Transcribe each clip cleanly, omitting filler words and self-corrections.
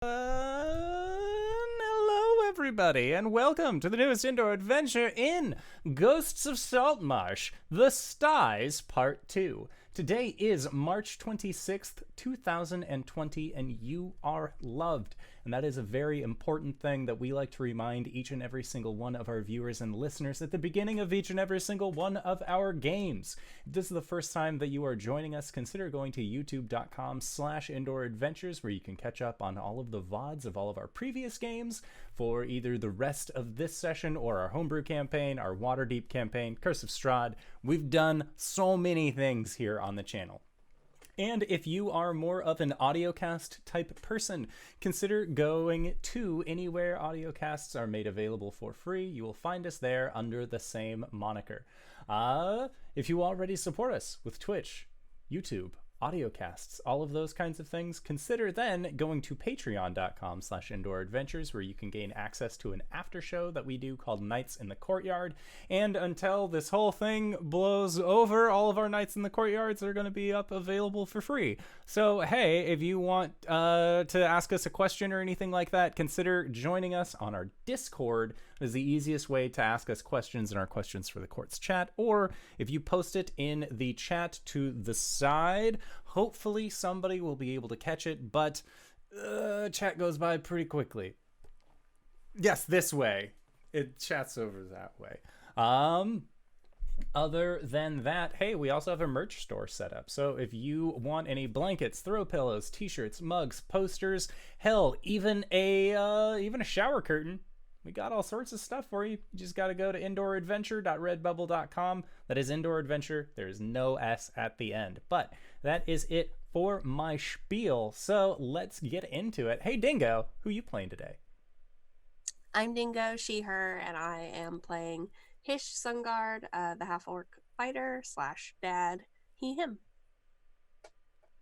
Hello, everybody, and welcome to the newest indoor adventure in Ghosts of Saltmarsh, The Styes Part 2. Today is March 26th, 2020, and you are loved. And that is a very important thing that we like to remind each and every single one of our viewers and listeners at the beginning of each and every single one of our games. If this is the first time that you are joining us, consider going to youtube.com/indooradventures, where you can catch up on all of the VODs of all of our previous games for either the rest of this session or our homebrew campaign, our Waterdeep campaign, Curse of Strahd. We've done so many things here on the channel. And if you are more of an audiocast type person, consider going to anywhere audiocasts are made available for free. You will find us there under the same moniker. If you already support us with Twitch, YouTube, audiocasts, all of those kinds of things, consider then going to patreon.com/indooradventures, where you can gain access to an after show that we do called Nights in the Courtyard. And until this whole thing blows over, all of our Nights in the Courtyards are going to be up available for free. So hey, if you want to ask us a question or anything like that, consider joining us on our Discord. It is the easiest way to ask us questions in our Questions for the Courts chat, or if you post it in the chat to the side, hopefully somebody will be able to catch it, but chat goes by pretty quickly. Yes, this way. It chats over that way. Other than that, hey, we also have a merch store set up. So if you want any blankets, throw pillows, t-shirts, mugs, posters, hell, even a shower curtain, we got all sorts of stuff for you. You just got to go to indooradventure.redbubble.com. That is Indoor Adventure. There is no S at the end. But that is it for my spiel. So let's get into it. Hey, Dingo, who you playing today? I'm Dingo, she, her, and I am playing Hish Sungard, the half-orc fighter / dad, he, him.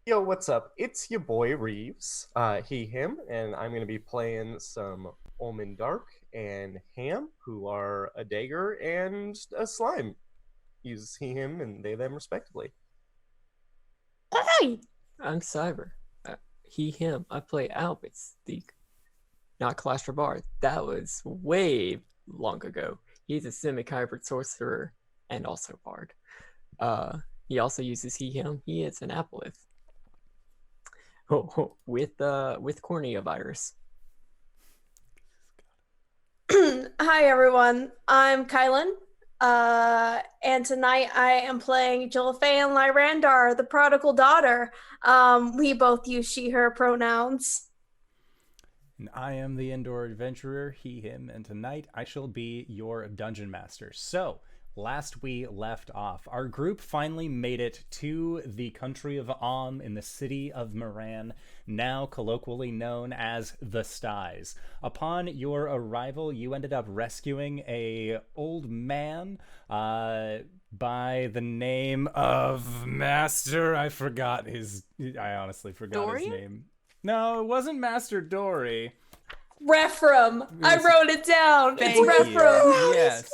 Yo, what's up? It's your boy Reeves, he, him, and I'm going to be playing some Ulman Dark and Ham, who are a dagger and a slime. Use he, him, and they, them, respectively. Hey! I'm Cyber. He, him. I play Albus, not Clash Bard. That was way long ago. He's a semi-hybrid sorcerer and also bard. He also uses he, him. He is an apolith. With cornea virus. Hi everyone, I'm KyleWithAnN, and tonight I am playing Jilfa'en Lyrandar, the prodigal daughter. We both use she, her pronouns. And I am the Indoor Adventurer, he, him, and tonight I shall be your Dungeon Master. So, last we left off, our group finally made it to the country of in the city of Moran, now colloquially known as the Styes. Upon your arrival, you ended up rescuing a old man by the name of Master. I honestly forgot Dorian? his name. No, it wasn't Master Dory. Rephram. I wrote it down. Thank It's Rephram. you. Yes.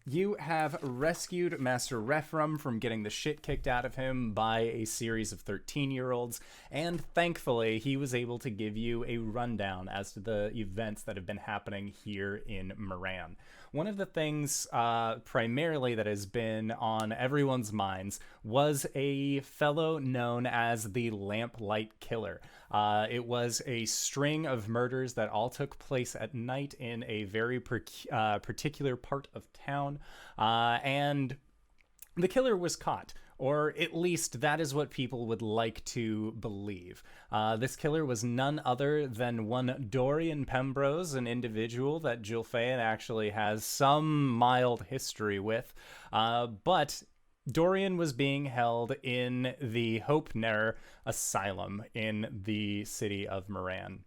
You have rescued Master Rephram from getting the shit kicked out of him by a series of 13-year-olds, and thankfully he was able to give you a rundown as to the events that have been happening here in Moran. One of the things primarily that has been on everyone's minds was a fellow known as the Lamplight Killer. It was a string of murders that all took place at night in a very particular part of town, and the killer was caught. Or at least that is what people would like to believe. This killer was none other than one Dorian Pembrose, an individual that Jilfa'en actually has some mild history with. But Dorian was being held in the Hopener Asylum in the city of Moran.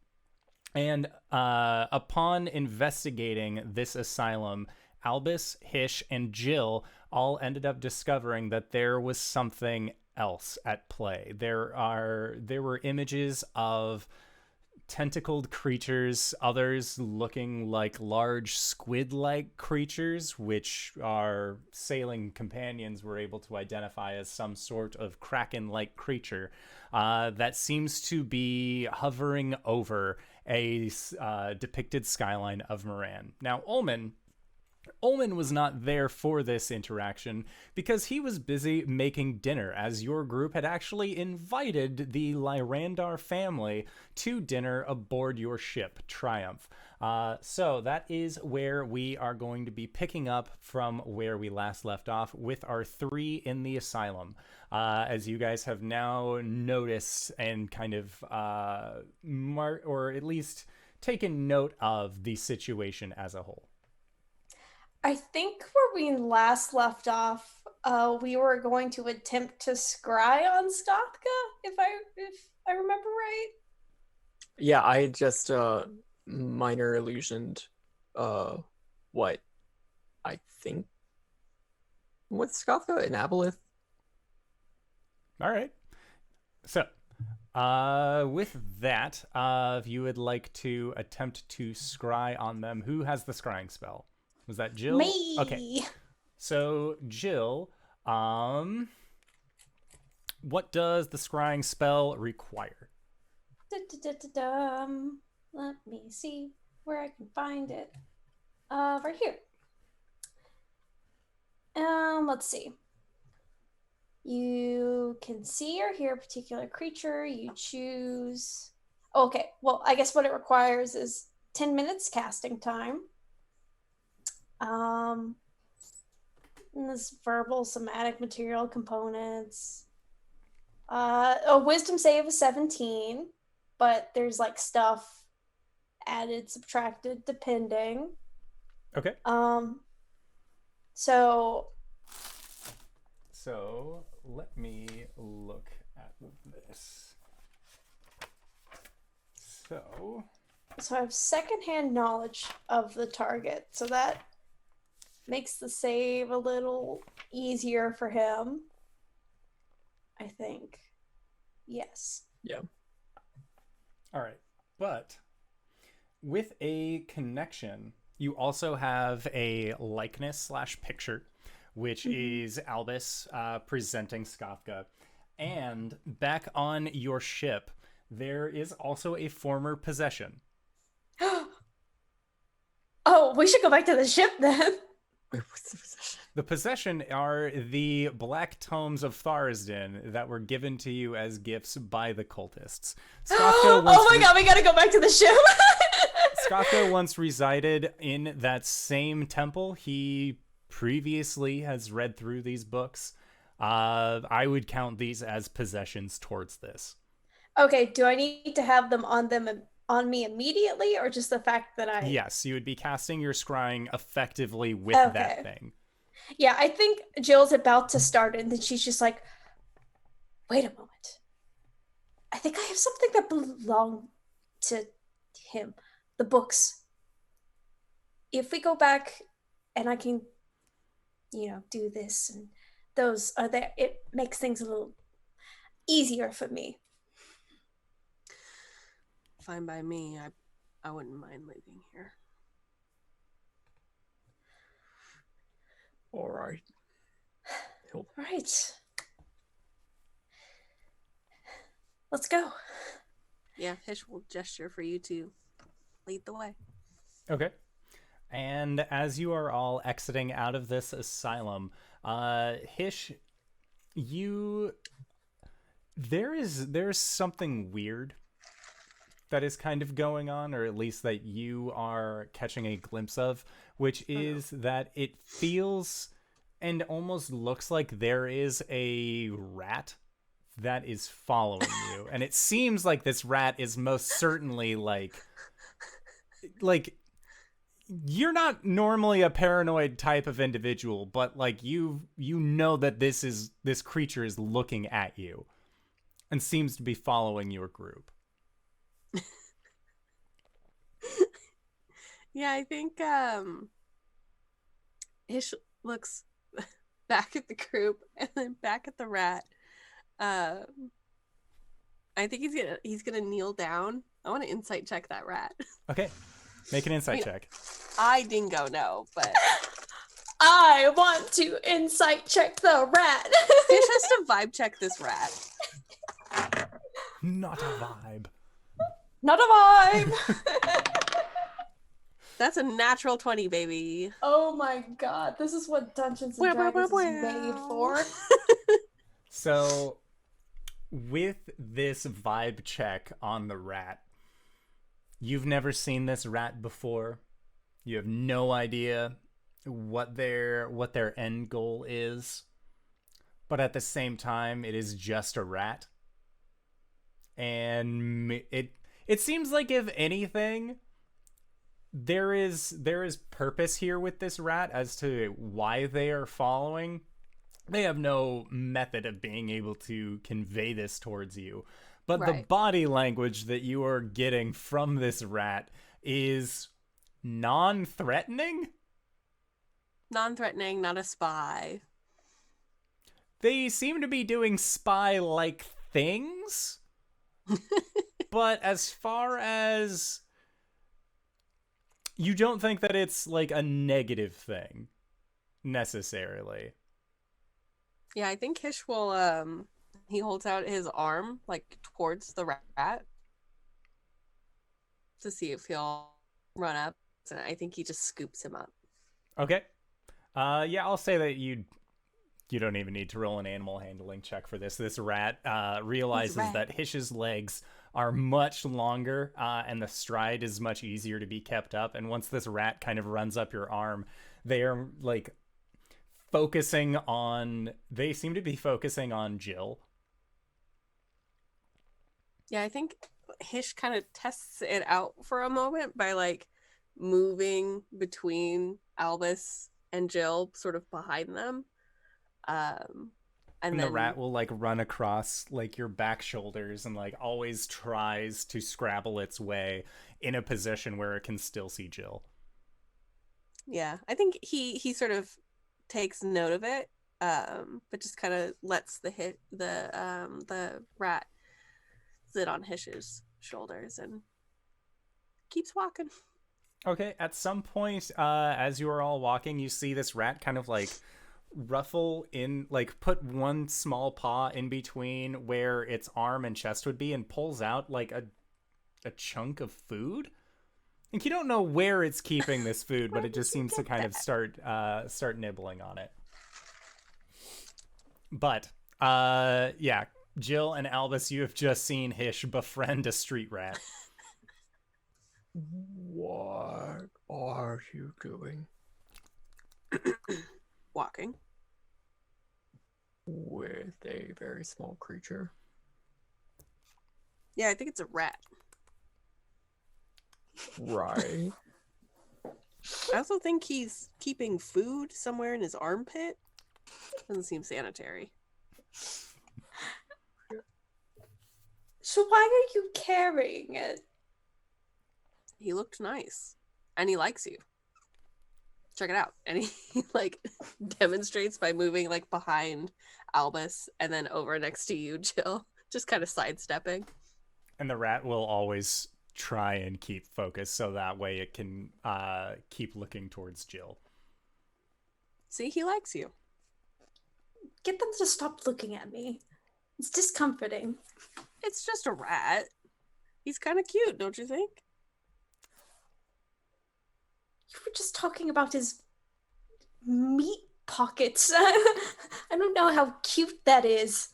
And upon investigating this asylum, Albus, Hish, and Jill all ended up discovering that there was something else at play. There were images of tentacled creatures, others looking like large squid-like creatures, which our sailing companions were able to identify as some sort of kraken-like creature that seems to be hovering over a depicted skyline of Moran. Now, Ulman was not there for this interaction because he was busy making dinner, as your group had actually invited the Lyrandar family to dinner aboard your ship, Triumph. So that is where we are going to be picking up from where we last left off with our 3 in the asylum. As you guys have now noticed and kind of, or at least taken note of the situation as a whole. I think where we last left off, we were going to attempt to scry on Sgothga, if I remember right. Yeah, I just minor illusioned what I think. What's Sgothga? An aboleth? All right. So, with that, if you would like to attempt to scry on them, who has the scrying spell? Was that Jill? Me. Okay. So, Jill, what does the scrying spell require? Let me see where I can find it. Right here. Let's see. You can see or hear a particular creature. You choose. Okay, well, I guess what it requires is 10 minutes casting time. And this verbal, somatic, material components. A wisdom save of 17, but there's like stuff added, subtracted, depending. Okay. So let me look at this. So I have secondhand knowledge of the target, so that makes the save a little easier for him, I think. Yes. Yeah. All right. But with a connection, you also have a likeness / picture, which is Albus presenting Sgothga. And back on your ship, there is also a former possession. Oh, we should go back to the ship then. Wait, what's the possession? The possession are the Black Tomes of Tharsden that were given to you as gifts by the cultists. Oh my god, we gotta go back to the ship. Sgothga once resided in that same temple. He previously has read through these books. I would count these as possessions towards this. Okay, do I need to have them on me immediately, or just the fact that I... Yes, you would be casting your scrying effectively with that thing. Yeah, I think Jill's about to start it, and then she's just like, wait a moment. I think I have something that belonged to him. The books. If we go back and I can, do this, and those are there, it makes things a little easier for me. Fine by me. I wouldn't mind leaving here. All right. All right. Let's go. Yeah, Hish will gesture for you to lead the way. Okay. And as you are all exiting out of this asylum, Hish, there's something weird that is kind of going on, or at least that you are catching a glimpse of, which is that it feels and almost looks like there is a rat that is following you. And it seems like this rat is most certainly like you're not normally a paranoid type of individual, but like you know that this creature is looking at you and seems to be following your group. Yeah, I think Hish looks back at the group and then back at the rat. I think he's gonna kneel down I want to insight check that rat. Okay. Make an insight check. I dingo know, but I want to insight check the rat. Hish has to vibe check this rat. Not a vibe. Not a vibe. That's a natural 20, baby. Oh my god, this is what Dungeons and Dragons is made for. So, with this vibe check on the rat, you've never seen this rat before. You have no idea what their end goal is. But at the same time, it is just a rat. And it seems like, if anything, there is purpose here with this rat as to why they are following. They have no method of being able to convey this towards you. But the body language that you are getting from this rat is non-threatening? Non-threatening, not a spy. They seem to be doing spy-like things. But as far as... You don't think that it's like a negative thing, necessarily. Yeah, I think Hish will, he holds out his arm, like, towards the rat to see if he'll run up. And I think he just scoops him up. Okay. Yeah, I'll say that you don't even need to roll an animal handling check for this. This rat realizes that Hish's legs are much longer, and the stride is much easier to be kept up. And once this rat kind of runs up your arm, they are, like, they seem to be focusing on Jill. Yeah, I think Hish kind of tests it out for a moment by, like, moving between Albus and Jill, sort of behind them. And then the rat will, like, run across, like, your back shoulders and, like, always tries to scrabble its way in a position where it can still see Jill. Yeah, I think he sort of takes note of it, but just kind of lets the rat sit on Hish's shoulders and keeps walking. Okay, at some point, as you are all walking, you see this rat kind of, like, ruffle in, like, put one small paw in between where its arm and chest would be and pulls out, like, a chunk of food. And you don't know where it's keeping this food, but it just seems to kind of start nibbling on it. But, yeah, Jill and Albus, you have just seen Hish befriend a street rat. What are you doing? Walking. With a very small creature. Yeah, I think it's a rat. Right. I also think he's keeping food somewhere in his armpit. Doesn't seem sanitary. So why are you carrying it? He looked nice. And he likes you. Check it out. And he like demonstrates by moving like behind Albus and then over next to you, Jill. Just kind of sidestepping. And the rat will always try and keep focus so that way it can keep looking towards Jill. See, he likes you. Get them to stop looking at me. It's discomforting. It's just a rat. He's kind of cute, don't you think? You were just talking about his meat pockets. I don't know how cute that is.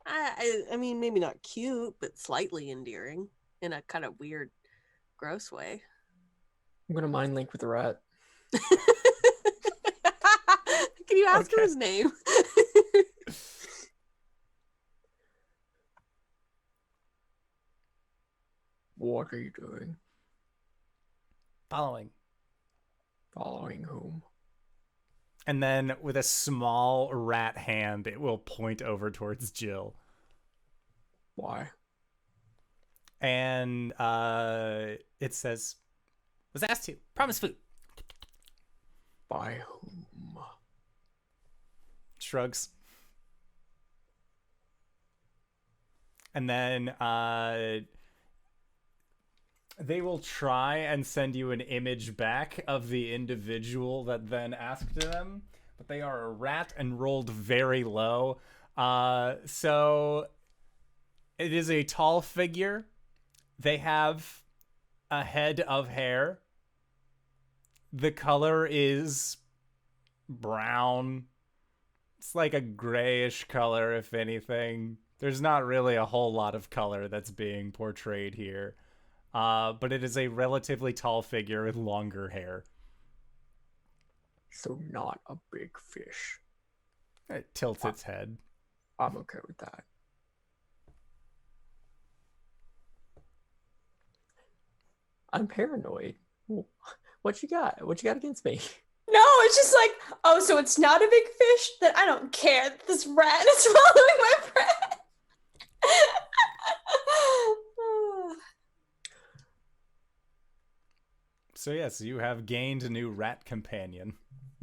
I mean, maybe not cute, but slightly endearing in a kind of weird, gross way. I'm gonna mind link with the rat. Can you ask him his name? What are you doing? Following. Following whom? And then with a small rat hand, it will point over towards Jill. Why? And it says, was asked to. Promise food. By whom? Shrugs. And then They will try and send you an image back of the individual that then asked them, but they are a rat and rolled very low. So it is a tall figure. They have a head of hair. The color is brown. It's like a grayish color, if anything. There's not really a whole lot of color that's being portrayed here. But it is a relatively tall figure with longer hair. So not a big fish. It tilts its head. I'm okay with that. I'm paranoid. What you got? What you got against me? No, it's just like, oh, so it's not a big fish? Then I don't care that this rat is following my bread. So yes, you have gained a new rat companion.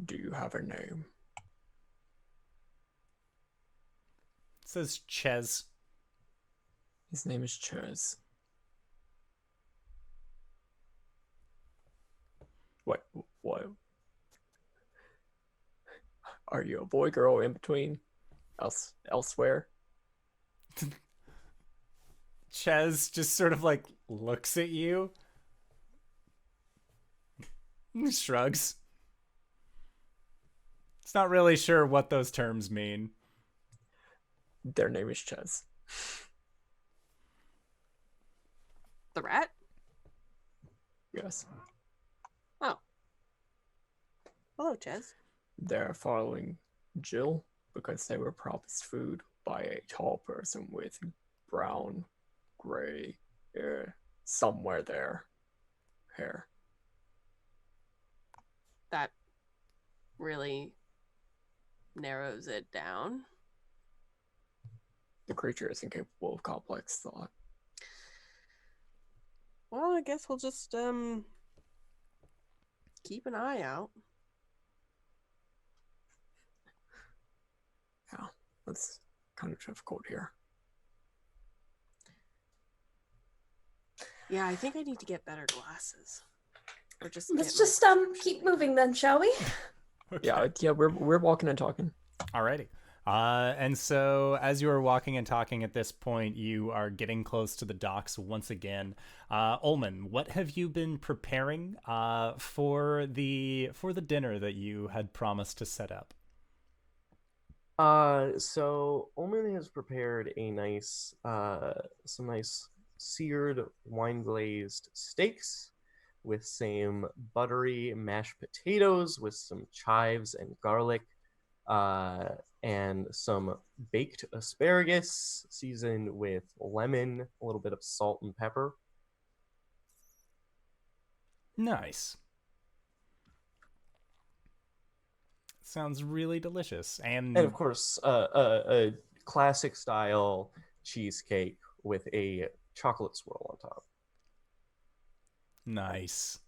Do you have a name? It says Ches. His name is Ches. What? Are you a boy, girl, in between? Elsewhere? Ches just sort of like looks at you. Shrugs. It's not really sure what those terms mean. Their name is Ches. The rat? Yes. Oh. Hello, Ches. They're following Jill because they were promised food by a tall person with brown, gray, somewhere there, hair. That really narrows it down. The creature is incapable of complex thought. Well, I guess we'll just keep an eye out. Yeah, that's kind of difficult here. Yeah, I think I need to get better glasses. Or just Let's get just my keep moving then, shall we? Okay. Yeah, we're walking and talking. Alrighty. And so as you are walking and talking at this point, you are getting close to the docks once again. Ulman, what have you been preparing for the dinner that you had promised to set up? So Ulman has prepared a nice, some nice seared wine glazed steaks with some buttery mashed potatoes with some chives and garlic, and some baked asparagus seasoned with lemon, a little bit of salt and pepper. Nice. Sounds really delicious. And of course, a classic style cheesecake with a chocolate swirl on top. nice.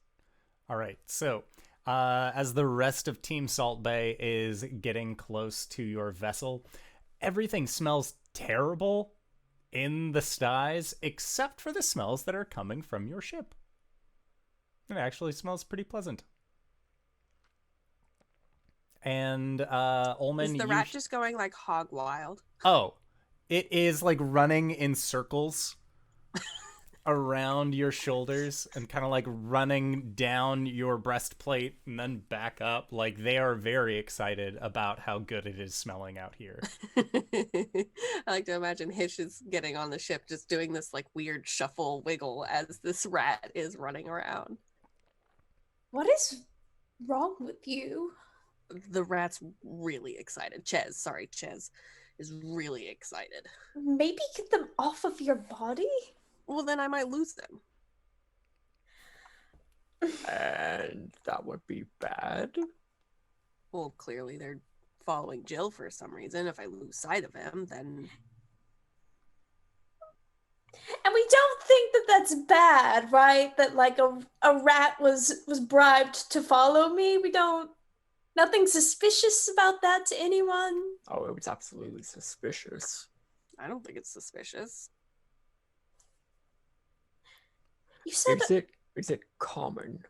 All right. So, as the rest of Team Salt Bay is getting close to your vessel, everything smells terrible in the Styes, except for the smells that are coming from your ship. It actually smells pretty pleasant. And Ulman, Is the rat just going like hog wild? Oh, it is like running in circles around your shoulders and kind of like running down your breastplate and then back up. Like they are very excited about how good it is smelling out here. I like to imagine Hish is getting on the ship just doing this like weird shuffle wiggle as this rat is running around. What is wrong with you? The rat's really excited. Ches is really excited. Maybe get them off of your body? Well, then I might lose them. And that would be bad. Well, clearly they're following Jill for some reason. If I lose sight of him, then... And we don't think that that's bad, right? That like a rat was bribed to follow me. We don't... Nothing suspicious about that to anyone? Oh, it was absolutely suspicious. I don't think it's suspicious. You said Is it common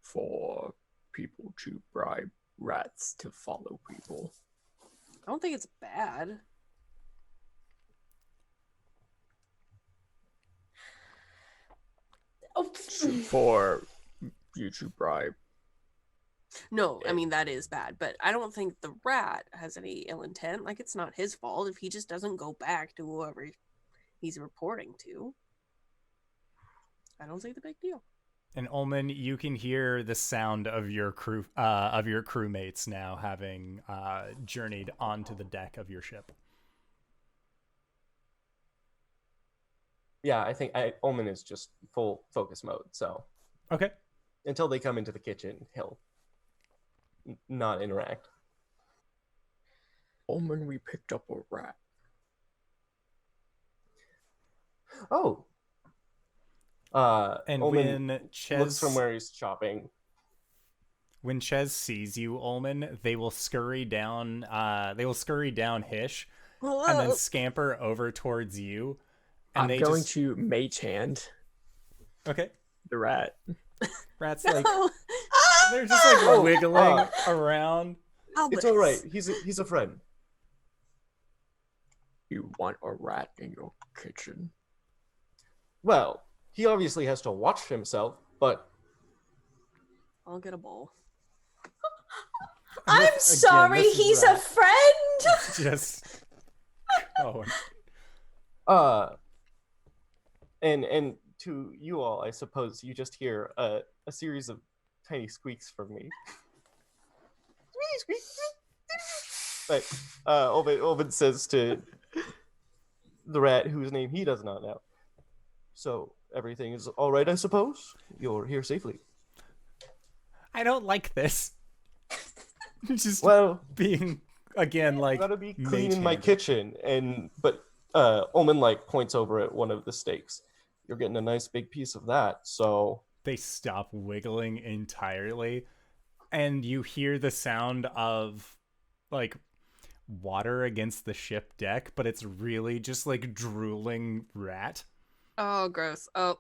for people to bribe rats to follow people? I don't think it's bad. oh, For you to bribe. No, I mean that is bad, but I don't think the rat has any ill intent. Like, it's not his fault if he just doesn't go back to whoever he's reporting to. I don't see the big deal. And Ulman, you can hear the sound of your crewmates now having journeyed onto the deck of your ship. Yeah, I think Ulman is just full focus mode. So Okay. until they come into the kitchen, he'll not interact. Ulman, we picked up a rat. Oh. And Ulman when looks from where he's chopping. When Ches sees you, Ulman, they will scurry down. They will scurry down Hish, and then scamper over towards you. And I'm going to mage hand Okay. the rat. Rats like they're just like wiggling around. Albus. It's all right. He's a friend. You want a rat in your kitchen? Well, he obviously has to watch himself, but I'll get a bowl. I'm Again, sorry, this is he's a rat. friend. Just and to you all, I suppose you just hear a series of tiny squeaks from me. But Ulman says to the rat, whose name he does not know, "So everything is all right, I suppose? You're here safely." I don't like this. Just Well, being again like gotta be clean in my mage-handed. kitchen, but Ulman like points over at one of the steaks. You're getting a nice big piece of that, so They stop wiggling entirely, and you hear the sound of like water against the ship deck, but it's really just like drooling rat. Oh, gross. Oh.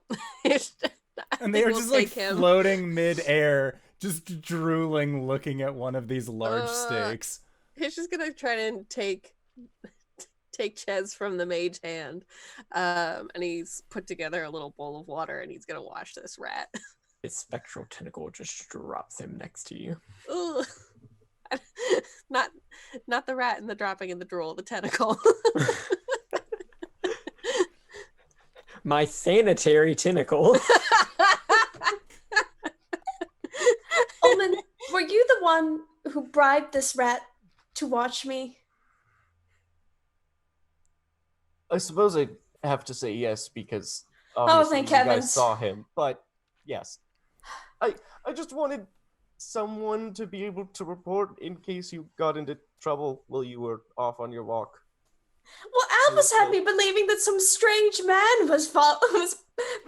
And they are just like floating mid-air, just drooling, looking at one of these large steaks. He's just gonna try to take Ches from the mage hand, and he's put together a little bowl of water, and he's gonna wash this rat. His spectral tentacle just drops him next to you. Ugh. Not the rat and the dropping in the drool, the tentacle. My sanitary tentacle. Ulman, were you the one who bribed this rat to watch me? I suppose I have to say yes because Oh, obviously thank you heavens. guys saw him. But yes, I just wanted someone to be able to report in case you got into trouble while you were off on your walk. Well, Albus had me believing that some strange man was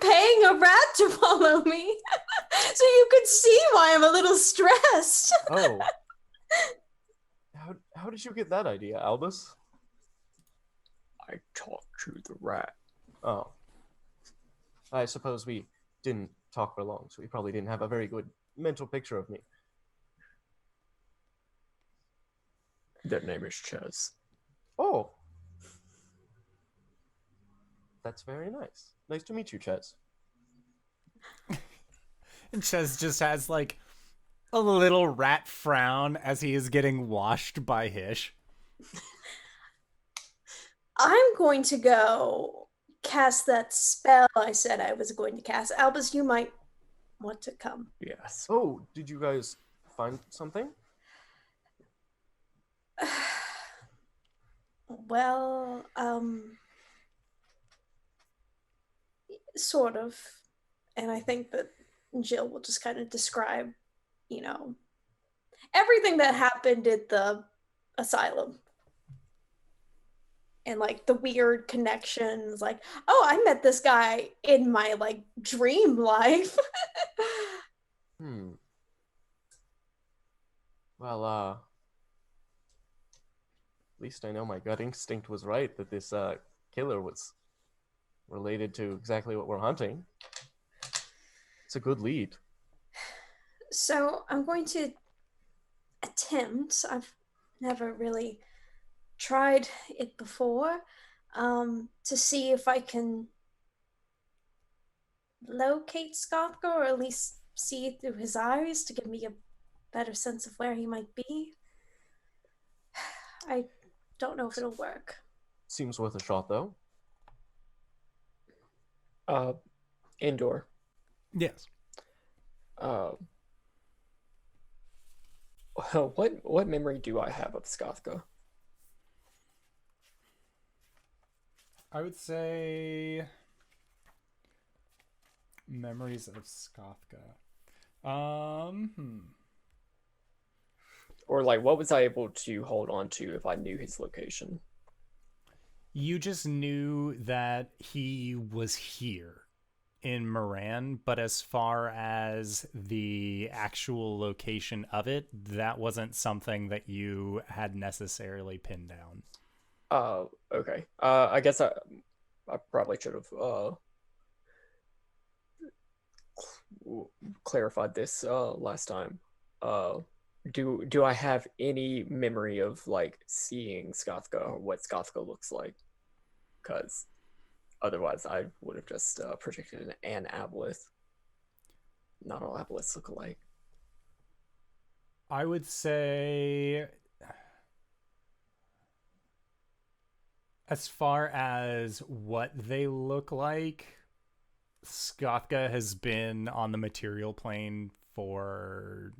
paying a rat to follow me. So you could see why I'm a little stressed. Oh, how did you get that idea, Albus? I talked to the rat. Oh, I suppose we didn't talk for long, so we probably didn't have a very good mental picture of me. Their name is Ches. Oh, that's very nice. Nice to meet you, Ches. And Ches just has like a little rat frown as he is getting washed by Hish. I'm going to go cast that spell I said I was going to cast. Albus, you might want to come. Yes. Oh, did you guys find something? Well, sort of. And I think that Jill will just kind of describe, everything that happened at the asylum. And like the weird connections, like, oh, I met this guy in my like dream life. Well, at least I know my gut instinct was right that this killer was related to exactly what we're hunting. It's a good lead. So I'm going to attempt. I've never really tried it before. To see if I can locate Sgothga, or at least see through his eyes to give me a better sense of where he might be. I don't know if it'll work. Seems worth a shot, though. Indoor. Yes. What memory do I have of Sgothga? I would say memories of Sgothga. Or like, what was I able to hold on to if I knew his location? You just knew that he was here in Moran, but as far as the actual location of it, that wasn't something that you had necessarily pinned down. Okay. I guess I probably should have clarified this last time. Do I have any memory of like seeing Sgothga or what Sgothga looks like? Because otherwise I would have just predicted an Albus. Not all Albus look alike. I would say, as far as what they look like, Sgothga has been on the material plane for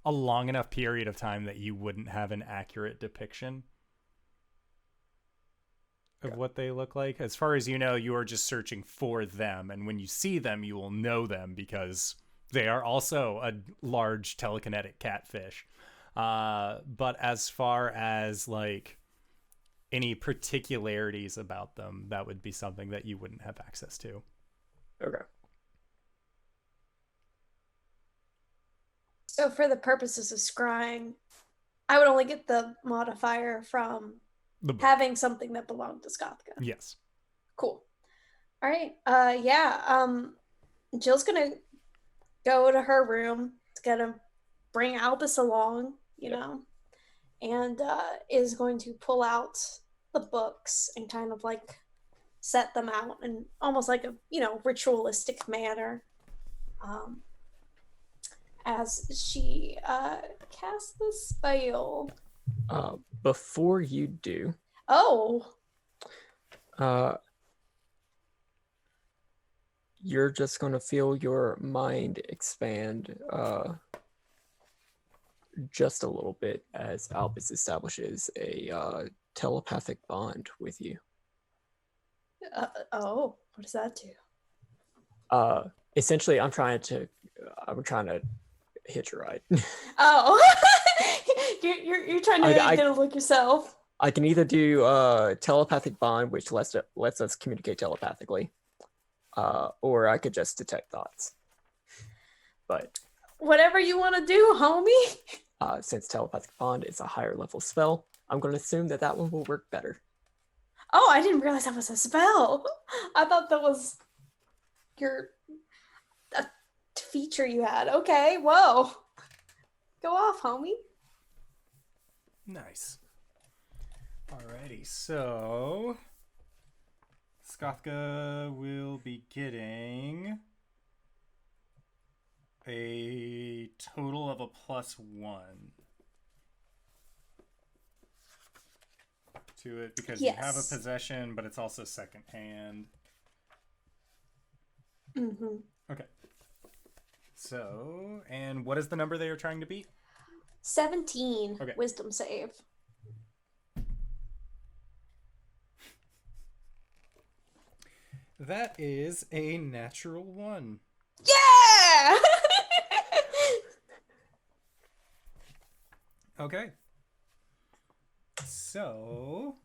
a long enough period of time that you wouldn't have an accurate depiction of what they look like. As far as you know, you are just searching for them, and when you see them, you will know them because they are also a large telekinetic catfish. But as far as like any particularities about them, that would be something that you wouldn't have access to. Okay. So for the purposes of scrying, I would only get the modifier from The book. having something that belonged to Sgothga. Yes. Cool. All right. Jill's gonna go to her room. It's gonna bring Albus along, and is going to pull out the books and kind of like set them out in almost like a ritualistic manner. As she casts the spell. Before you do, Oh. You're just going to feel your mind expand just a little bit as Albus establishes a telepathic bond with you. What does that do? Essentially, I'm trying to hitch a ride. Oh. you're trying to get a look yourself. I can either do telepathic bond, which lets us communicate telepathically, or I could just detect thoughts. But whatever you want to do, homie. Since telepathic bond is a higher level spell, I'm going to assume that one will work better. Oh, I didn't realize that was a spell. I thought that was a feature you had. Okay, whoa. Go off, homie. Nice. Alrighty, so Sgothga will be getting a total of a +1 to it because you have a possession, but it's also secondhand. Mm-hmm. Okay. So, and what is the number they are trying to beat? 17. Okay. Wisdom save. That is a natural 1. Yeah! Okay. So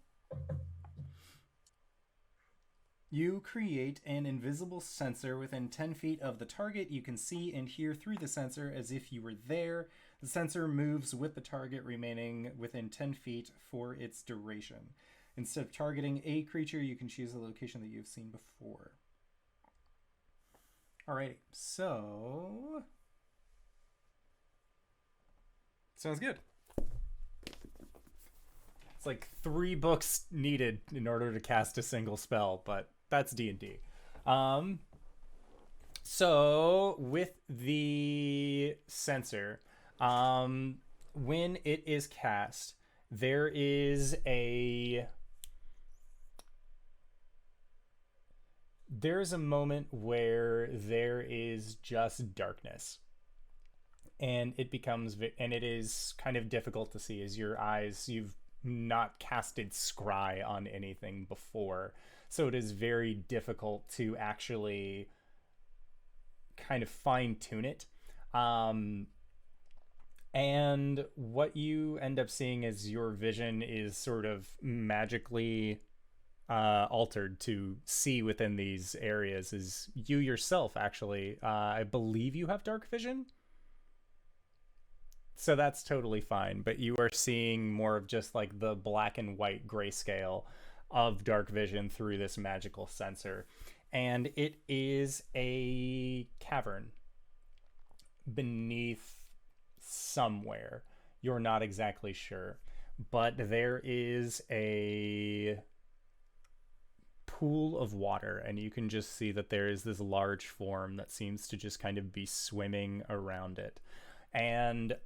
you create an invisible sensor within 10 feet of the target. You can see and hear through the sensor as if you were there. The sensor moves with the target remaining within 10 feet for its duration. Instead of targeting a creature, you can choose a location that you've seen before. Alrighty, so sounds good. It's like 3 books needed in order to cast a single spell, but that's D&D. So with the sensor, when it is cast, there is there's a moment where there is just darkness, and it becomes and it is kind of difficult to see as your eyes, you've not casted scry on anything before, so it is very difficult to actually kind of fine-tune it. And what you end up seeing is your vision is sort of magically altered to see within these areas is you yourself, actually. I believe you have dark vision, so that's totally fine, but you are seeing more of just like the black and white grayscale of dark vision through this magical sensor. And it is a cavern beneath somewhere. You're not exactly sure, but there is a pool of water, and you can just see that there is this large form that seems to just kind of be swimming around it. And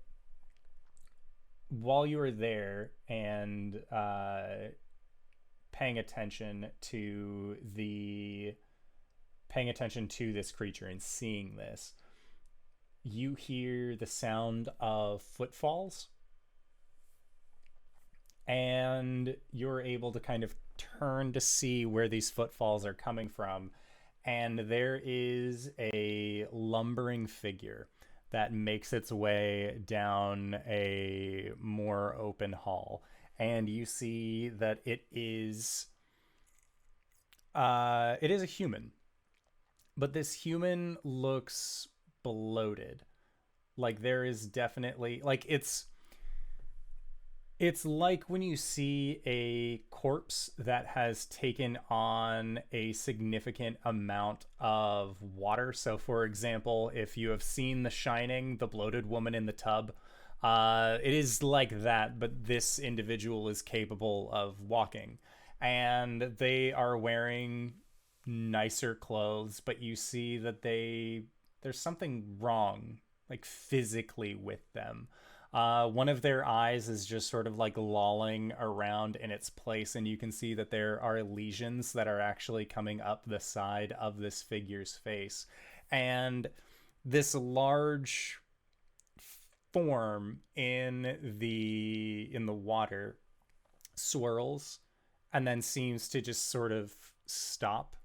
while you are there and paying attention to this creature and seeing this, you hear the sound of footfalls, and you're able to kind of turn to see where these footfalls are coming from, and there is a lumbering figure that makes its way down a more open hall, and you see that it is a human, but this human looks bloated. Like there is definitely, like, it's like when you see a corpse that has taken on a significant amount of water. So for example, if you have seen The Shining, the bloated woman in the tub, it is like that, but this individual is capable of walking, and they are wearing nicer clothes, but you see that there's something wrong, like physically, with them. One of their eyes is just sort of like lolling around in its place, and you can see that there are lesions that are actually coming up the side of this figure's face. And this large form in the water swirls and then seems to just sort of stop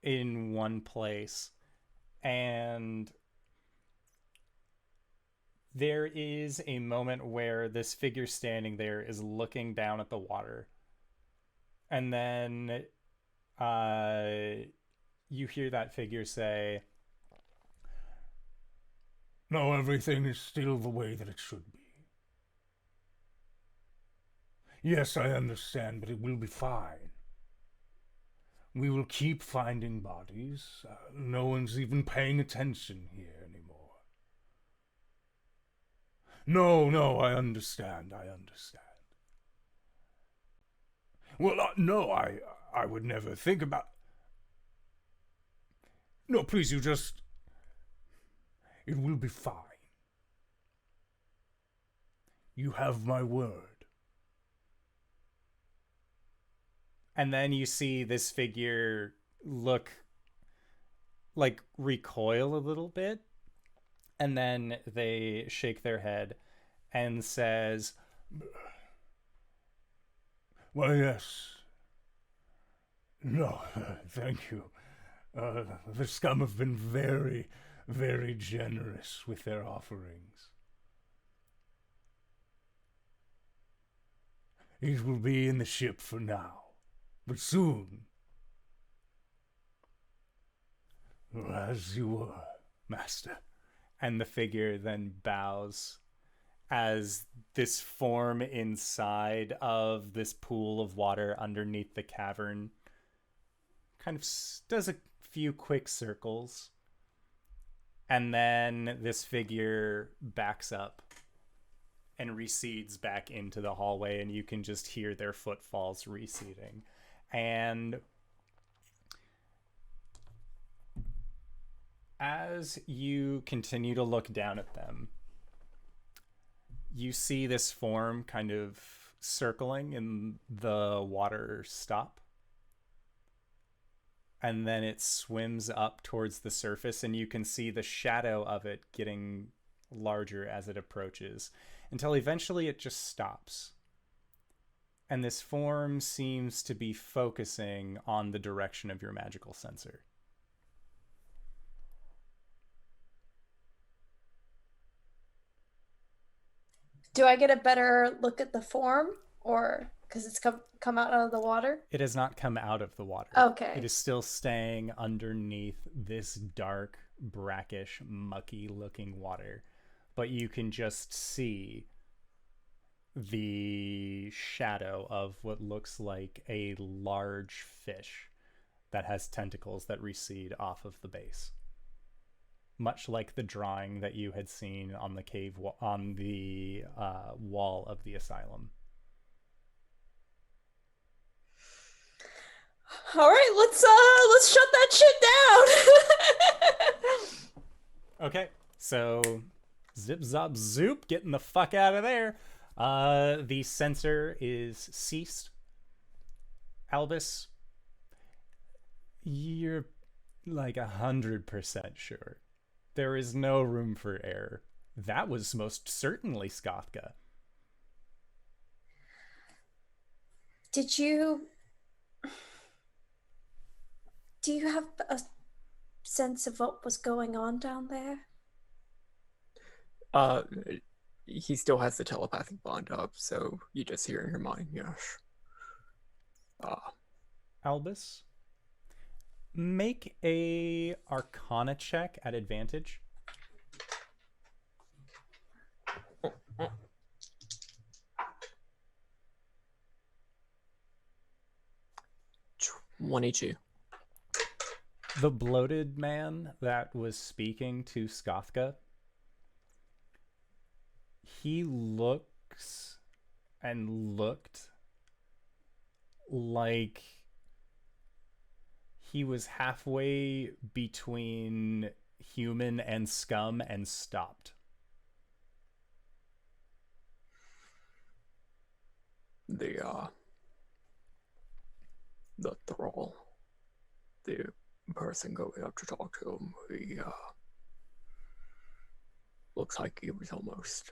in one place, and there is a moment where this figure standing there is looking down at the water, and then you hear that figure say, "No, everything is still the way that it should be. Yes, I understand, but it will be fine. We will keep finding bodies. No one's even paying attention here anymore." No, I understand. Well, no, I would never think about... No, please, you just... It will be fine. You have my word. and then you see this figure look like recoil a little bit, and then they shake their head and says, "Well, yes. No, thank you. The scum have been very, very generous with their offerings. It will be in the ship for now, but soon, as you were, master." And the figure then bows as this form inside of this pool of water underneath the cavern kind of does a few quick circles, and then this figure backs up and recedes back into the hallway, and you can just hear their footfalls receding. And as you continue to look down at them, you see this form kind of circling in the water stop. And then it swims up towards the surface, and you can see the shadow of it getting larger as it approaches, until eventually it just stops. And this form seems to be focusing on the direction of your magical sensor. Do I get a better look at the form, or because it's come out of the water? It has not come out of the water. Okay. It is still staying underneath this dark, brackish, mucky-looking water. But you can just see the shadow of what looks like a large fish that has tentacles that recede off of the base. Much like the drawing that you had seen on the cave on the wall of the asylum. All right, let's shut that shit down. Okay, so zip zop zoop, getting the fuck out of there. The sensor is ceased. Albus, you're like 100% sure. There is no room for error. That was most certainly Sgothga. Do you have a sense of what was going on down there? He still has the telepathic bond up, so you just hear in your mind, yes. Albus, make a Arcana check at advantage. 22. The bloated man that was speaking to Sgothga, he looks and looked like he was halfway between human and scum and stopped. The thrall, the person going up to talk to him, he looks like he was almost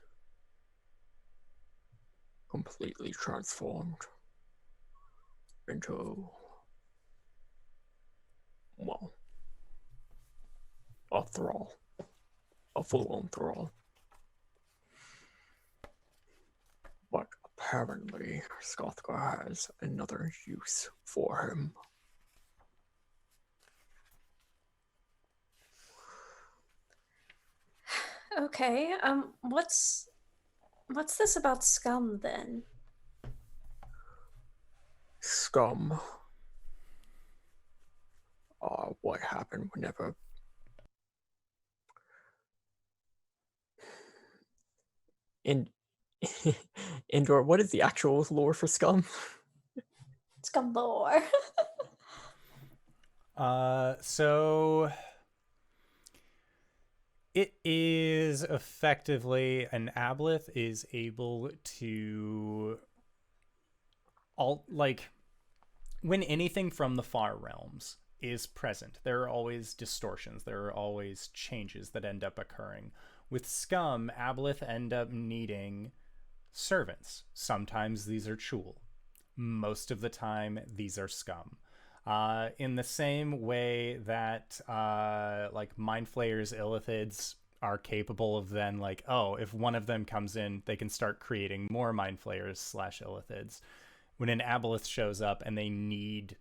completely transformed into, well, a thrall, a full-on thrall. But apparently Sgothga has another use for him. Okay, what's this about scum then? Scum. What happened whenever Indoor, what is the actual lore for scum? Scum lore. So it is effectively an aboleth is able to when anything from the far realms is present, there are always distortions, there are always changes that end up occurring. With scum, aboleth end up needing servants. Sometimes these are chul. Most of the time, these are scum. In the same way that mind flayers, illithids are capable of then if one of them comes in, they can start creating more mind flayers / illithids. When an aboleth shows up and they need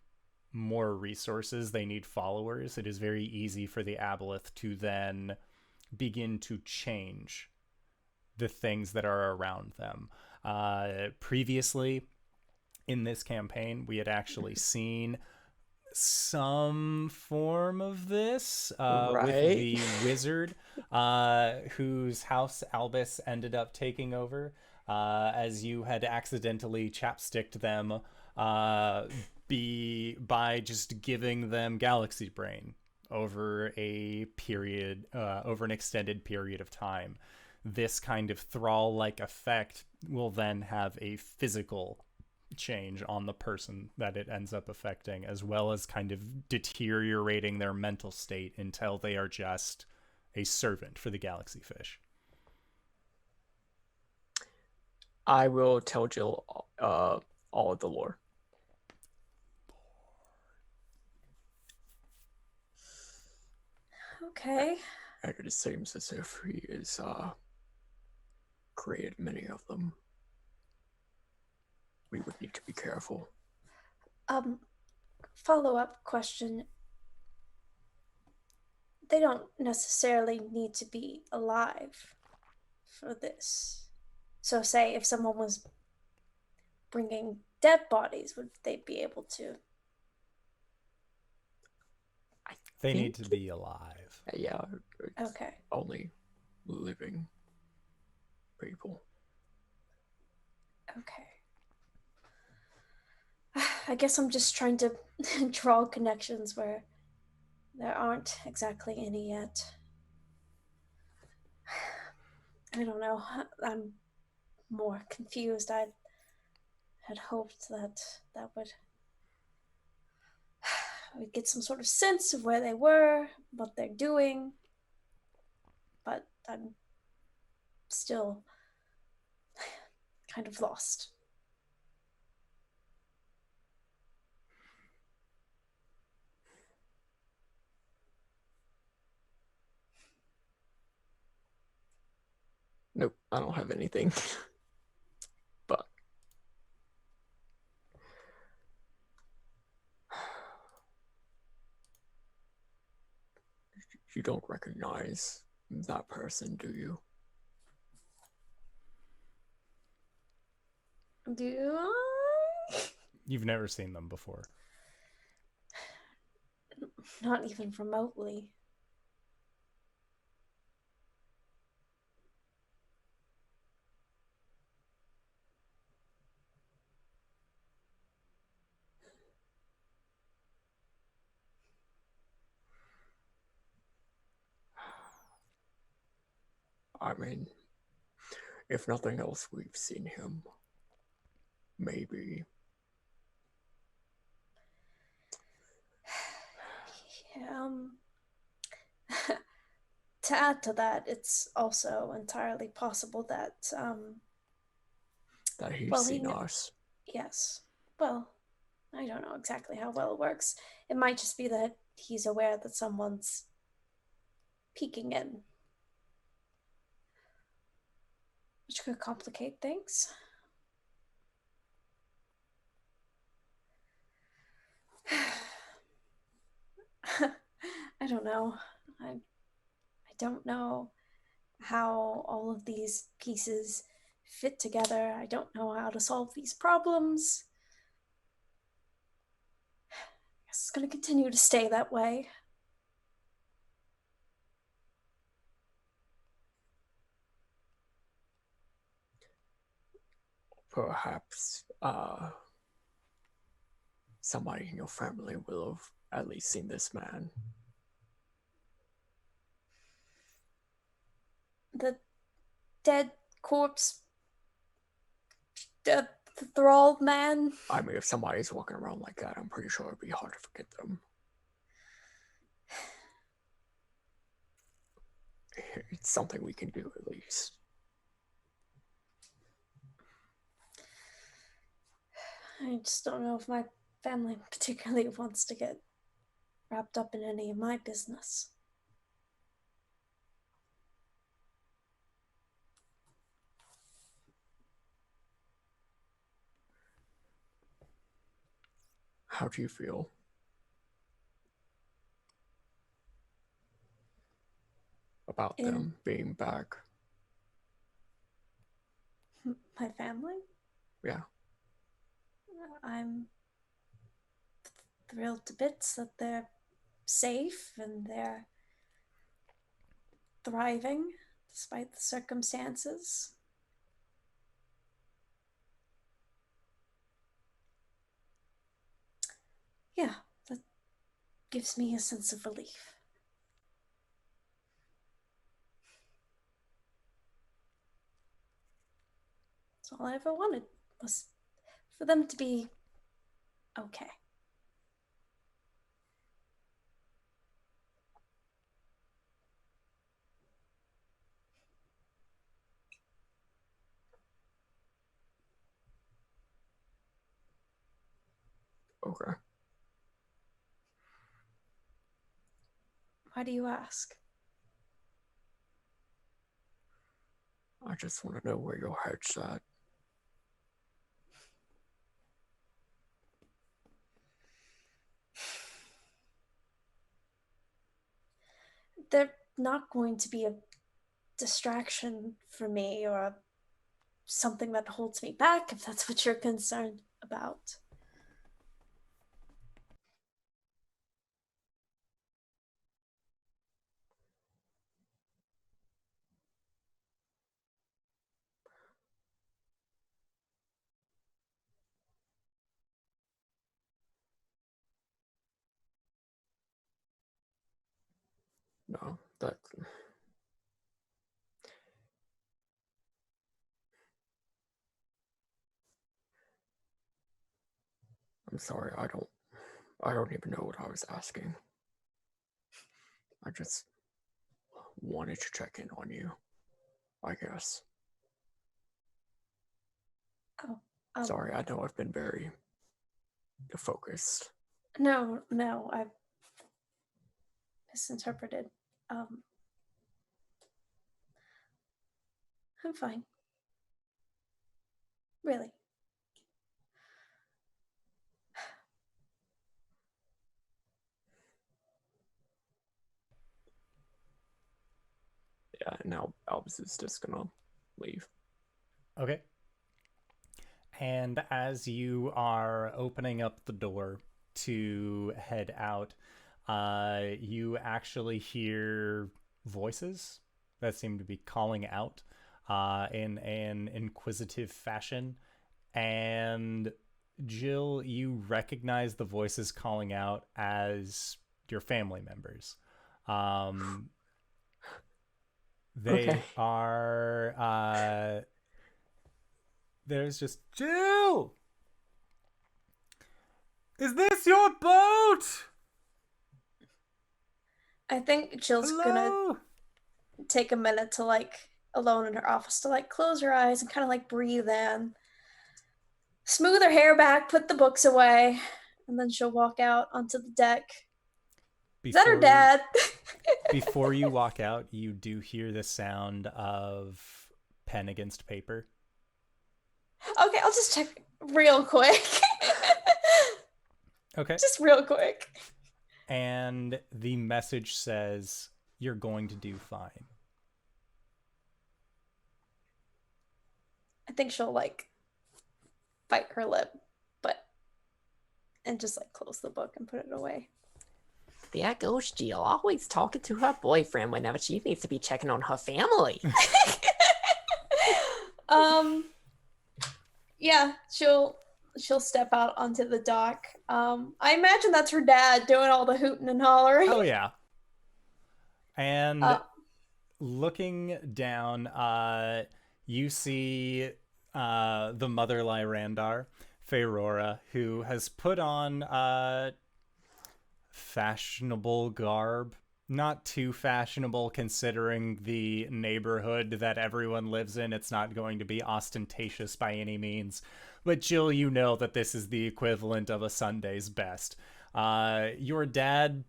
more resources, they need followers, it is very easy for the aboleth to then begin to change the things that are around them. Previously in this campaign, we had actually seen some form of this with Right. the wizard whose house Albus ended up taking over as you had accidentally chapsticked them by just giving them galaxy brain over over an extended period of time. This kind of thrall-like effect will then have a physical change on the person that it ends up affecting, as well as kind of deteriorating their mental state until they are just a servant for the galaxy fish. I will tell Jill all of the lore. Okay. And it seems as if he has created many of them. We would need to be careful. Follow-up question. They don't necessarily need to be alive for this. So say if someone was bringing dead bodies, would they be able to? They need to be alive. Yeah. Okay. Only living people. Okay. I guess I'm just trying to draw connections where there aren't exactly any yet. I don't know. I'm more confused. I had hoped that we'd get some sort of sense of where they were, what they're doing. But I'm still kind of lost. Nope, I don't have anything. But you don't recognize that person, do you? Do I? You've never seen them before. Not even remotely. I mean, if nothing else, we've seen him. Maybe. To add to that, it's also entirely possible that That he's well, seen us. Yes. Well, I don't know exactly how well it works. It might just be that he's aware that someone's peeking in, which could complicate things. I don't know. I don't know how all of these pieces fit together. I don't know how to solve these problems. I guess it's going to continue to stay that way. Perhaps somebody in your family will have at least seen this man. The dead corpse, the thrall man. I mean, if somebody's walking around like that, I'm pretty sure it'd be hard to forget them. It's something we can do at least. I just don't know if my family particularly wants to get wrapped up in any of my business. How do you feel? About them being back? My family? Yeah. I'm thrilled to bits that they're safe and they're thriving despite the circumstances. Yeah, that gives me a sense of relief. That's all I ever wanted, was for them to be okay. Okay. Why do you ask? I just want to know where your head's at. They're not going to be a distraction for me or something that holds me back, if that's what you're concerned about. No, that. I'm sorry, I don't even know what I was asking. I just wanted to check in on you, I guess. Oh, Sorry, I know I've been very focused. no, I've misinterpreted. I'm fine. Really. Yeah, now Albus is just gonna leave. Okay. And as you are opening up the door to head out, you actually hear voices that seem to be calling out in an inquisitive fashion. And Jill, you recognize the voices calling out as your family members. They Okay. are... there's just, Jill! Is this your boat? I think Jill's gonna Hello? take a minute to, like, alone in her office to, like, close her eyes and kind of, like, breathe in, smooth her hair back, put the books away, and then she'll walk out onto the deck. Is that her dad? Before you walk out, you do hear the sound of pen against paper. Okay, I'll just check real quick. Okay. Just real quick. And the message says, you're going to do fine. I think she'll, like, bite her lip, and just, like, close the book and put it away. There goes Jill, always talking to her boyfriend whenever she needs to be checking on her family. Yeah, she'll step out onto the dock. I imagine that's her dad doing all the hooting and hollering. Oh, yeah. And looking down, you see the mother Lyrandar, Feyrora, who has put on fashionable garb. Not too fashionable considering the neighborhood that everyone lives in. It's not going to be ostentatious by any means. But Jill, you know that this is the equivalent of a Sunday's best. Your dad,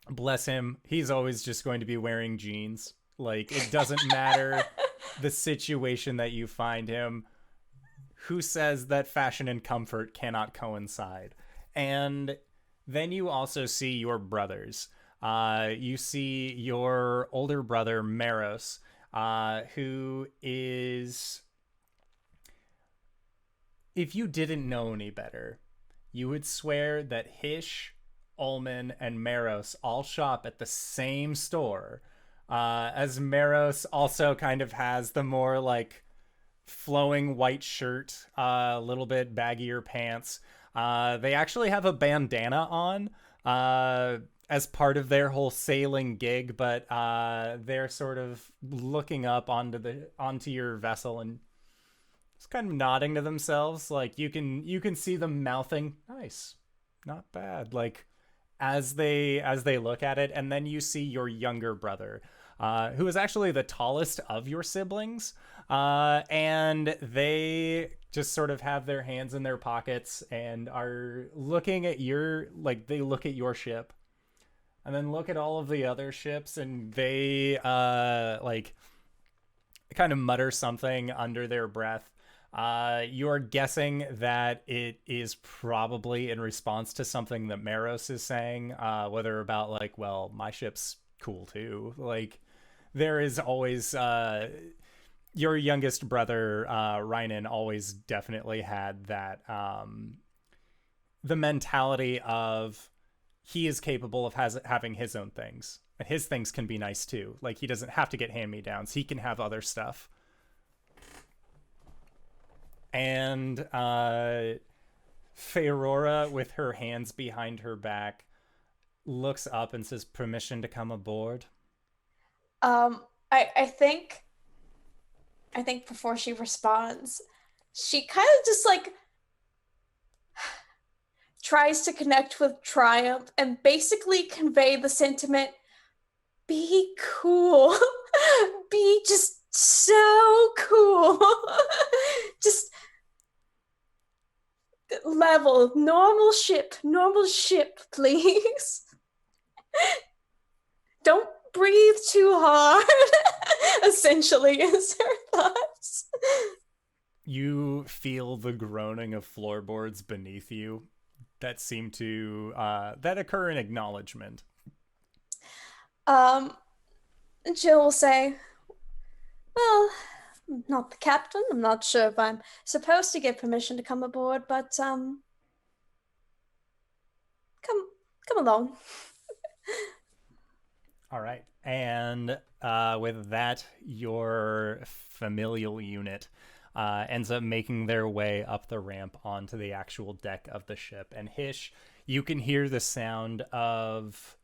bless him, he's always just going to be wearing jeans. Like, it doesn't matter the situation that you find him. Who says that fashion and comfort cannot coincide? And then you also see your brothers. You see your older brother, Maros, who is... If you didn't know any better, you would swear that Hish, Ulman, and Maros all shop at the same store. As Maros also kind of has the more like flowing white shirt, a little bit baggier pants. They actually have a bandana on as part of their whole sailing gig, but they're sort of looking up onto your vessel and just kind of nodding to themselves. Like you can see them mouthing, "Nice, not bad." Like as they look at it, and then you see your younger brother, who is actually the tallest of your siblings, and they just sort of have their hands in their pockets and are looking at they look at your ship and then look at all of the other ships, and they like kind of mutter something under their breath. You're guessing that it is probably in response to something that Maros is saying, whether about like, well, my ship's cool too. Like there is always your youngest brother, Rynan, always definitely had that the mentality of he is capable of having his own things, and his things can be nice too. Like he doesn't have to get hand-me-downs. He can have other stuff. And Feorora, with her hands behind her back, looks up and says, "Permission to come aboard?" I think before she responds, she kind of just like tries to connect with Triumph and basically convey the sentiment, be cool. Be just so cool. Just level, normal ship, please. Don't breathe too hard, essentially, is her thoughts. You feel the groaning of floorboards beneath you that seem to that occur in acknowledgement. Jill will say, "Well, I'm not the captain. I'm not sure if I'm supposed to get permission to come aboard, but come along." All right. And with that, your familial unit ends up making their way up the ramp onto the actual deck of the ship. And Hish, you can hear the sound of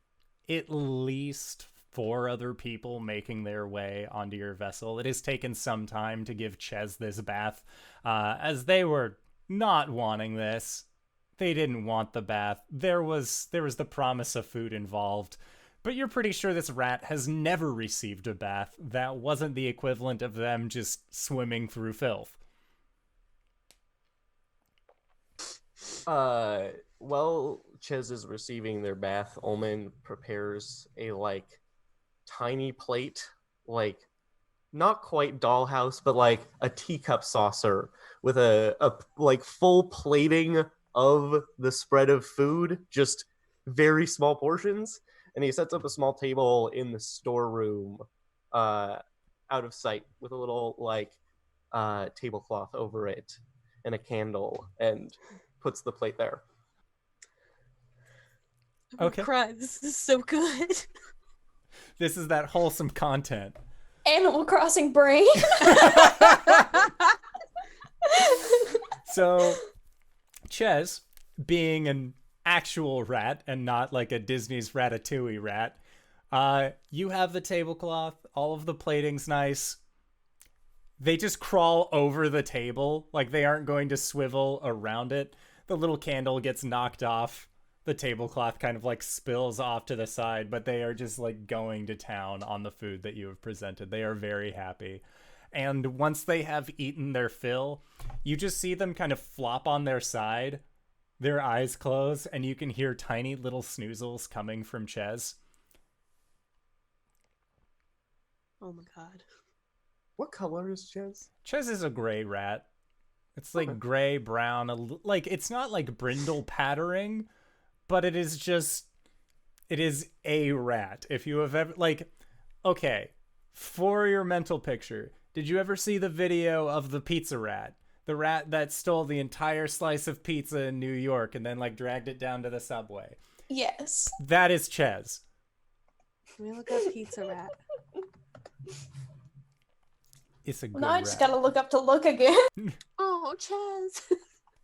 at least 4 other people making their way onto your vessel. It has taken some time to give Ches this bath, as they were not wanting this. They didn't want the bath. There was the promise of food involved. But you're pretty sure this rat has never received a bath. That wasn't the equivalent of them just swimming through filth. While Ches is receiving their bath, Ulman prepares a tiny plate, not quite dollhouse, but a teacup saucer with a full plating of the spread of food, just very small portions. And he sets up a small table in the storeroom, out of sight, with a little tablecloth over it and a candle, and puts the plate there. Okay. Cry. This is so good. This is that wholesome content. Animal Crossing brain. So, Ches, being an actual rat and not like a Disney's Ratatouille rat, you have the tablecloth, all of the plating's nice. They just crawl over the table, like they aren't going to swivel around it. The little candle gets knocked off. The tablecloth kind of spills off to the side, but they are just going to town on the food that you have presented. They are very happy. And once they have eaten their fill, you just see them kind of flop on their side, their eyes close, and you can hear tiny little snoozles coming from Ches. Oh my god. What color is Ches? Ches is a gray rat. It's Okay. gray, brown, it's not brindle pattering, but it is a rat. If you have ever, okay, for your mental picture, did you ever see the video of the pizza rat The rat that stole the entire slice of pizza in New York and then like dragged it down to the subway. Yes. That is Ches. Let me look up pizza rat. It's a good Now I just rat. gotta look up to look again. Oh, Ches.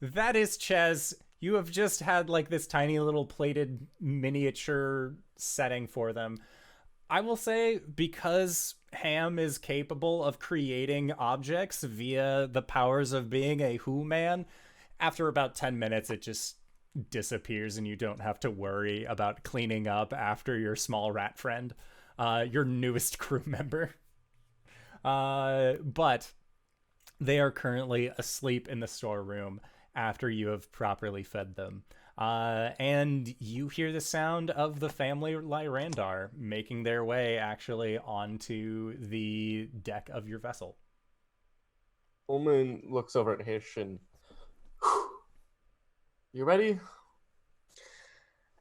That is Ches. You have just had like this tiny little plated miniature setting for them. I will say, because Ham is capable of creating objects via the powers of being a Who Man, after about 10 minutes it just disappears and you don't have to worry about cleaning up after your small rat friend, your newest crew member. But they are currently asleep in the storeroom after you have properly fed them. And you hear the sound of the family Lyrandar making their way actually onto the deck of your vessel. Ulman looks over at Hish and... You ready?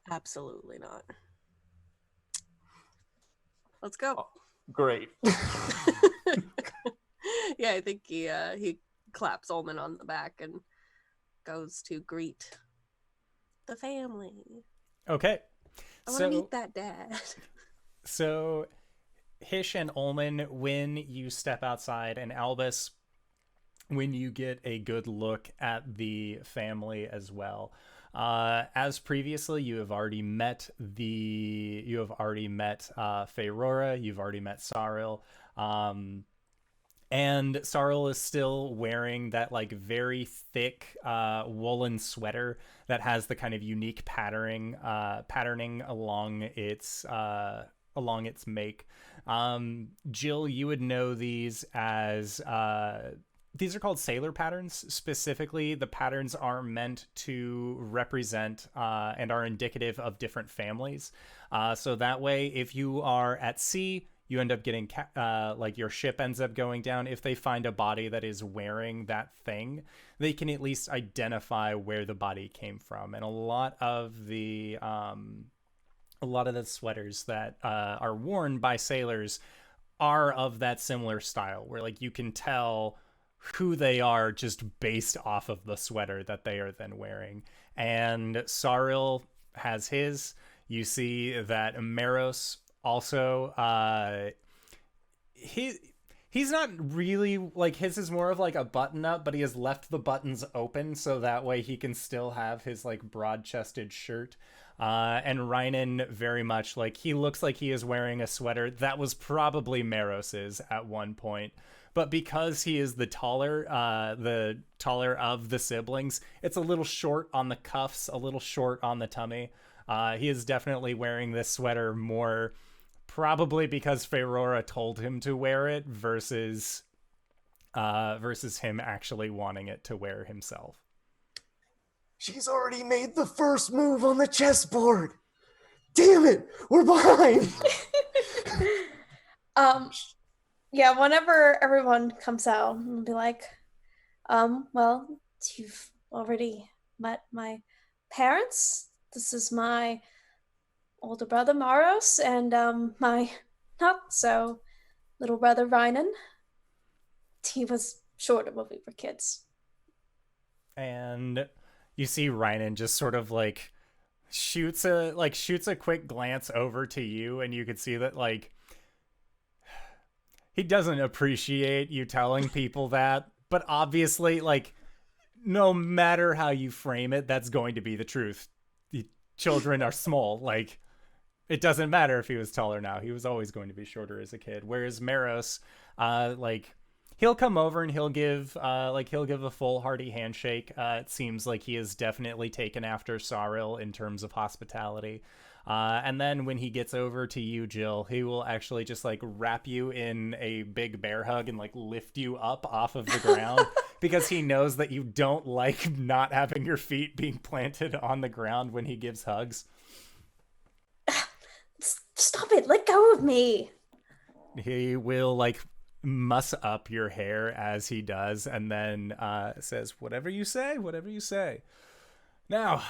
Absolutely not. Let's go. Oh, great. Yeah, I think he claps Ulman on the back and goes to greet the family. Okay. I want to meet that dad. So Hish and Ulman, when you step outside, and Albus, when you get a good look at the family as well. As previously, you have already met Feyrora, you've already met Saril. And Saril is still wearing that like very thick woolen sweater that has the kind of unique patterning along its make. Jill, you would know these as these are called sailor patterns. Specifically, the patterns are meant to represent and are indicative of different families. So that way, if you are at sea, you end up getting like your ship ends up going down. If they find a body that is wearing that thing, they can at least identify where the body came from. And a lot of the sweaters that are worn by sailors are of that similar style, where like you can tell who they are just based off of the sweater that they are then wearing. And Saril has his. You see that Meros also he's not really like, his is more of like a button up, but he has left the buttons open so that way he can still have his like broad-chested shirt. And Rynan, very much like, he looks like he is wearing a sweater that was probably Meros's at one point, but because he is the taller of the siblings, it's a little short on the cuffs, a little short on the tummy. He is definitely wearing this sweater more probably because Feyrora told him to wear it versus him actually wanting it to wear himself. She's already made the first move on the chessboard. Damn it, we're behind. Yeah, whenever everyone comes out, I'll be like, well, you've already met my parents. This is my older brother Maros and my not so little brother Rynan. He was shorter when we were kids. And you see Rynan just sort of like shoots a quick glance over to you, and you can see that like he doesn't appreciate you telling people that, but obviously like no matter how you frame it, that's going to be the truth. The children are small. Like, it doesn't matter if he was taller now. He was always going to be shorter as a kid. Whereas Meros, like, he'll come over and he'll give a full hearty handshake. It seems like he has definitely taken after Saril in terms of hospitality. And then when he gets over to you, Jill, he will actually just like wrap you in a big bear hug and like lift you up off of the ground because he knows that you don't like not having your feet being planted on the ground when he gives hugs. Stop it, let go of me. He will like muss up your hair as he does, and then says, whatever you say, whatever you say. Now,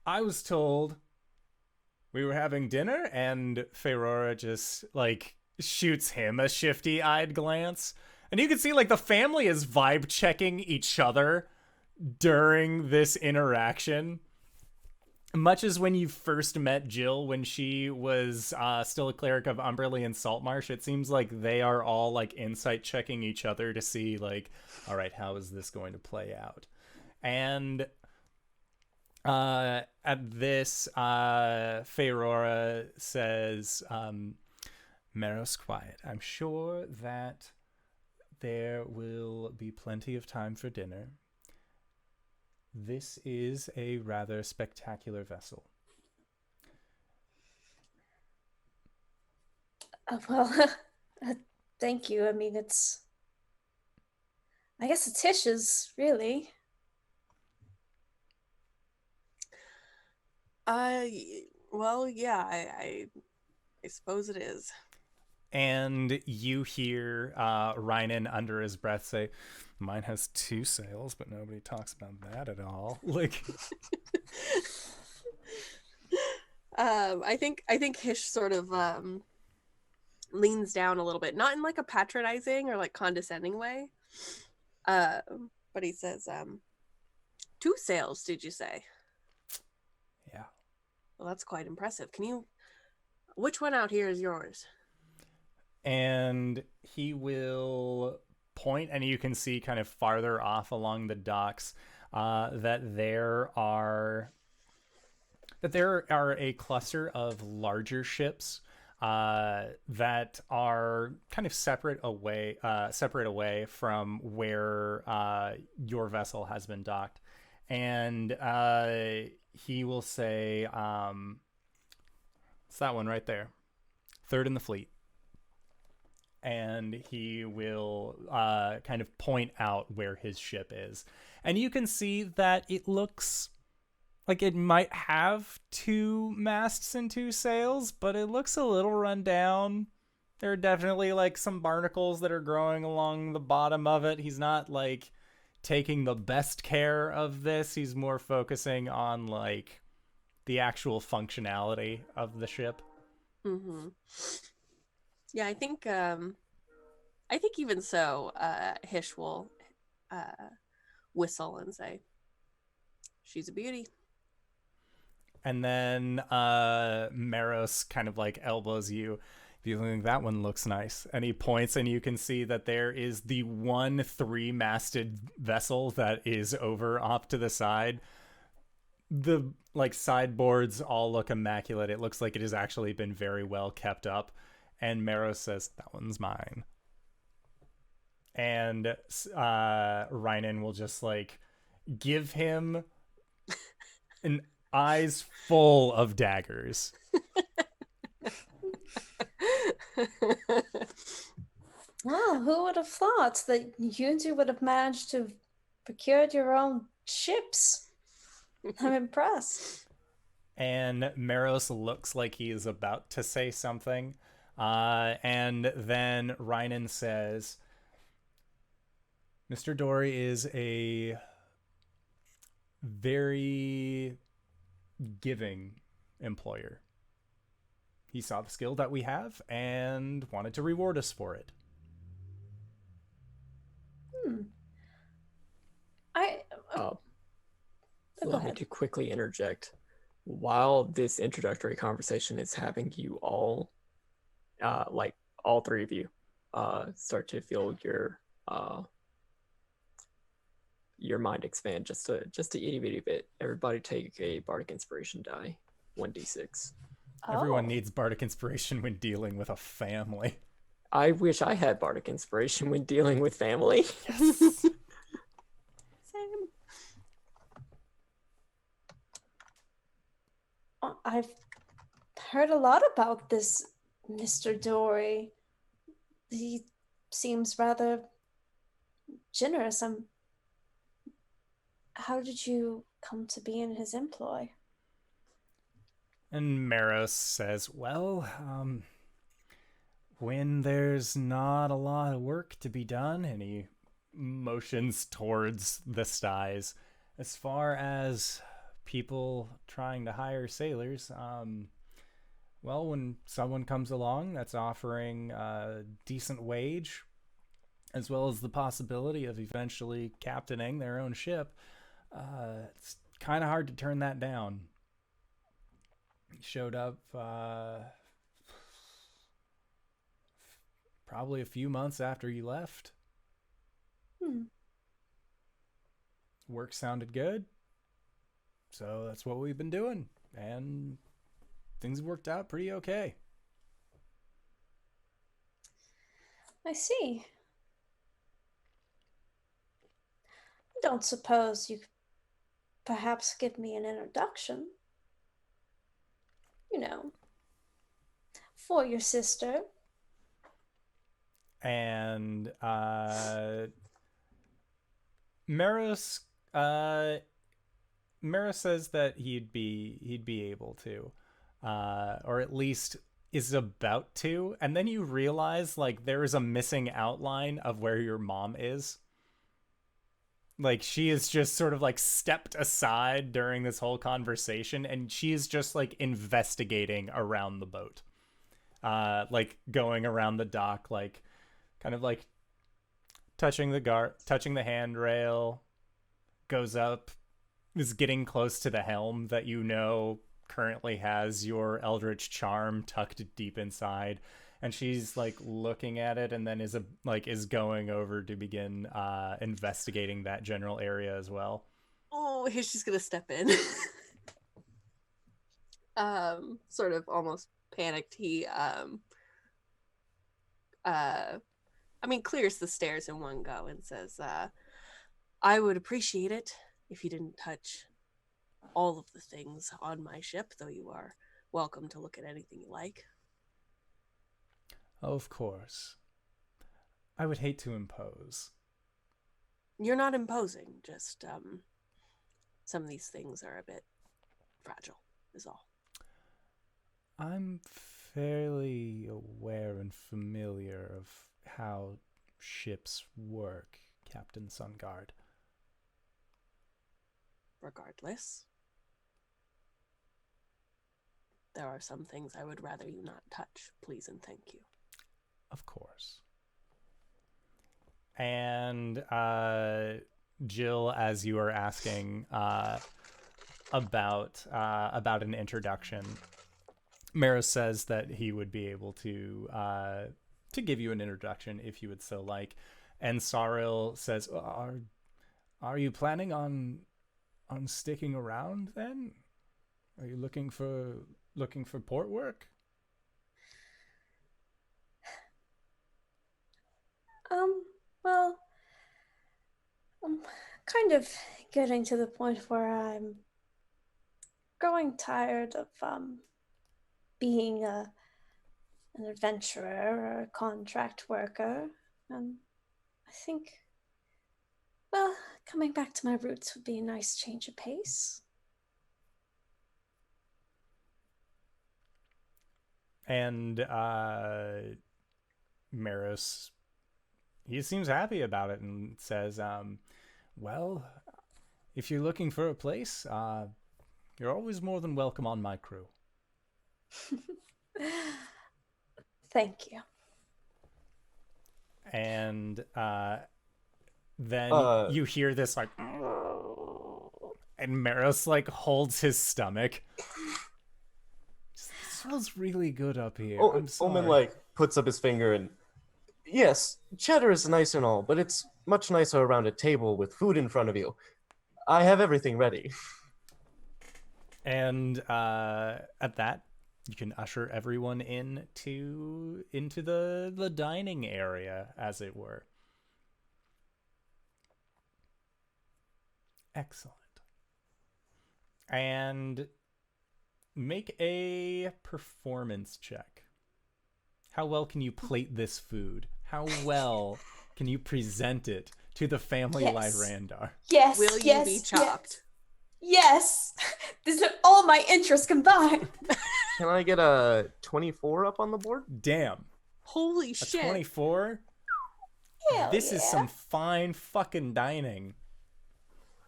I was told we were having dinner, and Feyrora just like shoots him a shifty-eyed glance, And you can see, like, the family is vibe checking each other during this interaction. Much as when you first met Jill, when she was still a cleric of Umberly and Saltmarsh, it seems like they are all, like, insight checking each other to see, like, all right, how is this going to play out? And at this, Feyrora says, Meros, quiet. I'm sure that there will be plenty of time for dinner. This is a rather spectacular vessel. Thank you. I mean, I guess it's Hish's, really. Well, yeah, I suppose it is. And you hear Rynan under his breath say, mine has 2 sails, but nobody talks about that at all. Like, I think Hish sort of leans down a little bit, not in like a patronizing or like condescending way, but he says, 2 sails, did you say? Yeah. Well, that's quite impressive. Which one out here is yours? And he will point, and you can see kind of farther off along the docks that there are a cluster of larger ships that are kind of separate away from where your vessel has been docked. And he will say, it's that one right there, 3rd in the fleet. And he will kind of point out where his ship is. And you can see that it looks like it might have 2 masts and 2 sails, but it looks a little run down. There are definitely like some barnacles that are growing along the bottom of it. He's not like taking the best care of this. He's more focusing on like the actual functionality of the ship. Mm-hmm. Yeah, I think even so, Hish will whistle and say, she's a beauty. And then Meros kind of like elbows you. You think that one looks nice. And he points, and you can see that there is the one 3-masted vessel that is over off to the side. The like sideboards all look immaculate. It looks like it has actually been very well kept up. And Meros says, that one's mine. And Rynan will just like give him an eyes full of daggers. Wow, who would have thought that you two would have managed to procure your own ships? I'm impressed. And Meros looks like he is about to say something. And then Rynan says, Mr. Dory is a very giving employer. He saw the skill that we have and wanted to reward us for it. Allow me to quickly interject. While this introductory conversation is having you all, like all 3 of you, start to feel your mind expand just a itty bitty bit. Everybody take a bardic inspiration die, 1d6. Everyone needs bardic inspiration when dealing with a family. I wish I had bardic inspiration when dealing with family. Yes. Same. I've heard a lot about this Mr. Dory. He seems rather generous. How did you come to be in his employ? And Meros says, well, when there's not a lot of work to be done, and he motions towards the Styes, as far as people trying to hire sailors, well, when someone comes along that's offering a decent wage as well as the possibility of eventually captaining their own ship, it's kind of hard to turn that down. He showed up probably a few months after you left. Work sounded good, so that's what we've been doing, and things worked out pretty okay. I see. I don't suppose you could perhaps give me an introduction? You know, for your sister. And Maris says that he'd be able to, or at least is about to. And then you realize like there is a missing outline of where your mom is. Like she is just sort of like stepped aside during this whole conversation, and she is just like investigating around the boat, like going around the dock, like kind of like touching the handrail, goes up, is getting close to the helm that you know currently has your Eldritch Charm tucked deep inside, and she's like looking at it, and then is going over to begin investigating that general area as well. Oh, he's just gonna step in. Sort of almost panicked. He clears the stairs in one go and says, I would appreciate it if you didn't touch all of the things on my ship, though you are welcome to look at anything you like. Of course. I would hate to impose. You're not imposing, just some of these things are a bit fragile, is all. I'm fairly aware and familiar of how ships work, Captain Sungard. Regardless, there are some things I would rather you not touch, please and thank you. Of course. And Jill, as you are asking about an introduction, Maris says that he would be able to give you an introduction if you would so like. And Saril says, "Are you planning on sticking around then? Are you looking for port work?" Well, I'm kind of getting to the point where I'm growing tired of being an adventurer or a contract worker, and I think, well, coming back to my roots would be a nice change of pace. And Maris, he seems happy about it and says, well, if you're looking for a place, you're always more than welcome on my crew. Thank you. And then you hear this like, and Maris like holds his stomach. It smells really good up here. I'm sorry. Ulman like puts up his finger and, yes, cheddar is nice and all, but it's much nicer around a table with food in front of you. I have everything ready. And at that, you can usher everyone into the dining area, as it were. Excellent. And make a performance check. How well can you plate this food? How well can you present it to the family Lyrandar? Yes. Will you be chopped? Yes. This is all my interests combined. Can I get a 24 up on the board? Damn. Holy A shit. 24? Hell This is yeah. some fine fucking dining.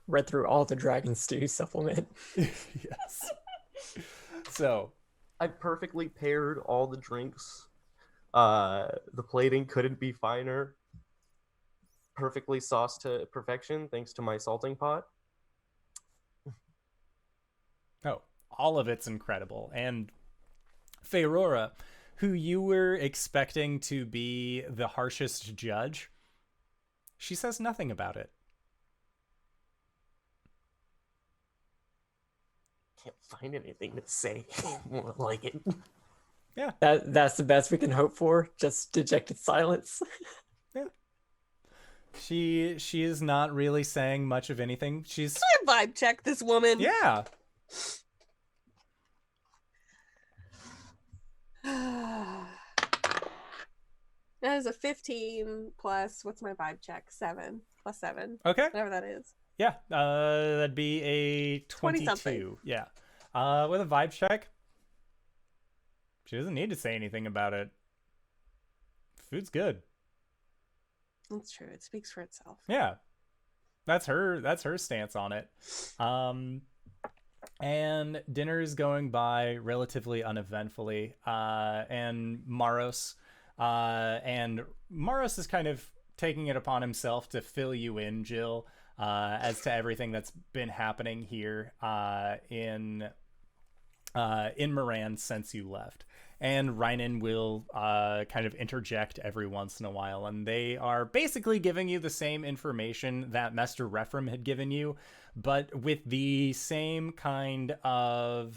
Read through all the Dragon Stew supplement. Yes. So, I perfectly paired all the drinks. The plating couldn't be finer. perfectly sauced to perfection thanks to my salting pot. Oh, all of it's incredible. And Feyrora, who you were expecting to be the harshest judge, she says nothing about it. Can't find anything to say. More like it. Yeah. That's the best we can hope for. Just dejected silence. Yeah. She is not really saying much of anything. She's Can I vibe check this woman? yeah. That is a 15 plus, what's my vibe check? 7 plus 7. Okay. Whatever that is. Yeah. That'd be a 22. 20-something. Yeah. With a vibe check. She doesn't need to say anything about it. Food's good. That's true. It speaks for itself. Yeah. That's her stance on it. And dinner is going by relatively uneventfully. And Maros is kind of taking it upon himself to fill you in, Jill, as to everything that's been happening here in Moran since you left. And Reinen will kind of interject every once in a while, and they are basically giving you the same information that Master Refram had given you, but with the same kind of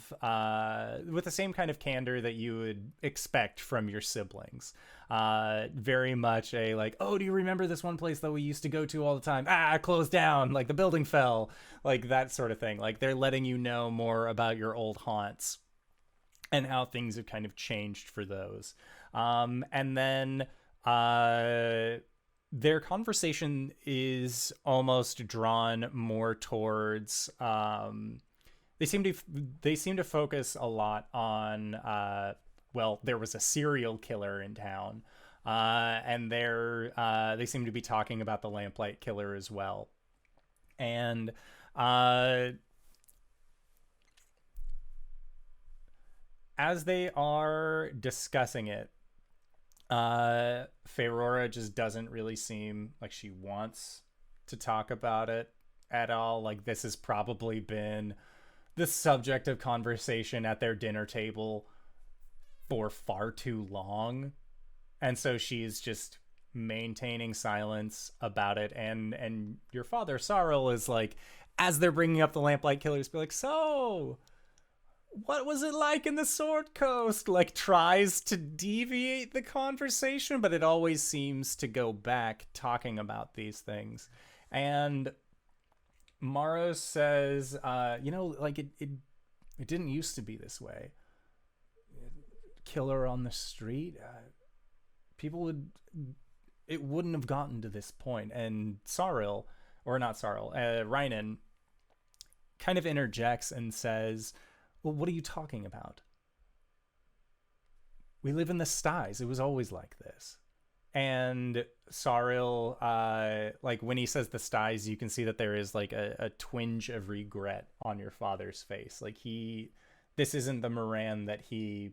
candor that you would expect from your siblings. Very much a like, oh, do you remember this one place that we used to go to all the time? It closed down, like the building fell, like that sort of thing. Like they're letting you know more about your old haunts and how things have kind of changed for those. And then their conversation is almost drawn more towards they seem to focus a lot on there was a serial killer in town, and they seem to be talking about the Lamplight Killer as well. And as they are discussing it, Feyrora just doesn't really seem like she wants to talk about it at all. Like this has probably been the subject of conversation at their dinner table for far too long. And so she's just maintaining silence about it. And your father, Sarl, is like, as they're bringing up the Lamplight Killers, be like, so what was it like in the Sword Coast? Like tries to deviate the conversation, but it always seems to go back talking about these things. And Maros says, like it didn't used to be this way. Killer on the street, it wouldn't have gotten to this point. And Reinen kind of interjects and says, well, what are you talking about? We live in the Styes. It was always like this. And Saril, like when he says the Styes, you can see that there is like a twinge of regret on your father's face. Like this isn't the Moran that he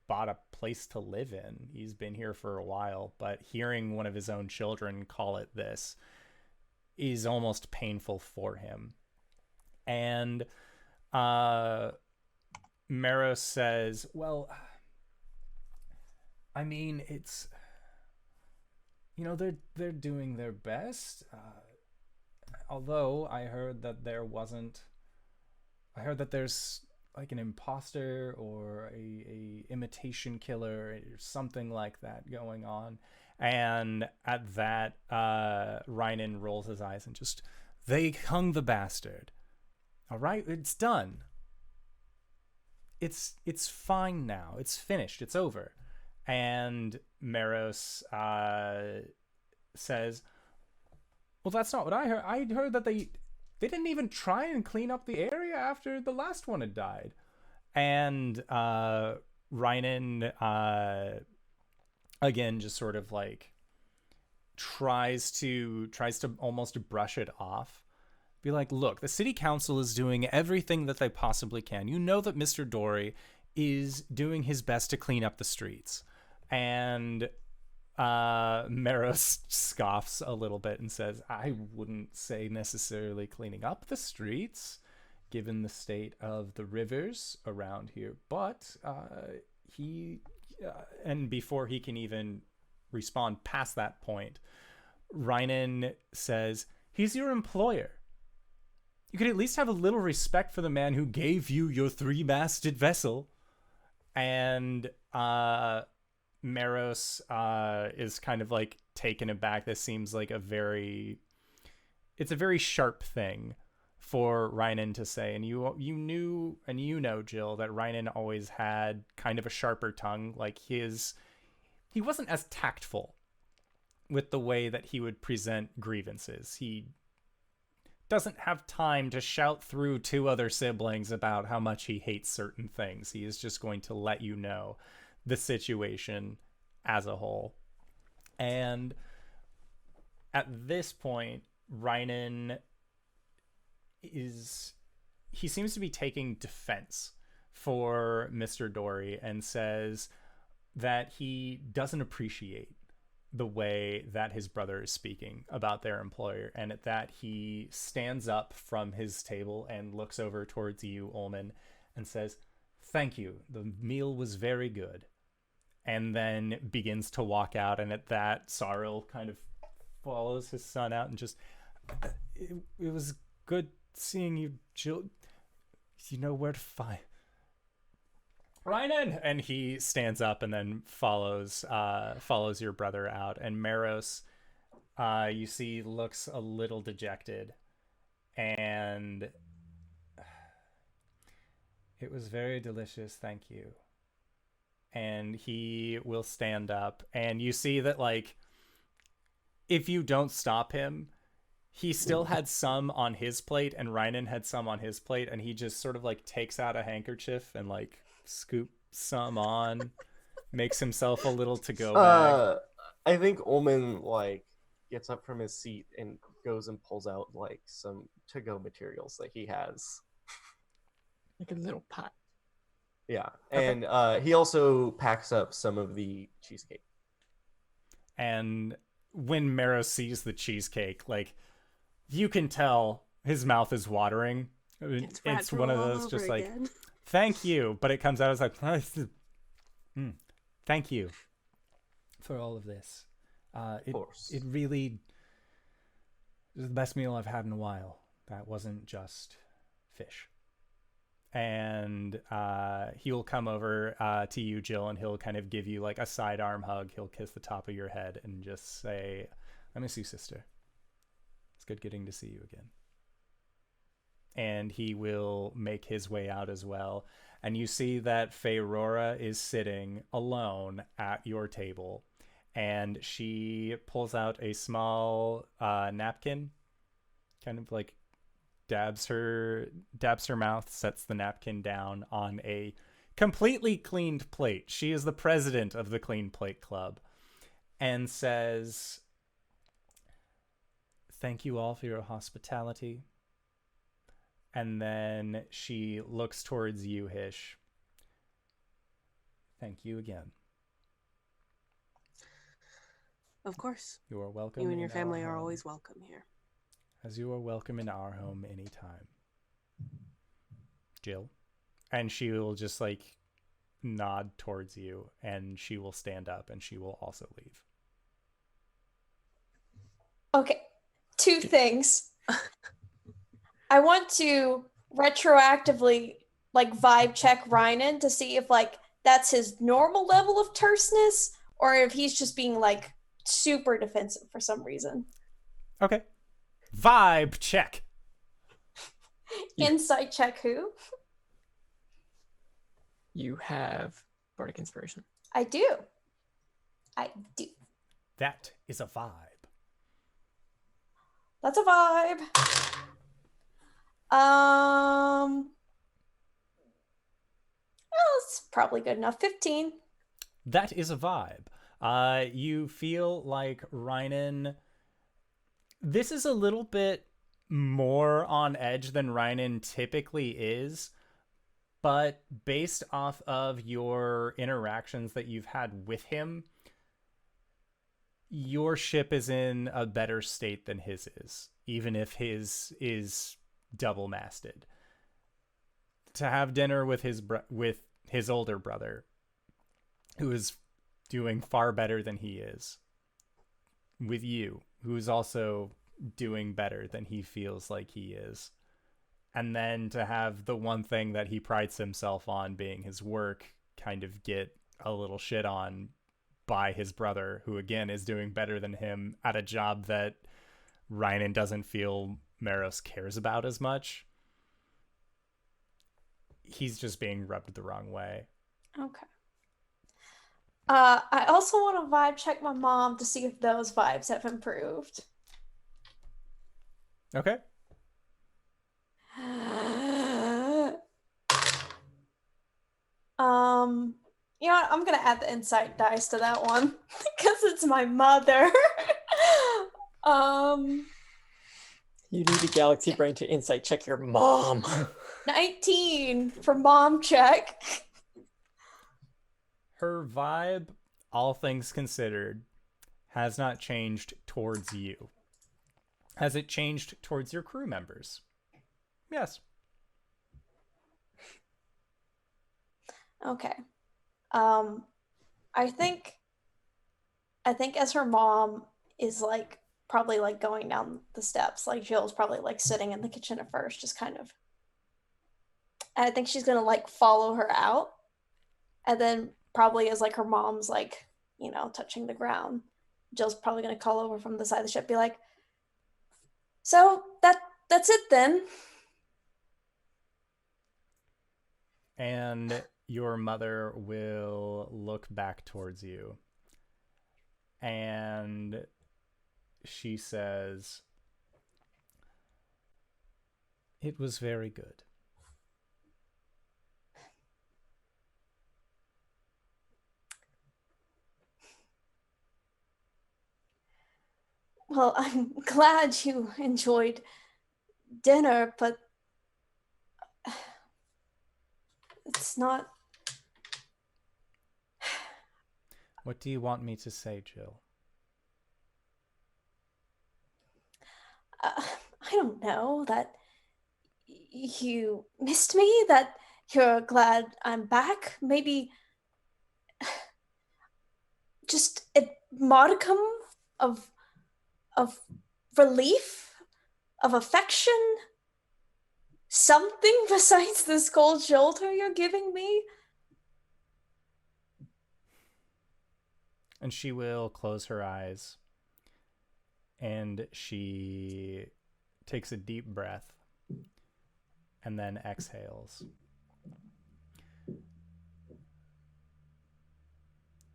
bought a place to live in. He's been here for a while, but hearing one of his own children call it this is almost painful for him. And Maros says, well, I mean, it's, they're doing their best. Although I heard that there's like an imposter or a imitation killer or something like that going on. And at that, Reinen rolls his eyes and just, they hung the bastard. All right, it's done. It's fine now. It's finished. It's over. And Maros says, well, that's not what I heard. I heard that they didn't even try and clean up the area after the last one had died. And Reinen, again, just sort of like tries to almost brush it off. Be like, look, the city council is doing everything that they possibly can. You know that Mr. Dory is doing his best to clean up the streets. And Meros scoffs a little bit and says, I wouldn't say necessarily cleaning up the streets, given the state of the rivers around here. But and before he can even respond past that point, Reinen says, he's your employer. You could at least have a little respect for the man who gave you your 3-masted vessel. And Meros is kind of like taken aback. This seems like it's a very sharp thing for Reinen to say. And you knew, and you know, Jill, that Reinen always had kind of a sharper tongue. Like he wasn't as tactful with the way that he would present grievances. He doesn't have time to shout through 2 other siblings about how much he hates certain things. He is just going to let you know the situation as a whole. And at this point, Reinen seems to be taking defense for Mr. Dory and says that he doesn't appreciate the way that his brother is speaking about their employer, and at that he stands up from his table and looks over towards you, Ulman, and says, thank you, the meal was very good, and then begins to walk out. And at that, Saril kind of follows his son out and just, it was good seeing you, Jill. You know where to find Reinen. And he stands up and then follows your brother out. And Meros, you see, looks a little dejected. And it was very delicious, thank you. And he will stand up, and you see that, like, if you don't stop him, he still had some on his plate, and Reinen had some on his plate, and he just sort of like takes out a handkerchief and like scoops some on, makes himself a little to-go bag. I think Ulman like gets up from his seat and goes and pulls out like some to-go materials that he has, Like a little pot. yeah, and he also packs up some of the cheesecake. And when Meros sees the cheesecake, like, you can tell his mouth is watering. It's one of those just like, thank you, but it comes out as like, thank you for all of this. Of course. It really was the best meal I've had in a while. That wasn't just fish. And he'll come over to you, Jill, and he'll kind of give you like a sidearm hug. He'll kiss the top of your head and just say, I miss you, sister. It's good getting to see you again. And he will make his way out as well. And you see that Feyrora is sitting alone at your table. And she pulls out a small napkin, kind of like dabs her mouth, sets the napkin down on a completely cleaned plate. She is the president of the Clean Plate Club, and says, thank you all for your hospitality. And then she looks towards you, Hish. Thank you again. Of course. You are welcome. You and your in family our are home, always welcome here. as you are welcome in our home anytime. Jill. And she will just like nod towards you, and she will stand up, and she will also leave. Okay, 2 things. I want to retroactively like vibe check Reinen to see if like that's his normal level of terseness, or if he's just being like super defensive for some reason. Okay. Vibe check. Insight check who? You have Bardic Inspiration. I do. That is a vibe. That's a vibe. Well, it's probably good enough. 15. That is a vibe. You feel like Reinen... This is a little bit more on edge than Reinen typically is, but based off of your interactions that you've had with him, your ship is in a better state than his is, even if his is double-masted. To have dinner with his older brother, who is doing far better than he is, with you, who is also doing better than he feels like he is, and then to have the one thing that he prides himself on, being his work, kind of get a little shit on by his brother, who again is doing better than him at a job that Rhiannon doesn't feel Maros cares about as much. He's just being rubbed the wrong way. Okay. I also want to vibe check my mom to see if those vibes have improved. Okay. You know what? I'm gonna add the insight dice to that one because it's my mother. You need a galaxy brain to insight check your mom. 19 for mom check. Her vibe, all things considered, has not changed towards you. Has it changed towards your crew members? Yes. Okay. I think as her mom is like probably like going down the steps, like Jill's probably like sitting in the kitchen at first, just kind of. And I think she's gonna like follow her out, and then probably as like her mom's like, you know, touching the ground, Jill's probably gonna call over from the side of the ship, be like, "So that's it then." And your mother will look back towards you, and she says, "It was very good." Well, I'm glad you enjoyed dinner, but it's not. What do you want me to say, Jill? I don't know, that you missed me, that you're glad I'm back, maybe just a modicum of relief, of affection, something besides this cold shoulder you're giving me. And she will close her eyes, and she takes a deep breath and then exhales.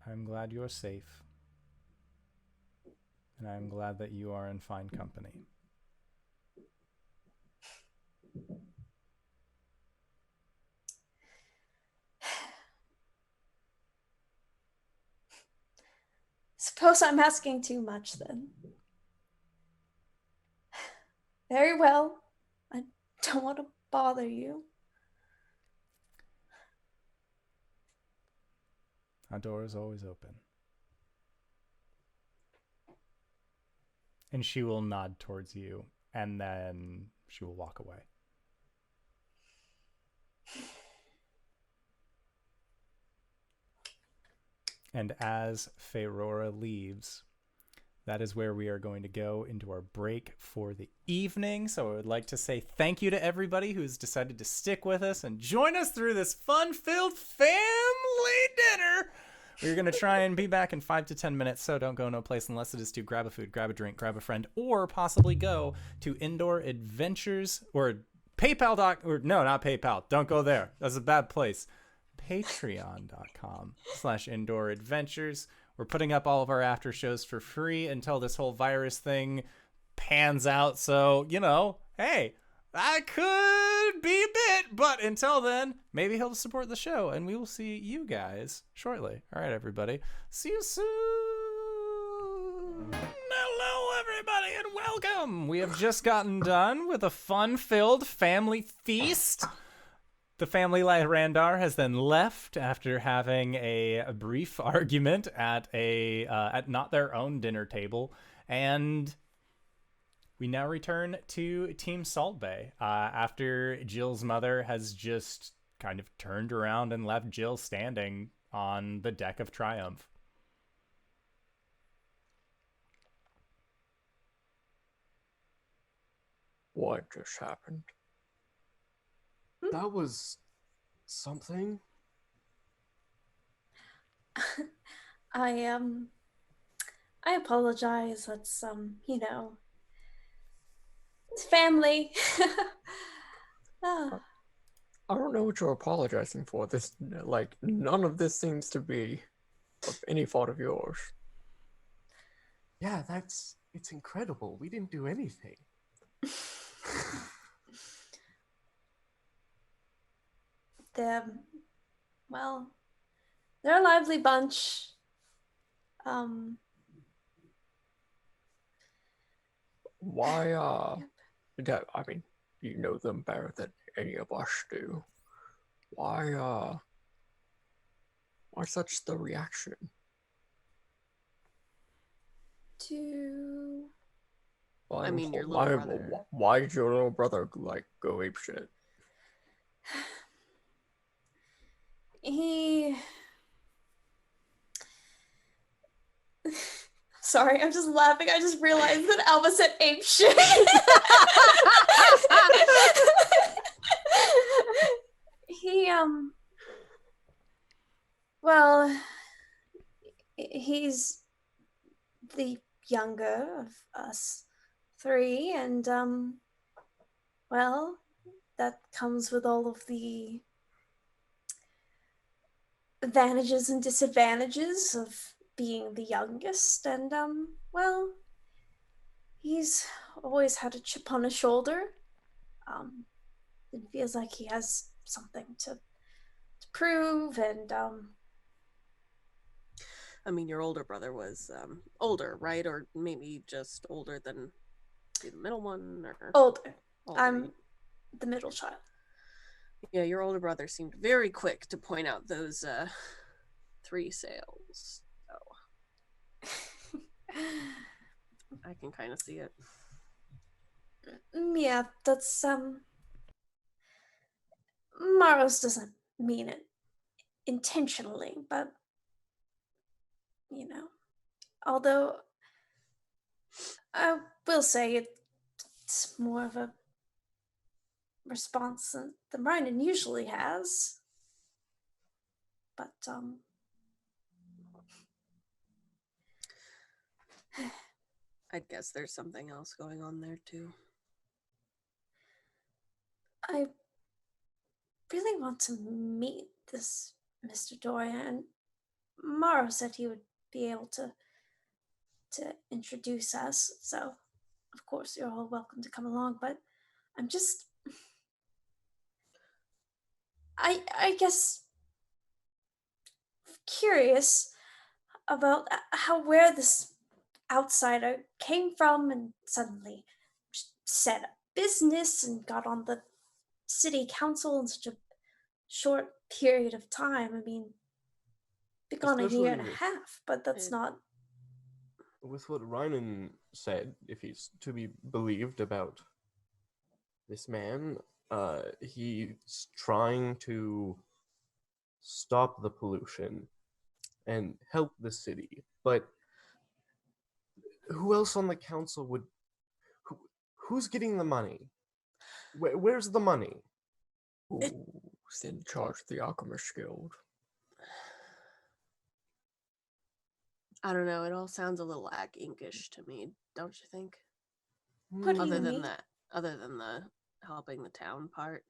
I'm glad you're safe, and I'm glad that you are in fine company. Suppose I'm asking too much then. Very well. I don't want to bother you. Our door is always open. And she will nod towards you, and then she will walk away. And as Feyrora leaves, that is where we are going to go into our break for the evening. So I would like to say thank you to everybody who's decided to stick with us and join us through this fun-filled family dinner. We're going to try and be back in 5 to 10 minutes, so don't go no place unless it is to grab a food, grab a drink, grab a friend, or possibly go to Indoor Adventures or PayPal. No, not PayPal. Don't go there. That's a bad place. Patreon.com/Indoor Adventures. We're putting up all of our after shows for free until this whole virus thing pans out. So, you know, hey, that could be a bit, but until then, maybe he'll support the show, and we will see you guys shortly. All right, everybody. See you soon. Hello, everybody, and welcome. We have just gotten done with a fun-filled family feast. The family Randar has then left after having a brief argument at at not their own dinner table, and we now return to Team Salt Bay after Jill's mother has just kind of turned around and left Jill standing on the deck of Triumph. What just happened? That was something. I apologize. That's it's family. Ah, I don't know what you're apologizing for. This, like, none of this seems to be of any fault of yours. Yeah, it's incredible. We didn't do anything. they're they're a lively bunch. Why, I mean, you know them better than any of us do. Why such the reaction? To I mean, your little brother. Why did your little brother, like, go apeshit? he Sorry, I'm just laughing. I just realized that Albus said ape shit. He well, he's the younger of us three, and well, that comes with all of the advantages and disadvantages of being the youngest, and well, he's always had a chip on his shoulder. It feels like he has something to prove, and I mean, your older brother was older, right? Or maybe just older than the middle one, or older. older. I'm the middle child. Yeah, your older brother seemed very quick to point out those 3 sails. So I can kind of see it. Yeah, that's Maros doesn't mean it intentionally, but although I will say it's more of a response than Ryan usually has. But I guess there's something else going on there too. I really want to meet this Mr. Dorian, and Morrow said he would be able to introduce us, so of course you're all welcome to come along, but I'm just I guess curious about where this outsider came from and suddenly set up business and got on the city council in such a short period of time. I mean, been gone a year and a half, but that's not. With what Rynan said, if he's to be believed about this man, he's trying to stop the pollution and help the city. But who else on the council would? Who's getting the money? Where's the money? Who's in charge of the Alchemist Guild? I don't know. It all sounds a little inkish to me, don't you think? What do you Other than mean? that, other than the helping the town part.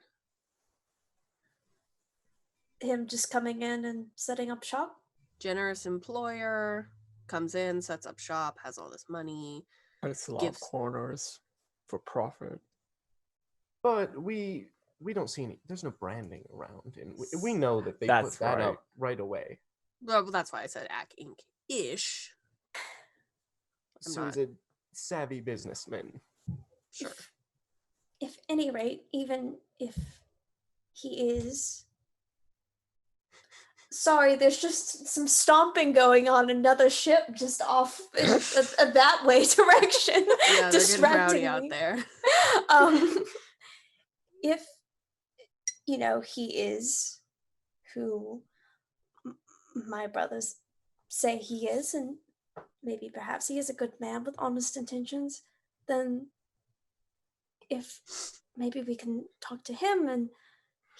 Him just coming in and setting up shop? Generous employer, comes in, sets up shop, has all this money. It's a lot of corners for profit. But we don't see any. There's no branding around, and we know that they That's put that right. out right away. Well, that's why I said Inc-ish. So he's a savvy businessman. Sure. If any rate, even if he is. Sorry, there's just some stomping going on. Another ship just off in a that way direction. Yeah, they're getting rowdy distracting out me. there. If he is who my brothers say he is, and maybe perhaps he is a good man with honest intentions, then if maybe we can talk to him and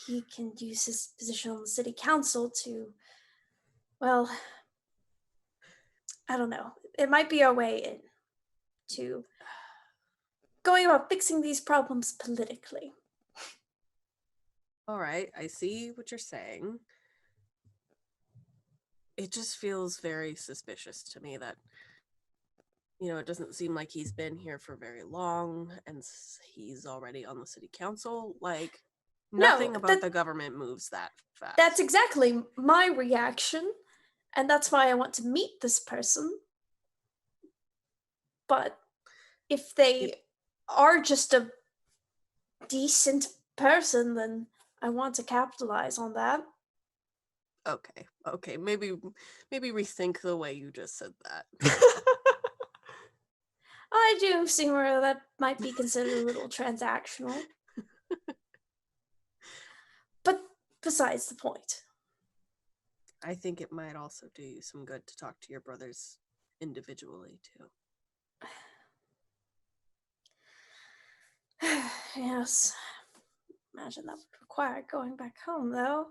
he can use his position on the city council to, well, I don't know. It might be our way in to going about fixing these problems politically. All right, I see what you're saying. It just feels very suspicious to me that, it doesn't seem like he's been here for very long and he's already on the city council. Like, nothing about the government moves that fast. That's exactly my reaction, and that's why I want to meet this person. But if they are just a decent person, then I want to capitalize on that. Okay. Maybe rethink the way you just said that. I do see where that might be considered a little transactional. But besides the point. I think it might also do you some good to talk to your brothers individually, too. Yes. Imagine that would require going back home, though.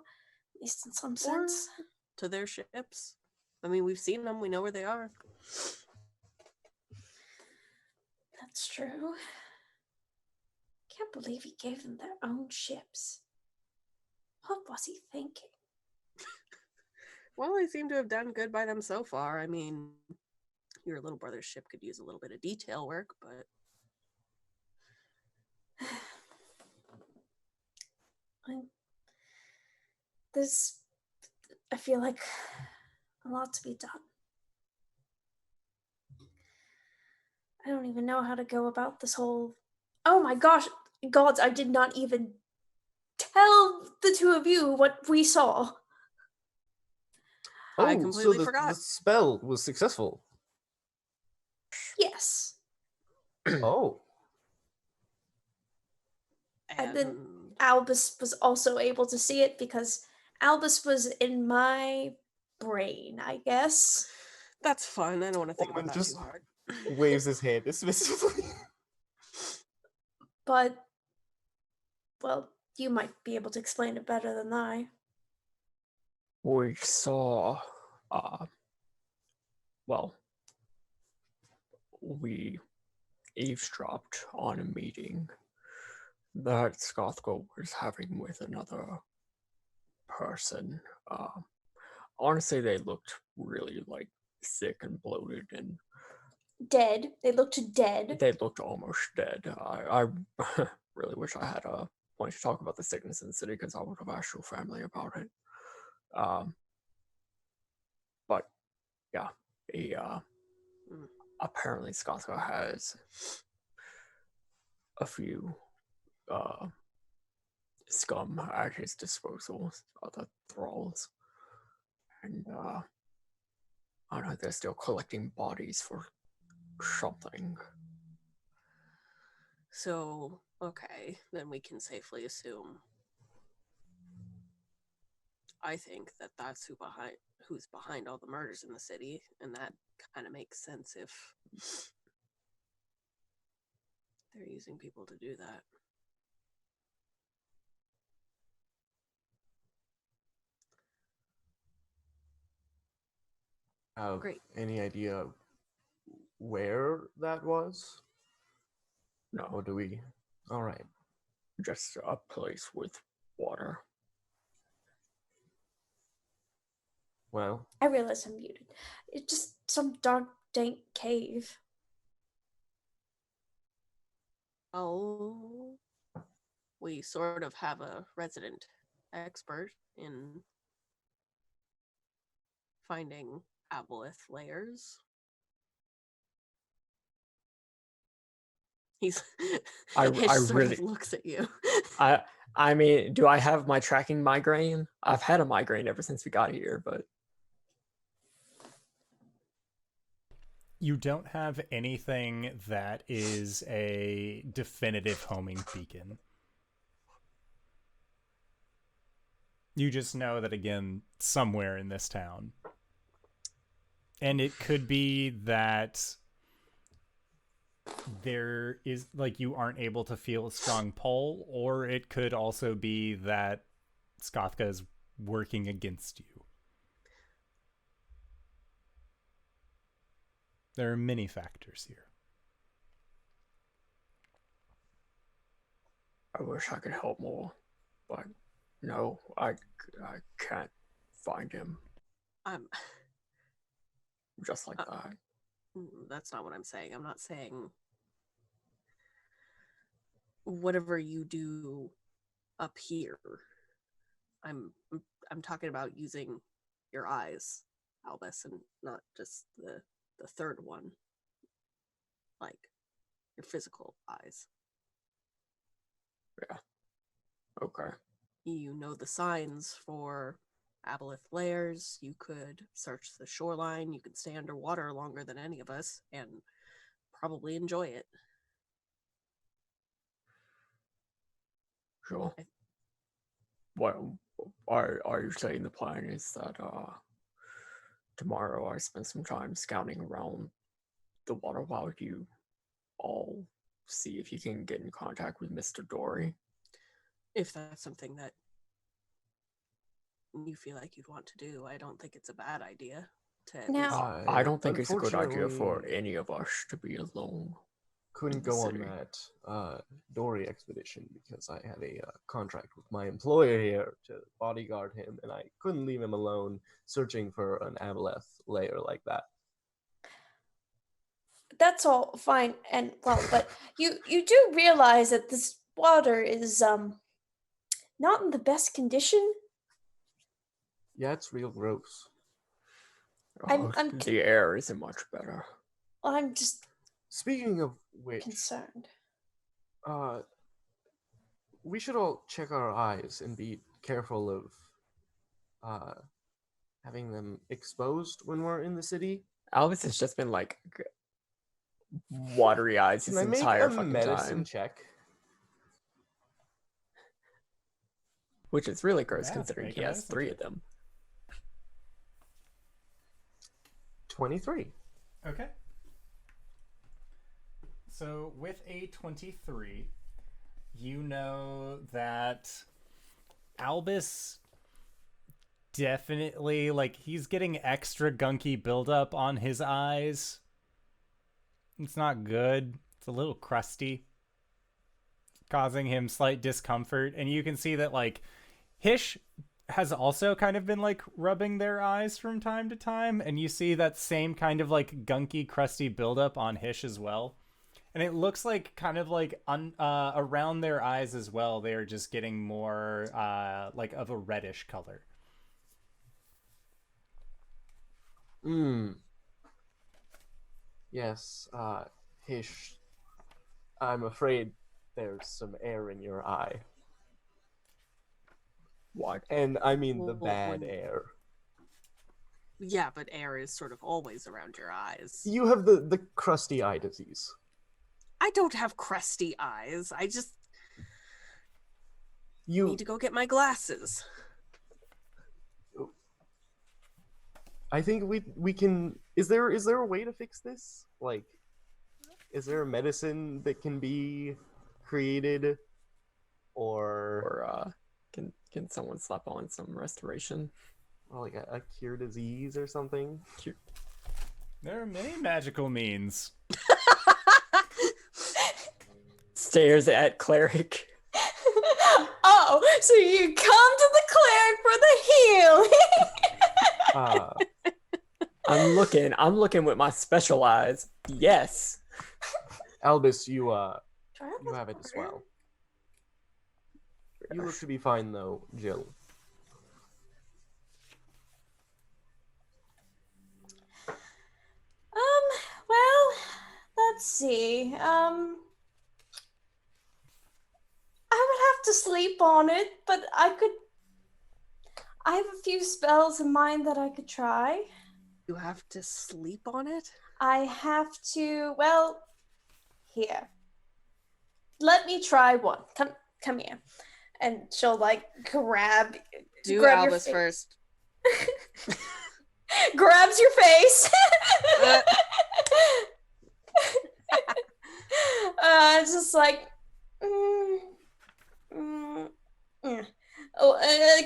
At least in some sense. Or to their ships. I mean, we've seen them. We know where they are. That's true. Can't believe he gave them their own ships. What was he thinking? Well, they seem to have done good by them so far. I mean, your little brother's ship could use a little bit of detail work, but... I feel like a lot to be done. I don't even know how to go about this whole... Oh my gosh, gods, I did not even tell the two of you what we saw. I completely so forgot. The spell was successful. Yes. Oh. And then Albus was also able to see it because Albus was in my brain, I guess. That's fun. I don't want to think Ulman about that just too hard. waves his hand dismissively. But, well, you might be able to explain it better than I. We saw, we eavesdropped on a meeting that Sgothga was having with another person. Honestly, they looked really, sick and bloated and... Dead. They looked dead. They looked almost dead. I really wish I had a point to talk about the sickness in the city because I would have asked your family about it. But yeah, apparently Sgothga has a few scum at his disposal, other thralls, and I don't know, they're still collecting bodies for something. So, okay, then we can safely assume. I think that that's who's behind all the murders in the city, and that kind of makes sense if they're using people to do that. Great. Any idea where that was? No. Or do we? All right. Just a place with water. Well, I realize I'm muted. It's just some dark, dank cave. Oh, we sort of have a resident expert in finding aboleth layers. He's I Hish sort really- of looks at you. I mean, do I have my tracking migraine? I've had a migraine ever since we got here, but You don't have anything that is a definitive homing beacon. You just know that, again, somewhere in this town. And it could be that there is, like, you aren't able to feel a strong pull, or it could also be that Sgothga is working against you. There are many factors here. I wish I could help more. But no, I can't find him I'm just like that. That's not what I'm saying. I'm not saying whatever you do up here. I'm talking about using your eyes, Albus, and not just the third one, like your physical eyes. Yeah. Okay. You know the signs for aboleth layers. You could search the shoreline. You could stay underwater longer than any of us and probably enjoy it. Sure. What are you saying? The plan is that tomorrow I spend some time scouting around the water while you all see if you can get in contact with Mr. Dory. If that's something that you feel like you'd want to do, I don't think it's a bad idea to at Now- least- I don't think it's a good idea for unfortunately any of us to be alone. couldn't in the go on city. that Dory expedition because I have a contract with my employer here to bodyguard him, and I couldn't leave him alone searching for an aboleth layer like that. That's all fine and well, but you do realize that this water is not in the best condition. Yeah, it's real gross. I'm The air isn't much better. I'm just Speaking of which, concerned. we should all check our eyes and be careful of having them exposed when we're in the city. Albus has just been like watery eyes Can his I make entire a fucking medicine time, check? which is really gross Yeah, considering make he a has medicine 3 check. of them. 23. Okay. So with a 23, you know that Albus definitely, like, he's getting extra gunky buildup on his eyes. It's not good. It's a little crusty, causing him slight discomfort. And you can see that, like, Hish has also kind of been, like, rubbing their eyes from time to time, and you see that same kind of, like, gunky, crusty buildup on Hish as well. And it looks like kind of like around their eyes as well, they are just getting more like of a reddish color. Yes, Hish, I'm afraid there's some air in your eye. What? And I mean the Well, bad when- air. Yeah, but air is sort of always around your eyes. You have the crusty eye disease. I don't have crusty eyes. I just You need to go get my glasses. I think we can. Is there a way to fix this? Like, is there a medicine that can be created, or Or can someone slap on some restoration? like a cure disease or something? There are many magical means. Stares at cleric. Oh, so you come to the cleric for the healing. I'm looking with my special eyes. Yes. Albus, you Do I you have it as water? well. You look to be fine though, Jill. Well, let's see. to sleep on it, but I have a few spells in mind that I could try. You have to sleep on it? I have to, well, here. Let me try one. Come here. And she'll grab Do your Albus face. first. Grabs your face. It's just like,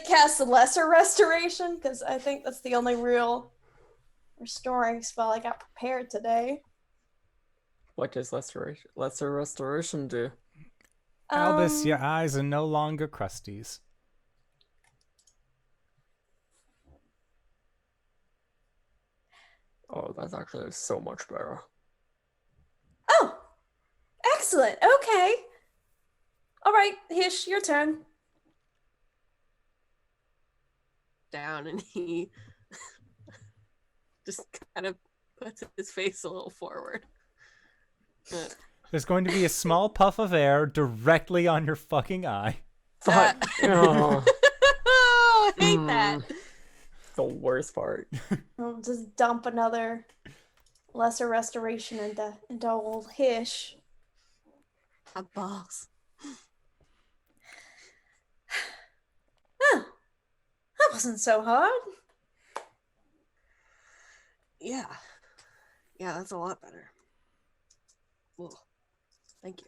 cast a lesser restoration because I think that's the only real restoring spell I got prepared today. What does lesser restoration do? Albus, your eyes are no longer crusties. Oh, that's actually so much better. Oh, excellent. Okay. All right, Hish, your turn. Down, and he just kind of puts his face a little forward. There's going to be a small puff of air directly on your fucking eye. Fuck. Oh, I hate that. the worst part. I'll just dump another lesser restoration into old Hish. My balls. Huh. That wasn't so hard. Yeah. Yeah, that's a lot better. Well, thank you.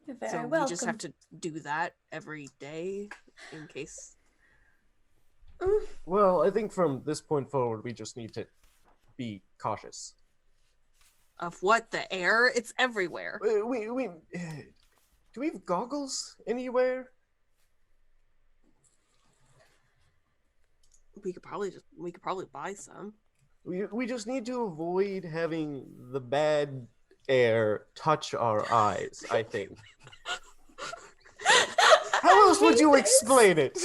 You're very So welcome. we just have to do that every day in case. Well, I think from this point forward, we just need to be cautious. Of what? The air? It's everywhere. We do we have goggles anywhere? We could probably buy some. We just need to avoid having the bad air touch our eyes, I think. How else would you explain it?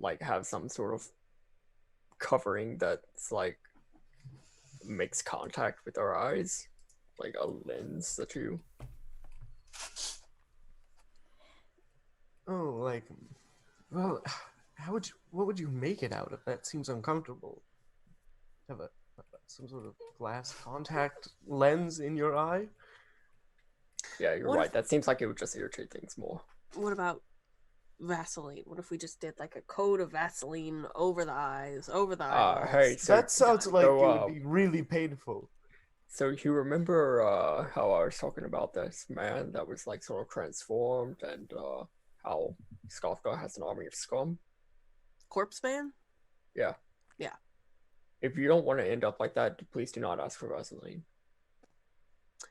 Like have some sort of covering that's like makes contact with our eyes, like a lens that you. Oh, like, well, what would you make it out of? That seems uncomfortable. Have some sort of glass contact lens in your eye? Yeah, you're What right. if- That seems like it would just irritate things more. What about Vaseline? What if we just did like a coat of Vaseline over the eyes, over the eyeballs? Hey, so That sounds like so, it would be really painful. So you remember how I was talking about this man that was like sort of transformed, and how Sgothga has an army of scum? Corpse Man? Yeah. Yeah. If you don't want to end up like that, please do not ask for Vaseline.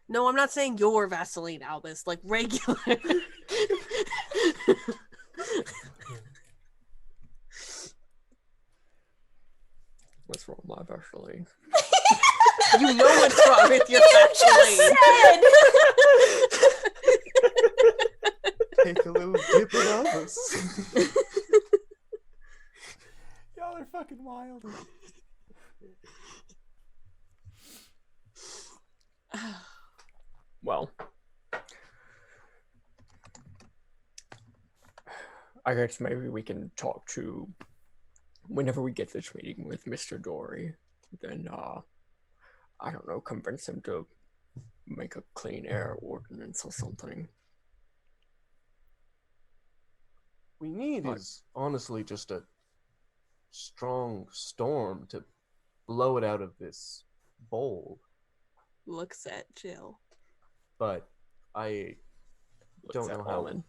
No, I'm not saying your Vaseline, Albus. Like regular. What's wrong with my Vaseline? You know what's wrong with your You Vaseline. just said! Take a little dip in Albus. Y'all are fucking wild. Well, I guess maybe we can talk to whenever we get this meeting with Mr. Dory. Then I don't know, convince him to make a clean air ordinance or something. We need is honestly just a strong storm to blow it out of this bowl. Looks at Jill. But I don't know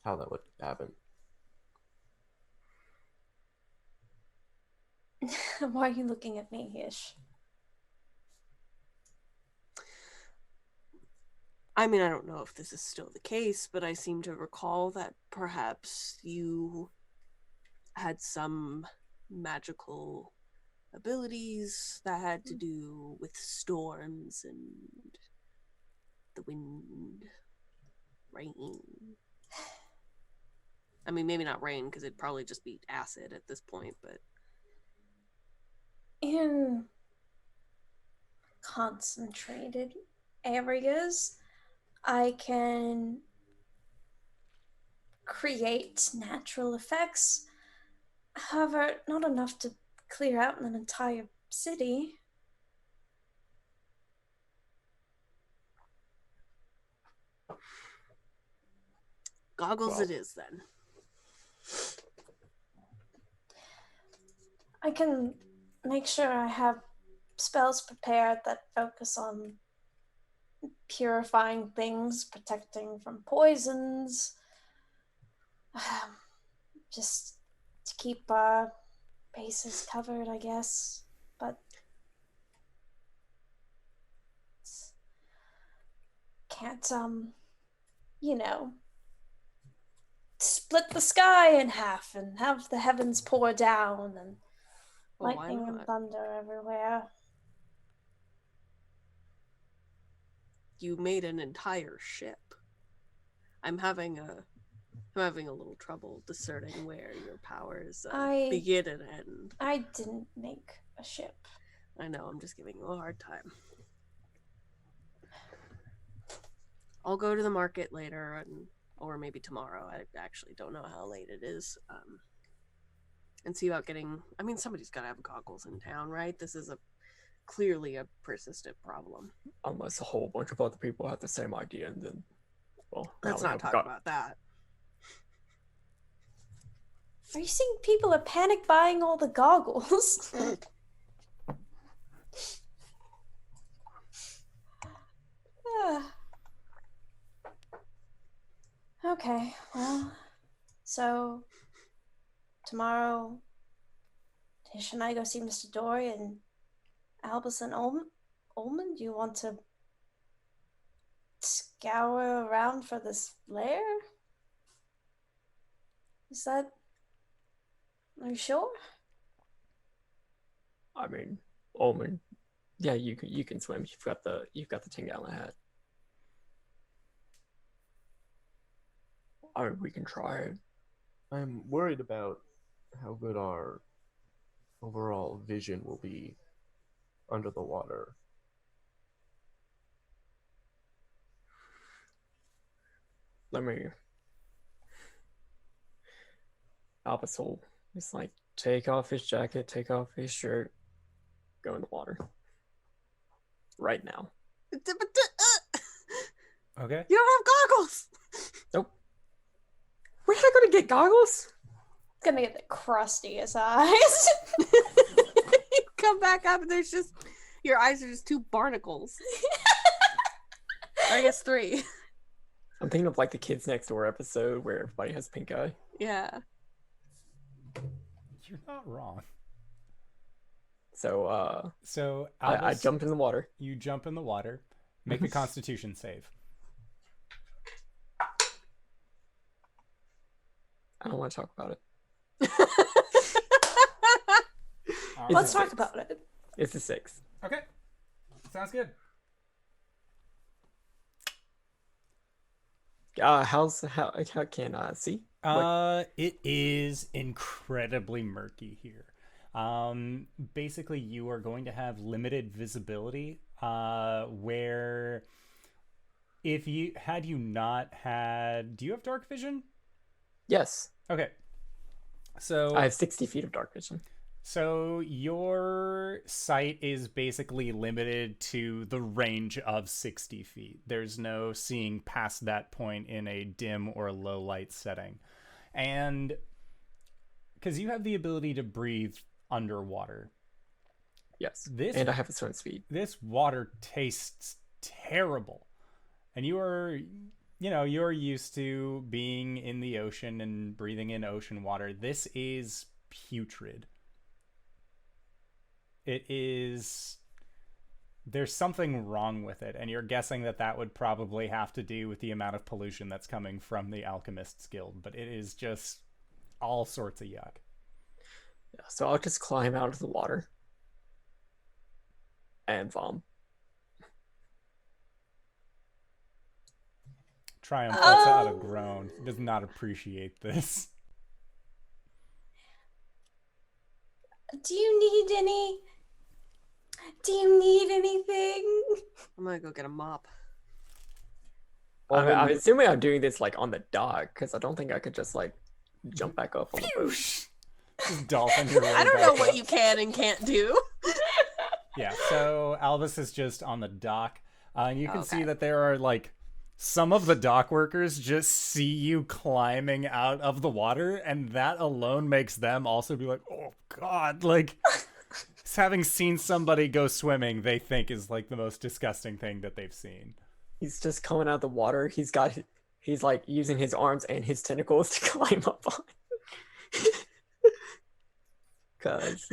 how that would happen. Why are you looking at me, Hish? I mean, I don't know if this is still the case, but I seem to recall that perhaps you had some magical abilities that had to do with storms and the wind, rain. I mean, maybe not rain because it'd probably just be acid at this point, but In concentrated areas, I can create natural effects. However, not enough to clear out an entire city. goggles Well. it is then. I can make sure I have spells prepared that focus on purifying things, protecting from poisons, just to keep our bases covered, I guess. But can't, you know, split the sky in half and have the heavens pour down and Well, why lightning and not? thunder everywhere. You made an entire ship. I'm having a little trouble discerning where your powers begin and end. I didn't make a ship. I know, I'm just giving you a hard time. I'll go to the market later, or maybe tomorrow. I actually don't know how late it is. And see about getting... I mean, somebody's got to have goggles in town, right? This is clearly a persistent problem. Unless a whole bunch of other people have the same idea, and then, well, Let's not talk about that. Are you seeing people are panic buying all the goggles? Okay, well, so tomorrow, Hish and I go see Mr. Dory and Albus and Ulman. Do you want to scour around for this lair? Is that... Are you sure? I mean, Ulman, yeah, you can swim. You've got the 10-gallon hat. I mean, we can try it. I'm worried about how good our overall vision will be under the water. Albus will just like take off his jacket, take off his shirt, go in the water. Right now. Okay. You don't have goggles! Nope. We're not gonna get goggles? Gonna get the crustiest eyes. You come back up and there's just... Your eyes are just two barnacles. Or I guess 3. I'm thinking of like the Kids Next Door episode where everybody has pink eye. Yeah. You're not wrong. So, I Albus, jumped in the water. You jump in the water. Make a Constitution save. I don't want to talk about it. All Let's right. talk about it. It's a 6. Okay. Sounds good. How can I see? It is incredibly murky here. Basically, you are going to have limited visibility. Where if you not had, do you have dark vision? Yes, Okay. So I have 60 feet of dark vision. So your sight is basically limited to the range of 60 feet. There's no seeing past that point in a dim or low light setting. And because you have the ability to breathe underwater. Yes, This- and I have a swim speed. This water tastes terrible. And you're used to being in the ocean and breathing in ocean water. This is putrid. There's something wrong with it, and you're guessing that would probably have to do with the amount of pollution that's coming from the Alchemists Guild, but it is just all sorts of yuck. Yeah, so I'll just climb out of the water and vom. Triumph lets out a groan. He does not appreciate this. Do you need any? Do you need anything? I'm gonna go get a mop. I'm assuming I'm doing this like on the dock because I don't think I could just like jump back up on the boat. Just dolphin your way I don't know back what up. you can and can't do. Yeah, so Albus is just on the dock. And you can see Okay. that there are like some of the dock workers just see you climbing out of the water, and that alone makes them also be like, oh god, like having seen somebody go swimming, they think is like the most disgusting thing that they've seen. He's just coming out of the water. He's like using his arms and his tentacles to climb up on. Cause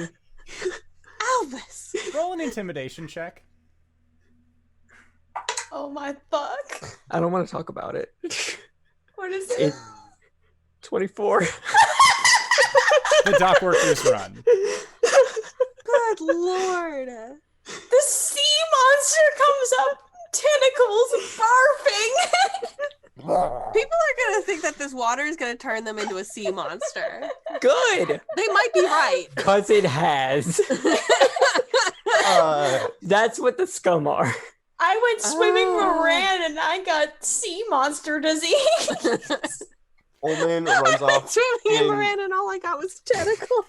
Albus! Roll an intimidation check. Oh my fuck. I don't want to talk about it. What is it? 24. The dock workers run. Good lord. The sea monster comes up, tentacles, barfing. People are gonna think that this water is gonna turn them into a sea monster. Good. They might be right. Cause it has. That's what the scum are. I went swimming Oh. Moran and I got sea monster disease. Ulman runs off. Swimming in in- Moran and all I got was tentacle.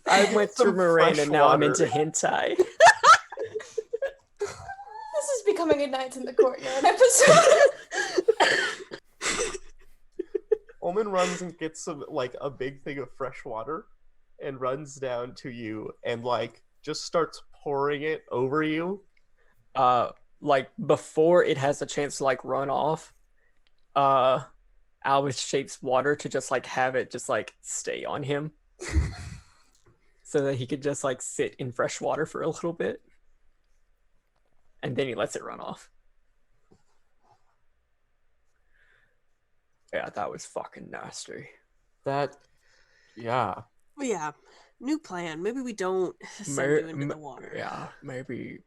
I went to Some Moran fresh and now I'm water. into hentai. This is becoming a Night in the Courtyard episode. Ulman runs and gets a big thing of fresh water and runs down to you and like just starts pouring it over you. Like before it has a chance to like run off, Albus shapes water to just like have it just like stay on him. So that he could just like sit in fresh water for a little bit. And then he lets it run off. Yeah, that was fucking nasty. Yeah. Yeah. New plan. Maybe we don't send you into the water. Yeah, maybe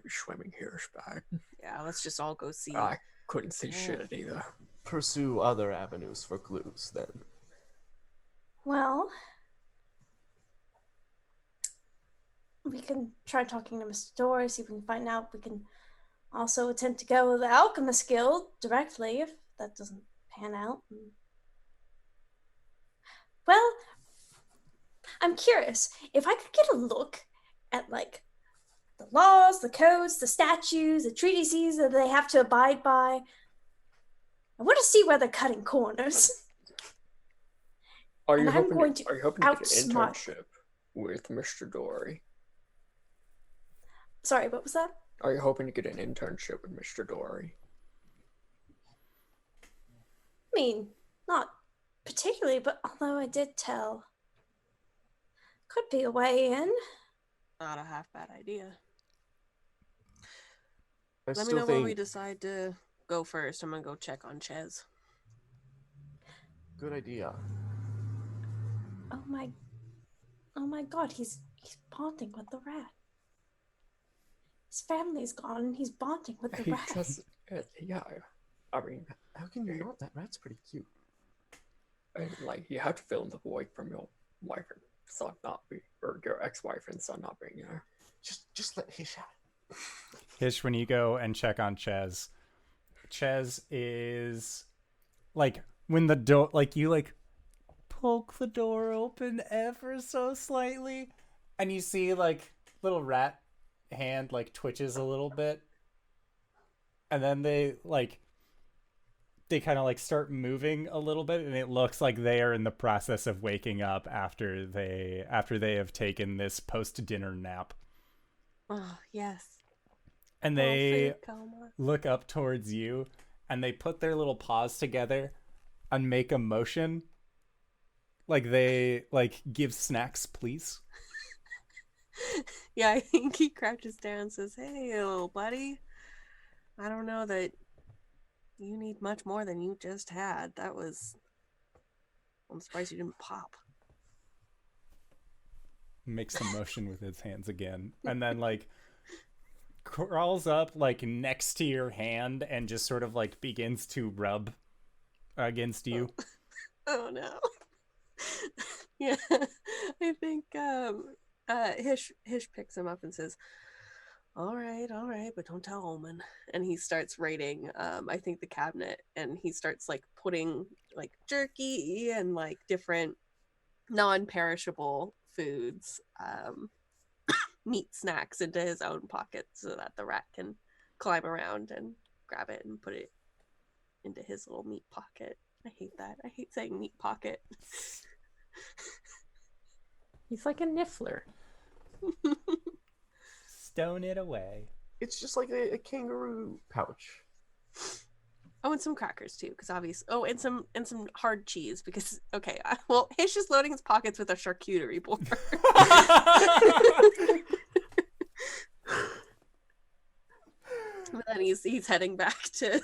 swimming here is bad. Yeah, let's just all go see. I couldn't see shit either. Pursue other avenues for clues then. Well, we can try talking to Mr. Dory, see if we can find out. We can also attempt to go to the Alchemist Guild directly if that doesn't pan out. Well, I'm curious if I could get a look at like the laws, the codes, the statutes, the treatises that they have to abide by. I want to see where they're cutting corners. Are you And I'm hoping going to to get an outsmart- internship with Mr. Dory? Sorry, what was that? Are you hoping to get an internship with Mr. Dory? I mean, not particularly, but although I did tell, could be a way in. Not a half bad idea. I Let me still know when think we decide to go first. I'm gonna go check on Ches. good idea. Oh my god, he's bonding with the rat. His family's gone and he's bonding with the He rat. just, yeah. I mean, How can you not? That rat's pretty cute. like you have to fill in the void from your wife and son not be, or your ex-wife and son not being there. Just let Hish out. Hish, when you go and check on Ches is like when the door, like you like poke the door open ever so slightly, and you see like little rat hand like twitches a little bit, and then they kind of like start moving a little bit, and it looks like they are in the process of waking up after they have taken this post-dinner nap. Oh yes. And Oh, they sweet Kalmar. look up towards you, and they put their little paws together and make a motion like they like give snacks, please. Yeah, I think he crouches down and says, "Hey, little buddy. I don't know that you need much more than you just had. I'm surprised you didn't pop." Makes the motion with his hands again, and then like crawls up like next to your hand and just sort of like begins to rub against you. Oh no. Yeah, I think Hish picks him up and says, all right, but don't tell Ulman. And he starts raiding I think the cabinet, and he starts like putting like jerky and like different non-perishable foods, meat snacks into his own pocket so that the rat can climb around and grab it and put it into his little meat pocket. I hate that. I hate saying meat pocket. He's like a niffler. Stone it away. It's just like a kangaroo pouch. Oh, and some crackers too, because obviously. Oh, and some hard cheese because okay. Well, Hish is loading his pockets with a charcuterie board. And then he's heading back to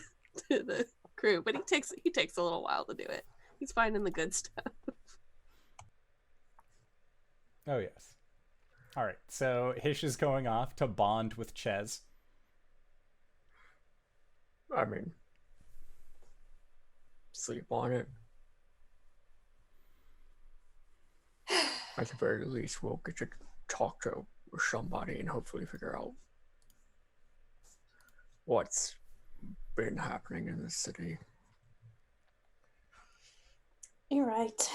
the crew, but he takes a little while to do it. He's finding the good stuff. Oh yes. All right. So Hish is going off to bond with Ches. I mean, sleep on it. At the very least, we'll get to talk to somebody and hopefully figure out what's been happening in the city. You're right.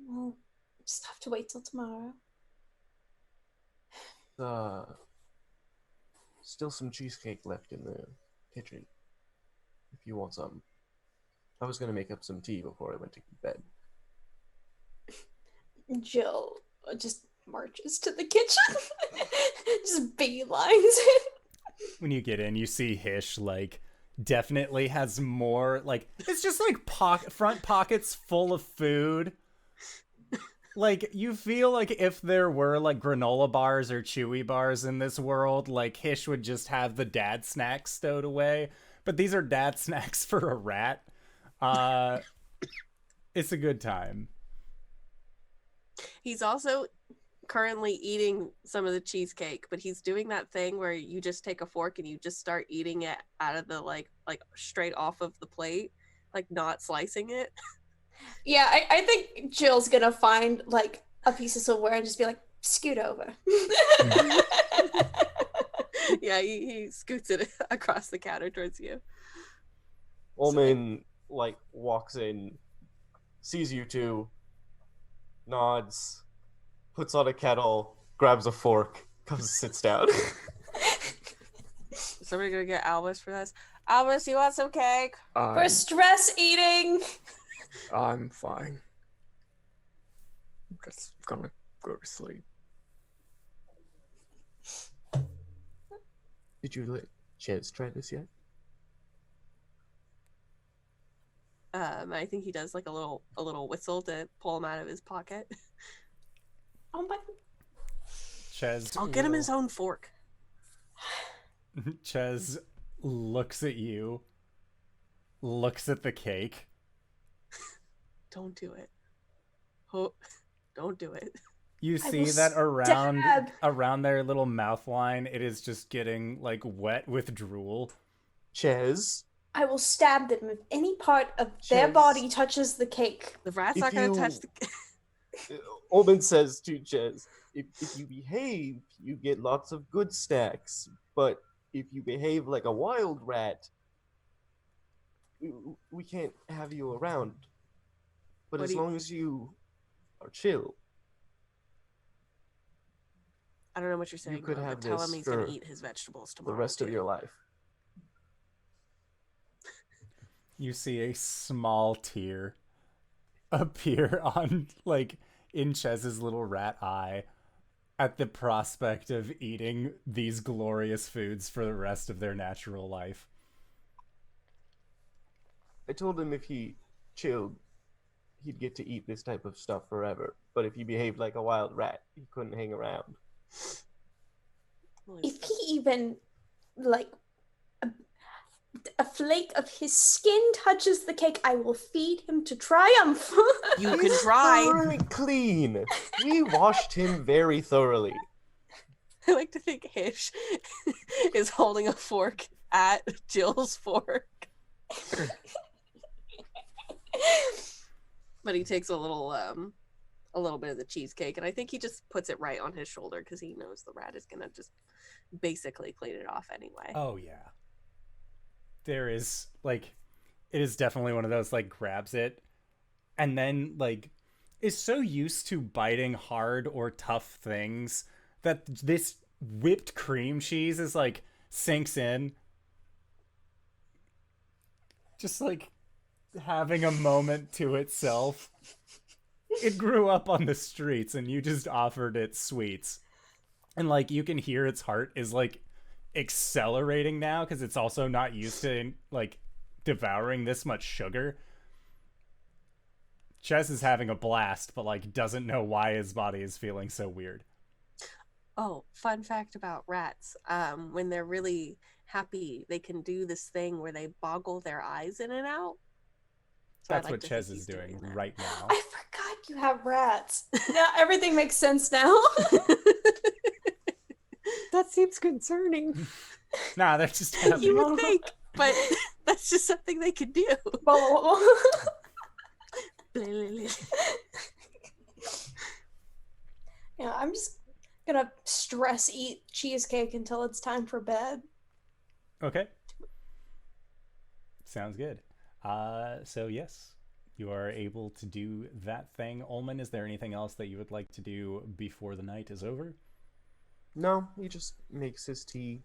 We'll just have to wait till tomorrow. Still some cheesecake left in the kitchen. If you want some. I was gonna make up some tea before I went to bed. Jill just marches to the kitchen. Just beelines it. When you get in, you see Hish, like, definitely has more, like, it's just, like, front pockets full of food. Like, you feel like if there were, like, granola bars or Chewy bars in this world, like, Hish would just have the dad snacks stowed away. But these are dad snacks for a rat. It's a good time. He's also currently eating some of the cheesecake, but he's doing that thing where you just take a fork and you just start eating it out of the like straight off of the plate, like not slicing it. Yeah, I think Jill's gonna find like a piece of silverware and just be like, scoot over. Yeah, he scoots it across the counter towards you. Ulman like walks in, sees you two, nods, puts on a kettle, grabs a fork, comes and sits down. Is somebody gonna get Albus for this? Albus, you want some cake? For stress eating. I'm fine. I'm just gonna go to sleep. Did you let Ches try this yet? I think he does like a little whistle to pull him out of his pocket. Oh my. Ches. I'll get him his own fork. Ches looks at you, looks at the cake. Don't do it. Oh, don't do it. You I see will that stab. around their little mouth line, it is just getting like wet with drool. Ches, I will stab them if any part of their Ches. body touches the cake. The rat's If not gonna you- touch the. Ulman says to Ches, if you behave, you get lots of good stacks. But if you behave like a wild rat, we can't have you around. But What as do you- long as you are chill, I don't know what you're saying. could Bro, have but tell this him he's gonna for eat his vegetables the tomorrow. rest of too. your life. You see a small tear appear on, like, in Chez's little rat eye at the prospect of eating these glorious foods for the rest of their natural life. I told him if he chilled, he'd get to eat this type of stuff forever. But if he behaved like a wild rat, he couldn't hang around. Well, he's- If he even, like, a flake of his skin touches the cake, I will feed him to triumph. You can He's try. thoroughly clean. We washed him very thoroughly. I like to think Hish is holding a fork at Jill's fork. But he takes a little a little bit of the cheesecake, and I think he just puts it right on his shoulder because he knows the rat is gonna just basically clean it off anyway. Oh yeah. There is like, it is definitely one of those like grabs it and then like is so used to biting hard or tough things that this whipped cream cheese is like sinks in. Just like having a moment to itself. It grew up on the streets and you just offered it sweets. And like you can hear its heart is like accelerating now because it's also not used to like devouring this much sugar. Ches is having a blast, but like doesn't know why his body is feeling so weird. Oh, fun fact about rats. When they're really happy, they can do this thing where they boggle their eyes in and out. So That's what Ches is doing right now. I forgot you have rats. Yeah, everything makes sense now. That seems concerning. Nah, they're just having... You would think, but that's just something they can do. Yeah, I'm just gonna stress eat cheesecake until it's time for bed. Okay. Sounds good. So yes, you are able to do that thing. Ulman, is there anything else that you would like to do before the night is over? No, he just makes his tea,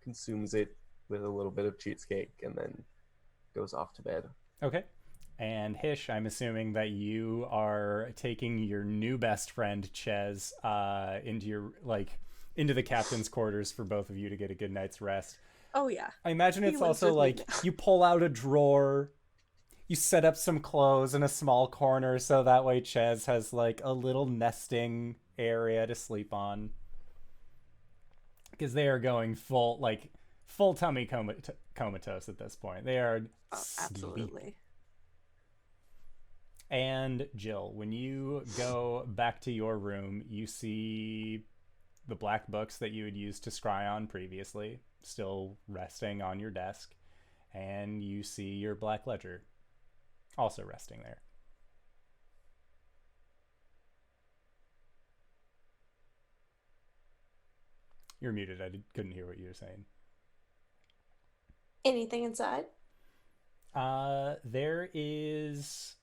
consumes it with a little bit of cheesecake, and then goes off to bed. Okay. And Hish, I'm assuming that you are taking your new best friend Ches into the captain's quarters for both of you to get a good night's rest. Oh yeah. I imagine He it's lives also with me like now. you pull out a drawer, you set up some clothes in a small corner so that way Ches has like a little nesting area to sleep on. Because they are going full tummy comatose at this point. They are Absolutely. sleep. And Jill, when you go back to your room, you see the black books that you had used to scry on previously still resting on your desk, and you see your black ledger also resting there. You're muted. I couldn't hear what you were saying. Anything inside? There is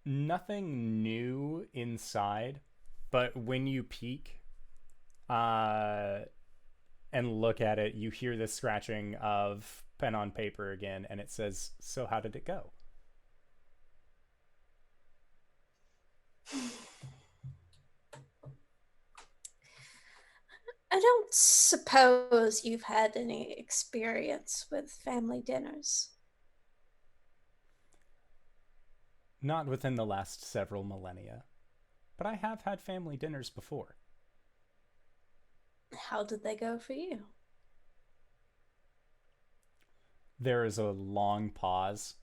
nothing new inside, but when you peek and look at it, you hear the scratching of pen on paper again, and it says, "So how did it go?" I don't suppose you've had any experience with family dinners. Not within the last several millennia, but I have had family dinners before. How did they go for you? There is a long pause.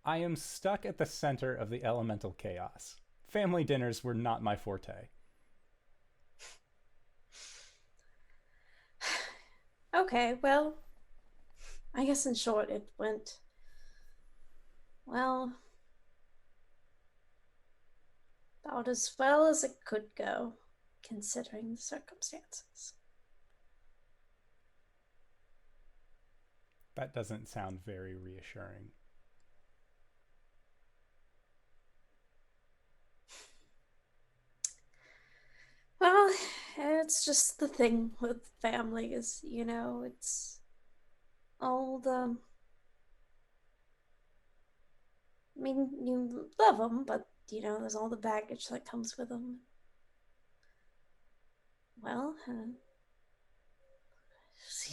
I am stuck at the center of the elemental chaos. Family dinners were not my forte. Okay, well, I guess in short it went, well, about as well as it could go, considering the circumstances. That doesn't sound very reassuring. Well, it's just the thing with family is, it's all the... I mean, you love them, but, there's all the baggage that comes with them. Well,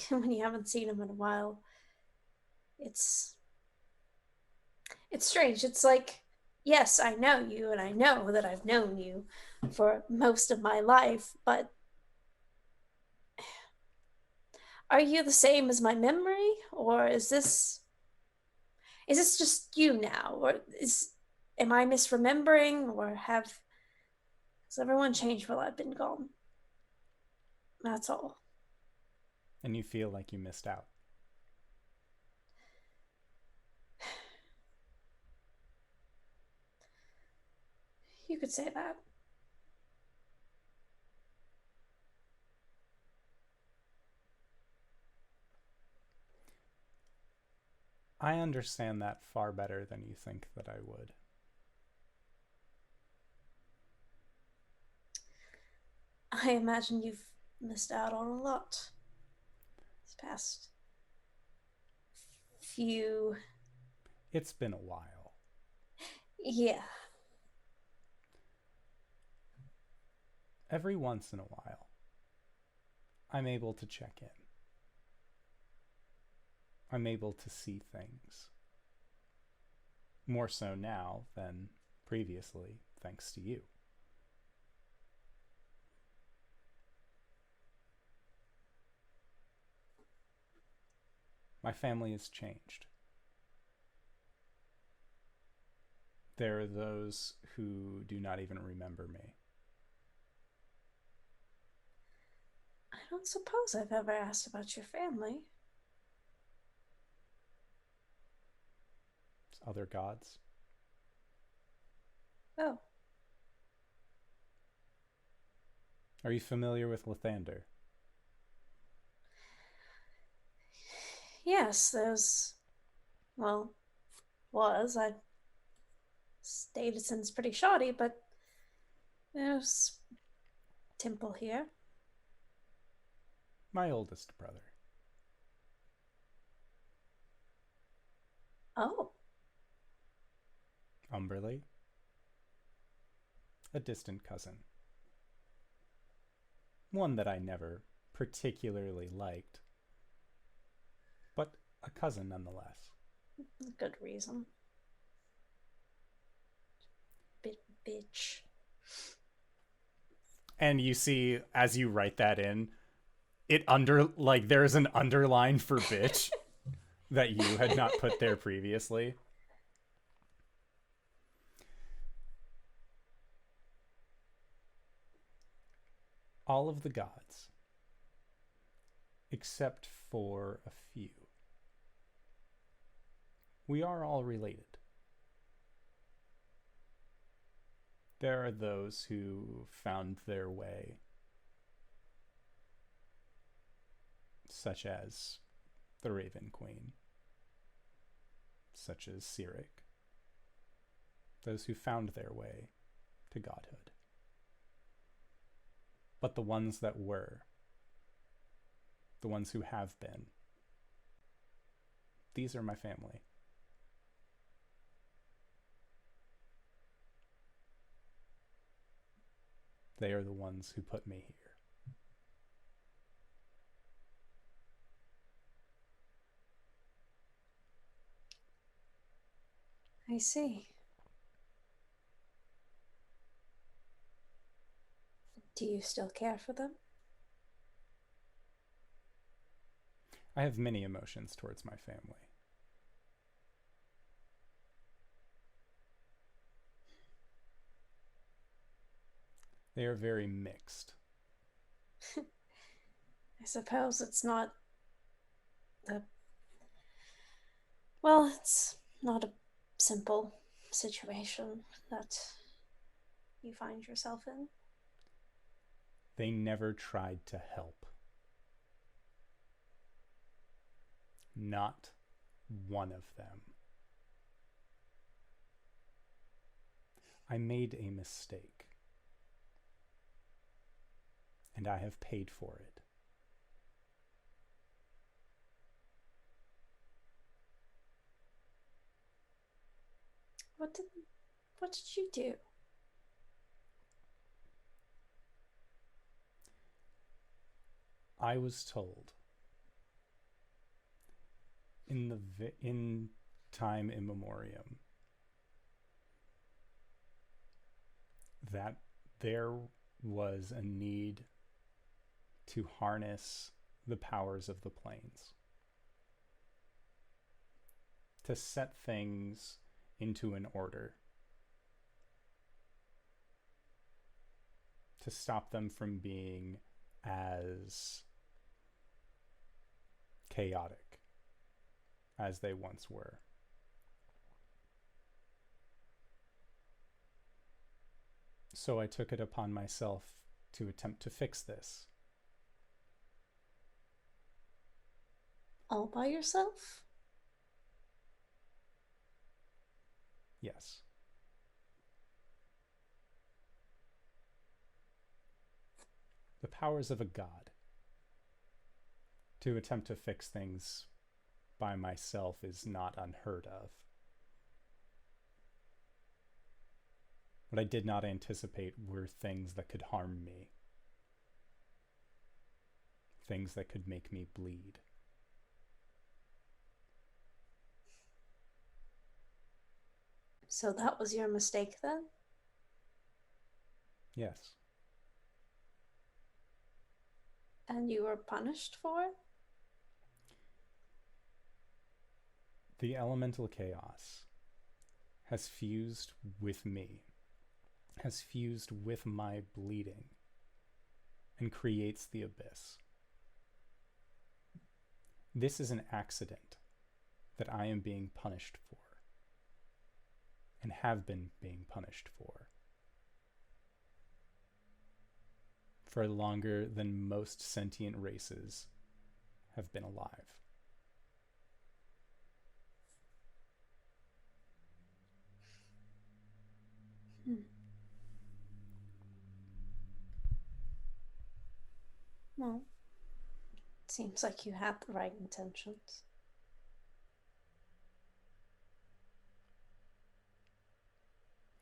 when you haven't seen them in a while, it's strange. It's like, yes, I know you, and I know that I've known you for most of my life, but are you the same as my memory, or is this just you now, or am I misremembering, or has everyone changed while I've been gone? That's all. And you feel like you missed out. could say that. I understand that far better than you think that I would. I imagine you've missed out on a lot this past few. It's been a while. Yeah. Every once in a while, I'm able to check in. I'm able to see things. More so now than previously, thanks to you. My family has changed. There are those who do not even remember me. I don't suppose I've ever asked about your family. Other gods. Oh. Are you familiar with Lathander? Yes, I stayed since pretty shoddy, but there's temple here. My oldest brother. Oh. Umberly. A distant cousin. One that I never particularly liked, but a cousin nonetheless. Good reason. Bitch. And you see, as you write that in, there's an underline for bitch that you had not put there previously. All of the gods, except for a few, we are all related. There are those who found their way, such as the Raven Queen, such as Cyric, those who found their way to godhood. But the ones that were, the ones who have been, these are my family. They are the ones who put me here. I see. Do you still care for them? I have many emotions towards my family. They are very mixed. I suppose it's not it's not a simple situation that you find yourself in. They never tried to help. Not one of them. I made a mistake. And I have paid for it. What did you do? I was told in time immemorium that there was a need to harness the powers of the planes, to set things into an order, to stop them from being as chaotic as they once were. So I took it upon myself to attempt to fix this. All by yourself? Yes. The powers of a god. To attempt to fix things by myself is not unheard of. What I did not anticipate were things that could harm me. Things that could make me bleed. So that was your mistake then? Yes. And you were punished for it? The elemental chaos has fused with me, has fused with my bleeding, and creates the abyss. This is an accident that I am being punished for, and have been being punished for longer than most sentient races have been alive. Well, seems like you had the right intentions.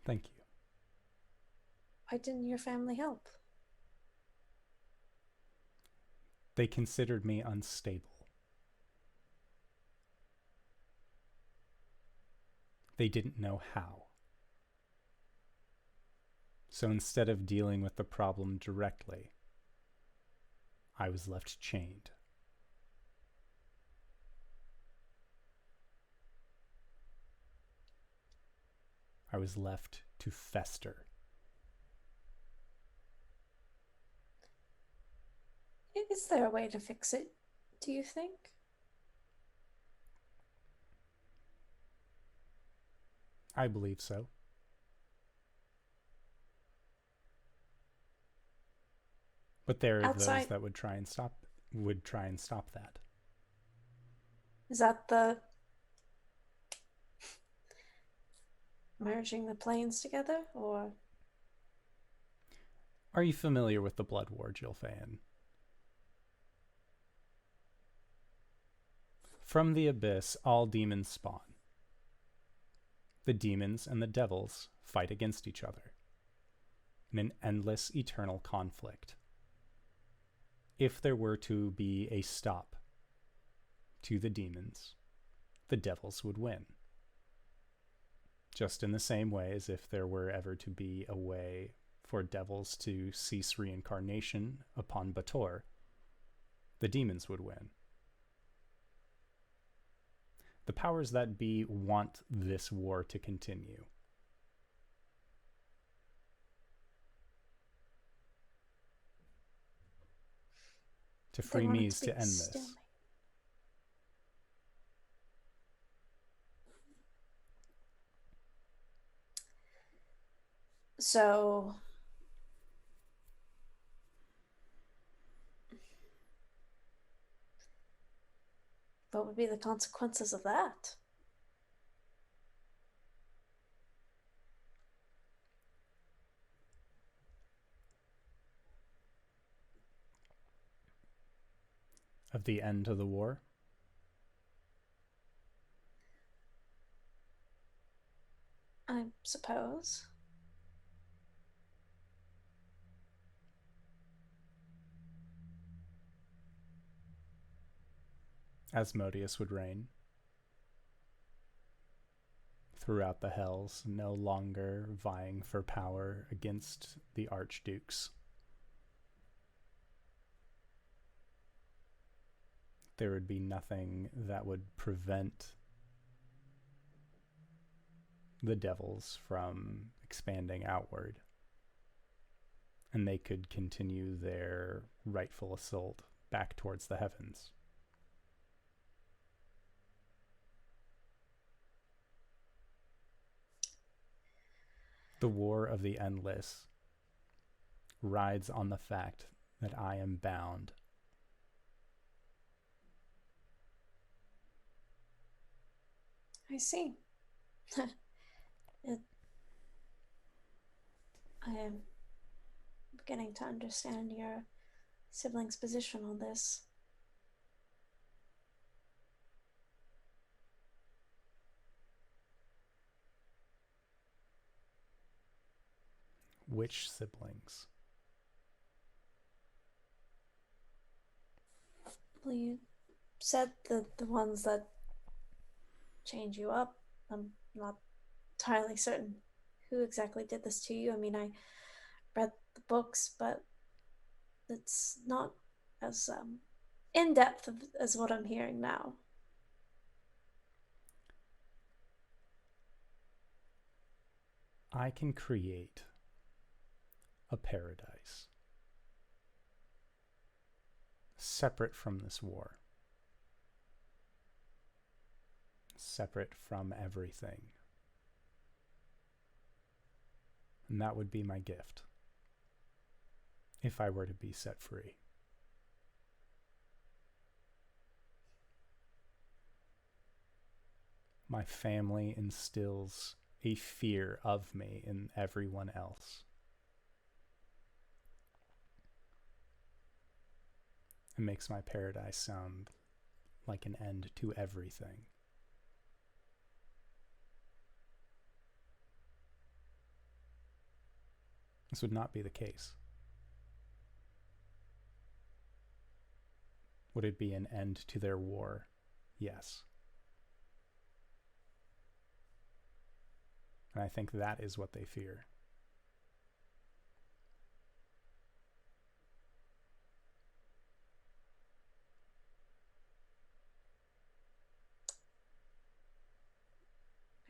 Thank you. Why didn't your family help? They considered me unstable. They didn't know how. So instead of dealing with the problem directly, I was left chained. I was left to fester. Is there a way to fix it, do you think? I believe so. But there are those Outside- that would try and stop that. Is that the merging the planes together, or? Are you familiar with the Blood War, Jilfa'en? From the abyss, all demons spawn. The demons and the devils fight against each other in an endless, eternal conflict. If there were to be a stop to the demons, the devils would win. Just in the same way as if there were ever to be a way for devils to cease reincarnation upon Bator, the demons would win. The powers that be want this war to continue. To They free want it me is be to a end this. stalemate. So, what would be the consequences of that? Of the end of the war? I suppose. Asmodeus would reign throughout the hells, no longer vying for power against the archdukes. There would be nothing that would prevent the devils from expanding outward, and they could continue their rightful assault back towards the heavens. The War of the Endless rides on the fact that I am bound. I see. I am beginning to understand your sibling's position on this. Which siblings? Well, you said the ones that change you up. I'm not entirely certain who exactly did this to you. I mean, I read the books, but it's not as in-depth as what I'm hearing now. I can create a paradise separate from this war, separate from everything. And that would be my gift if I were to be set free. My family instills a fear of me in everyone else. It makes my paradise sound like an end to everything. This would not be the case. Would it be an end to their war? Yes. And I think that is what they fear.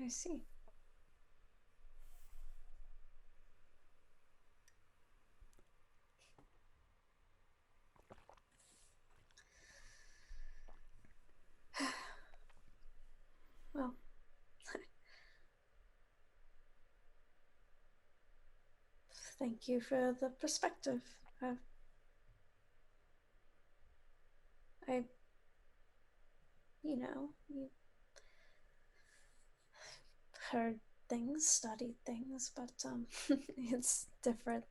I see. Well, thank you for the perspective. You heard things, studied things, but it's different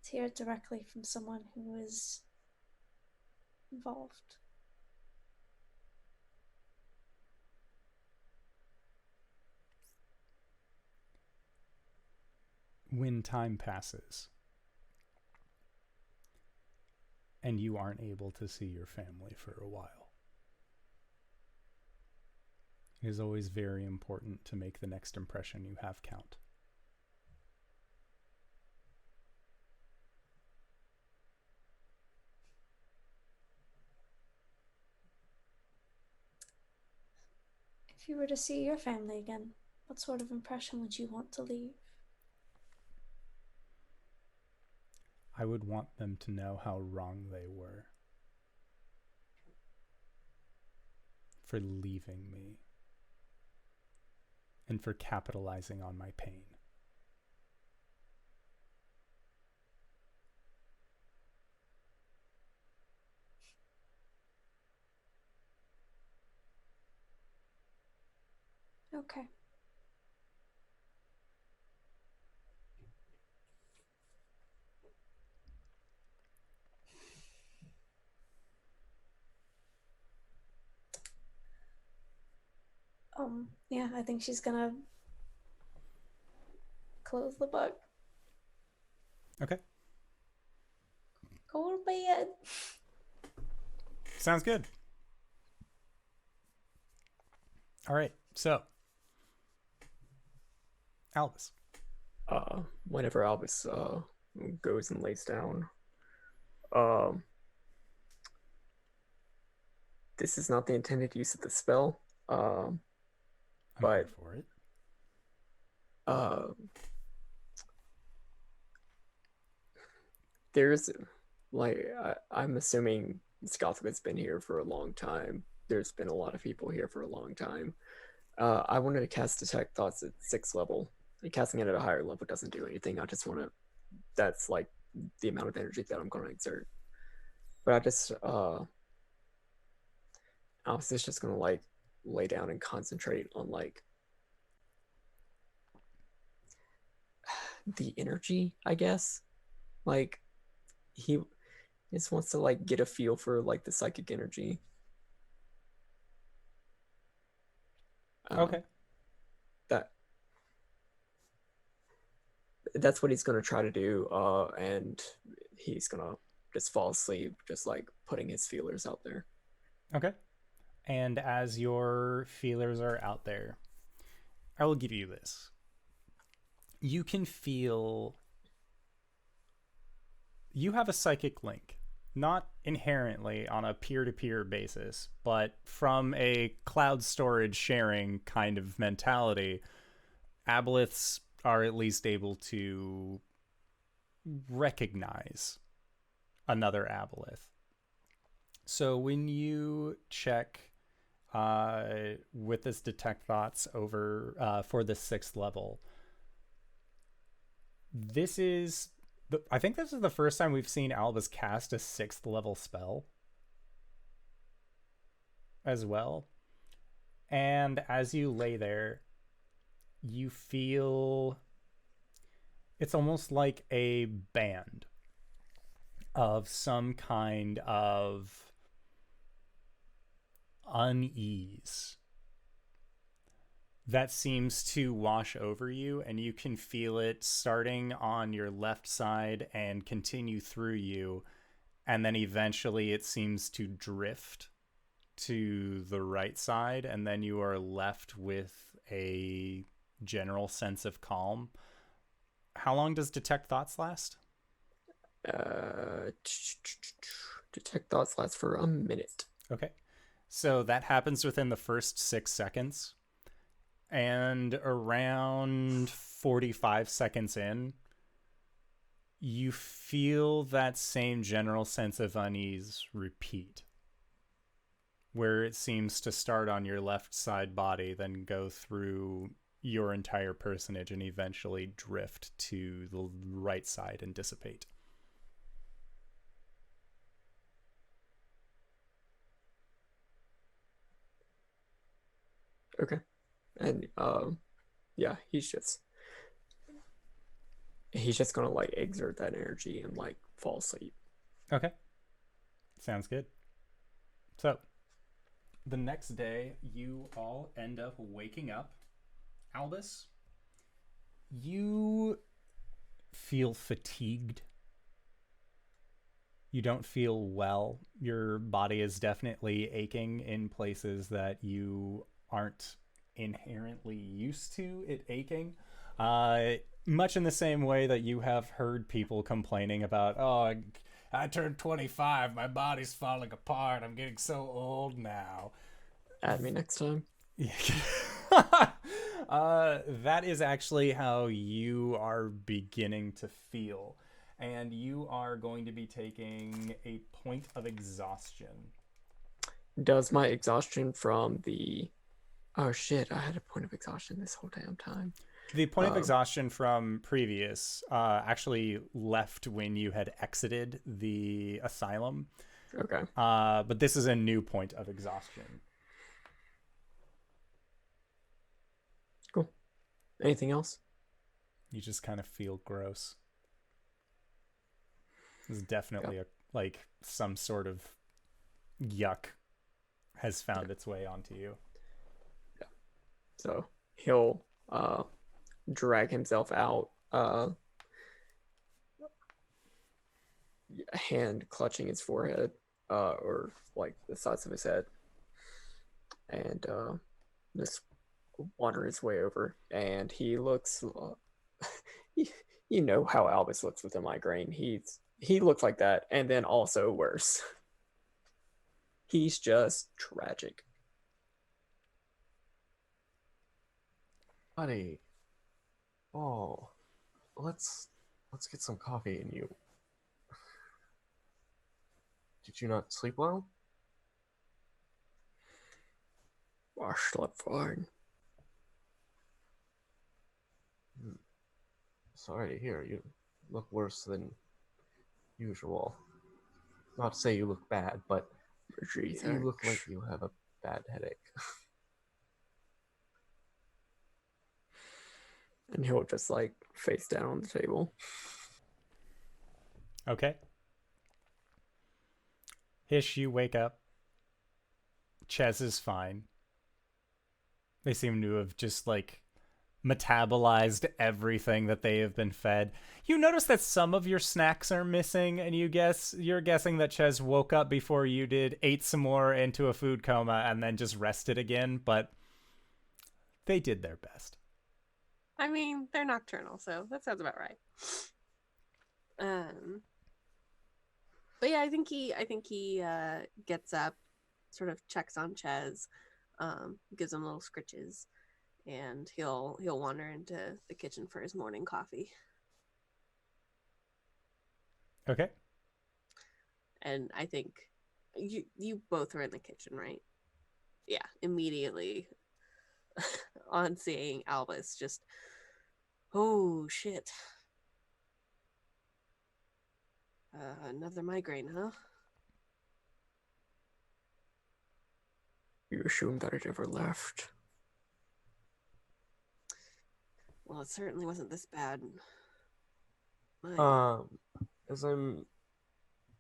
to hear directly from someone who is involved. When time passes and you aren't able to see your family for a while, it is always very important to make the next impression you have count. If you were to see your family again, what sort of impression would you want to leave? I would want them to know how wrong they were for leaving me and for capitalizing on my pain. Okay. Yeah, I think she's gonna close the book. Okay. Go to bed. Sounds good. All right, so Albus. Whenever Albus goes and lays down, this is not the intended use of the spell. I'm But here for it. There's I'm assuming Sgothga's been here for a long time. There's been a lot of people here for a long time. I wanted to cast Detect Thoughts at 6th level. Casting it at a higher level doesn't do anything. I just want to. That's like the amount of energy that I'm going to exert. But Albus is just going to like lay down and concentrate on like the energy, I guess. Like he just wants to like get a feel for like the psychic energy. Okay. That's what he's gonna try to do, and he's gonna just fall asleep, just like putting his feelers out there. Okay. And as your feelers are out there, I will give you this. You can feel you have a psychic link, not inherently on a peer-to-peer basis, but from a cloud storage sharing kind of mentality, aboleths are at least able to recognize another aboleth. So when you check with this detect thoughts over for the 6th level, I think this is the first time we've seen Albus cast a 6th level spell as well. And as you lay there, you feel it's almost like a band of some kind of unease that seems to wash over you, and you can feel it starting on your left side and continue through you, and then eventually it seems to drift to the right side, and then you are left with a general sense of calm. How long does detect thoughts last? Detect thoughts lasts for a minute. Okay. So that happens within the first 6 seconds. And around 45 seconds in, you feel that same general sense of unease repeat, where it seems to start on your left side body, then go through your entire personage and eventually drift to the right side and dissipate. Okay. And yeah, he's just gonna like exert that energy and like fall asleep. Okay. Sounds good. So the next day you all end up waking up. Albus, you feel fatigued. You don't feel well. Your body is definitely aching in places that you aren't inherently used to it aching. Much in the same way that you have heard people complaining about, oh, I turned 25, my body's falling apart, I'm getting so old now. Add me next time. Yeah. That is actually how you are beginning to feel. And you are going to be taking a point of exhaustion. Does my exhaustion from the... Oh shit, I had a point of exhaustion this whole damn time. The point of exhaustion from previous actually left when you had exited the asylum. Okay. But this is a new point of exhaustion. Cool. Anything else? You just kind of feel gross. This is definitely some sort of yuck has found its way onto you. Yeah. So he'll drag himself out, hand clutching his forehead, or like the sides of his head, and just wander his way over. And he looks, you know how Albus looks with a migraine. He looks like that, and then also worse. He's just tragic. Buddy. Oh, let's get some coffee in you. Did you not sleep well? I slept fine. Sorry to hear. You look worse than usual. Not to say you look bad, but Gee, you look like thanks. you have a bad headache. And he'll just like face down on the table. Okay. Hish, you wake up. Ches is fine. They seem to have just like metabolized everything that they have been fed. You notice that some of your snacks are missing, and you're guessing that Ches woke up before you did, ate some more into a food coma, and then just rested again, but they did their best. I mean, they're nocturnal, so that sounds about right. But yeah, I think he gets up, sort of checks on Ches, gives him little scritches, and he'll wander into the kitchen for his morning coffee. Okay. And I think you both are in the kitchen, right? Yeah, immediately on seeing Albus, just, oh shit. Another migraine, huh? You assumed that it ever left. Well, it certainly wasn't this bad. My- As I'm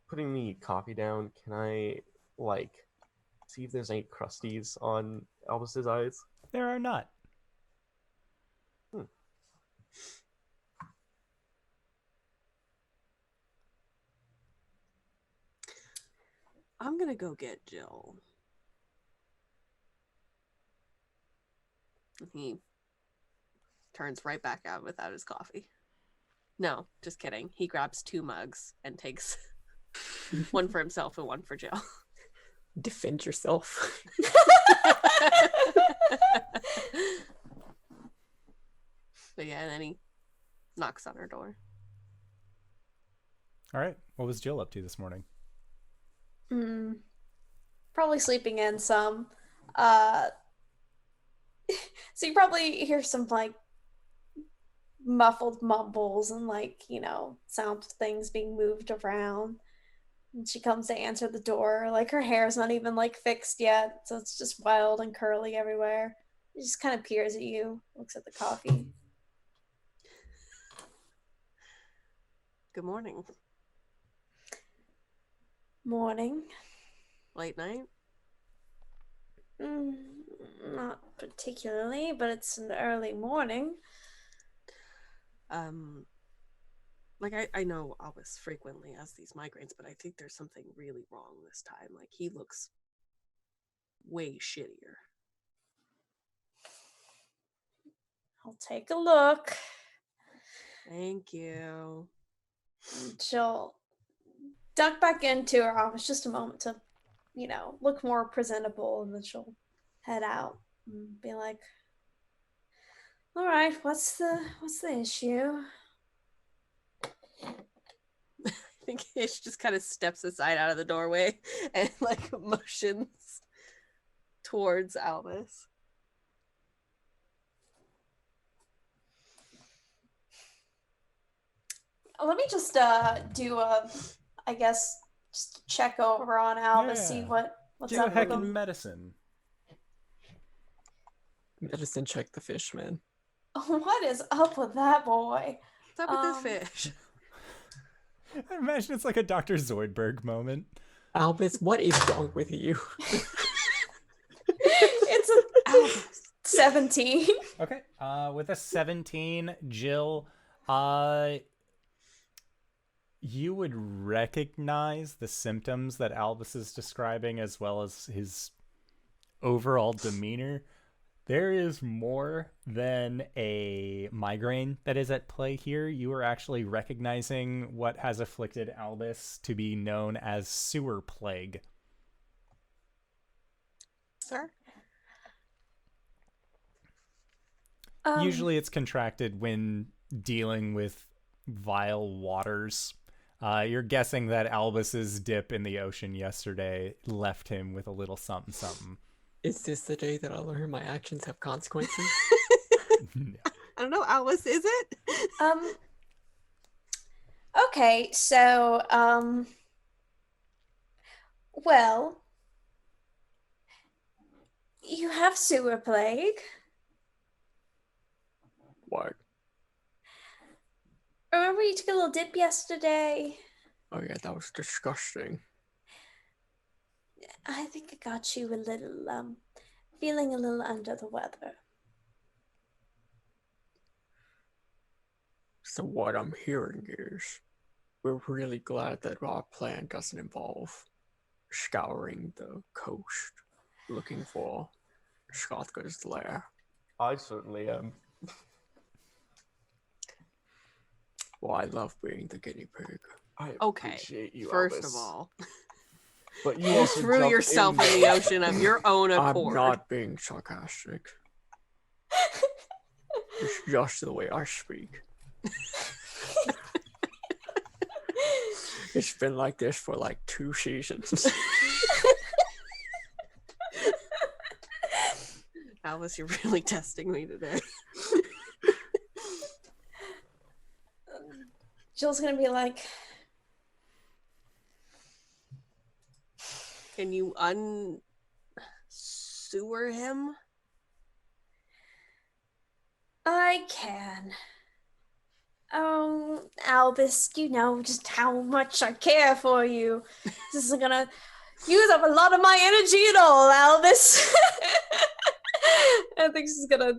putting the coffee down, can I, like, see if there's any crusties on Albus's eyes? There are not. I'm gonna go get Jill. He turns right back out without his coffee. No, just kidding. He grabs 2 mugs and takes one for himself and one for Jill. Defend yourself. But yeah, and then he knocks on her door. All right. What was Jill up to this morning? Probably sleeping in some. So you probably hear some like muffled mumbles and like, sound of things being moved around. And she comes to answer the door. Like her hair's not even like fixed yet, so it's just wild and curly everywhere. She just kind of peers at you, looks at the coffee. Good morning. Morning. Late night? Not particularly, but it's an early morning. Like I know Albus frequently has these migraines, but I think there's something really wrong this time. Like he looks way shittier. I'll take a look. Thank you. She'll duck back into her office just a moment to, look more presentable, and then she'll head out and be like, all right, what's the issue? I think Hish just kind of steps aside out of the doorway and like motions towards Albus. Let me just do I guess just check over on Albus, see what's Do a up heck with in him. medicine. Medicine check the fish, man. What is up with that boy? What's up with this fish? I imagine it's like a Dr. Zoidberg moment. Albus, what is wrong with you? It's a Albus. 17. Okay. With a 17, Jill, you would recognize the symptoms that Albus is describing as well as his overall demeanor. There is more than a migraine that is at play here. You are actually recognizing what has afflicted Albus to be known as sewer plague. Sir? Usually it's contracted when dealing with vile waters. You're guessing that Albus's dip in the ocean yesterday left him with a little something something. Is this the day that I learn my actions have consequences? No. I don't know, Albus, is it? Okay, so, well, you have sewer plague. What? Remember you took a little dip yesterday? Oh yeah, that was disgusting. I think it got you a little, feeling a little under the weather. So what I'm hearing is we're really glad that our plan doesn't involve scouring the coast looking for Sgothga's lair. I certainly am. Well, I love being the guinea pig. I Okay, appreciate you, first Albus. of all, But you you also threw jumped yourself in the ocean of your own accord. I'm not being sarcastic. It's just the way I speak. It's been like this for like 2 seasons. Albus, you're really testing me today. Jill's gonna be like, Can you unsewer him? I can. Oh, Albus, you know just how much I care for you. This isn't gonna use up a lot of my energy at all, Albus. I think she's gonna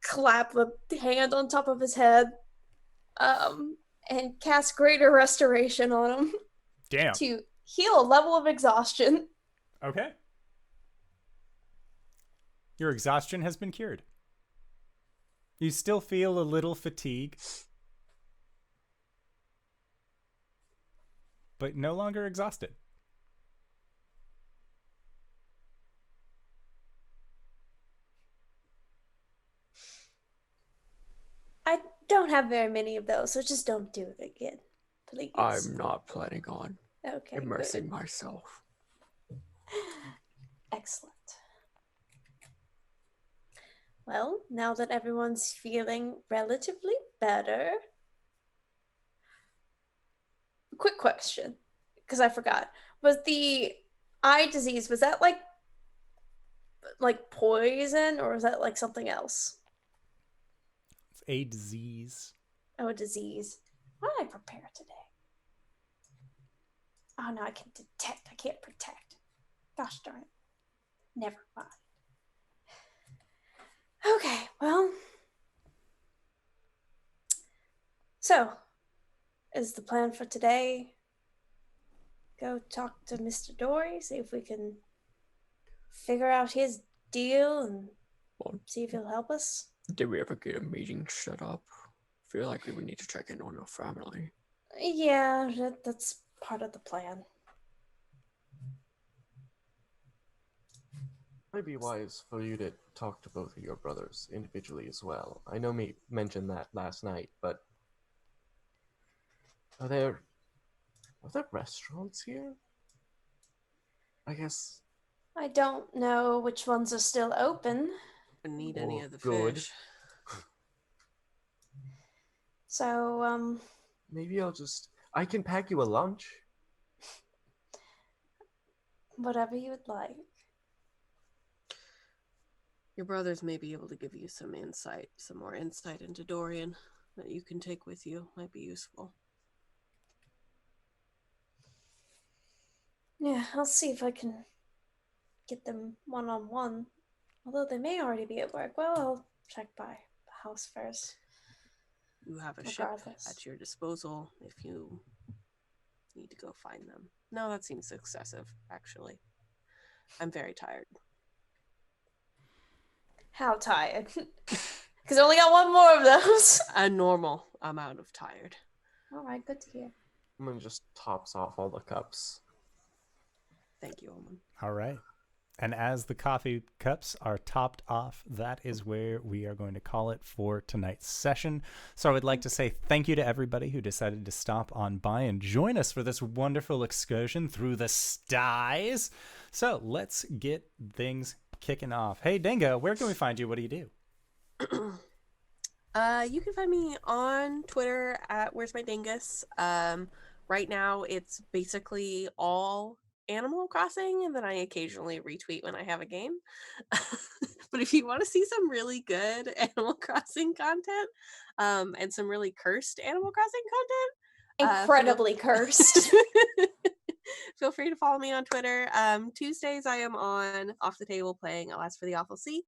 clap a hand on top of his head, and cast Greater Restoration on him Damn. to heal a level of exhaustion. Okay. Your exhaustion has been cured. You still feel a little fatigue, but no longer exhausted. I don't have very many of those, so just don't do it again, please. I'm not planning on Okay, immersing good. myself. Excellent. Well, now that everyone's feeling relatively better, quick question, because I forgot. Was the eye disease, was that like poison, or was that like something else? It's a disease. Oh, a disease. What did I prepare today? Oh no, I can detect. I can't protect. Gosh darn it. Never mind. Okay, well. So, is the plan for today go talk to Mr. Dory, see if we can figure out his deal and Well, see if he'll help us? did we ever get a meeting set up? I feel like we would need to check in on your family. Yeah, that's part of the plan. Might be wise for you to talk to both of your brothers individually as well. I know me mentioned that last night, but are there restaurants here? I guess. I don't know which ones are still open. I need any Oh, of the good. fish. So, Maybe I can pack you a lunch. whatever you would like. Your brothers may be able to give you some more insight into Dorian that you can take with you. Might be useful. Yeah, I'll see if I can get them one-on-one. Although they may already be at work. Well, I'll check by the house first. You have a Regardless. ship at your disposal if you need to go find them. No, that seems excessive, actually. I'm very tired. How tired? Because I only got one more of those. A normal amount of tired. All right, good to hear. Ulman just tops off all the cups. Thank you, Ulman. All right. And as the coffee cups are topped off, that is where we are going to call it for tonight's session. So I would like to say thank you to everybody who decided to stop on by and join us for this wonderful excursion through the Styes. So let's get things kicking off. Hey, Dingo, where can we find you? What do you do? You can find me on Twitter at WheresMyDingus. Right now it's basically all Animal Crossing, and then I occasionally retweet when I have a game. But if you want to see some really good Animal Crossing content, and some really cursed Animal Crossing content, Incredibly cursed. feel free to follow me on Twitter. Tuesdays I am on Off the Table playing Alas for the Awful Sea.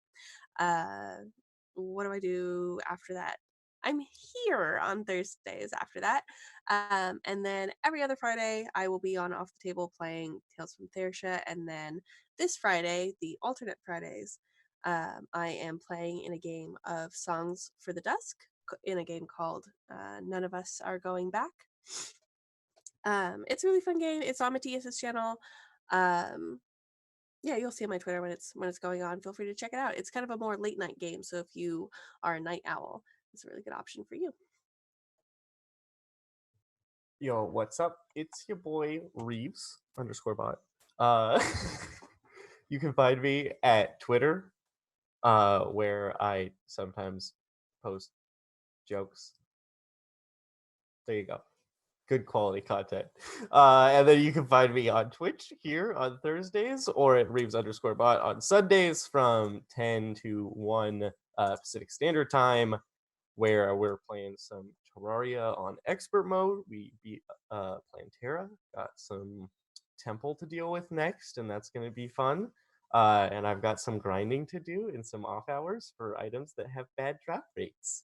What do I do after that? I'm here on Thursdays after that. And then every other Friday, I will be on Off the Table playing Tales from Thersha. And then this Friday, the alternate Fridays, I am playing in a game of Songs for the Dusk in a game called None of Us Are Going Back. It's a really fun game. It's on Matthias's channel. Yeah, you'll see on my Twitter when it's going on. Feel free to check it out. It's kind of a more late night game, so if you are a night owl, it's a really good option for you. Yo, what's up? It's your boy Reeves _bot. You can find me at Twitter, where I sometimes post jokes. There you go. Good quality content. And then you can find me on Twitch here on Thursdays or at Reeves _bot on Sundays from 10 to 1 Pacific Standard Time, where we're playing some Terraria on expert mode. We beat Plantera, got some temple to deal with next, and that's going to be fun. And I've got some grinding to do in some off hours for items that have bad drop rates.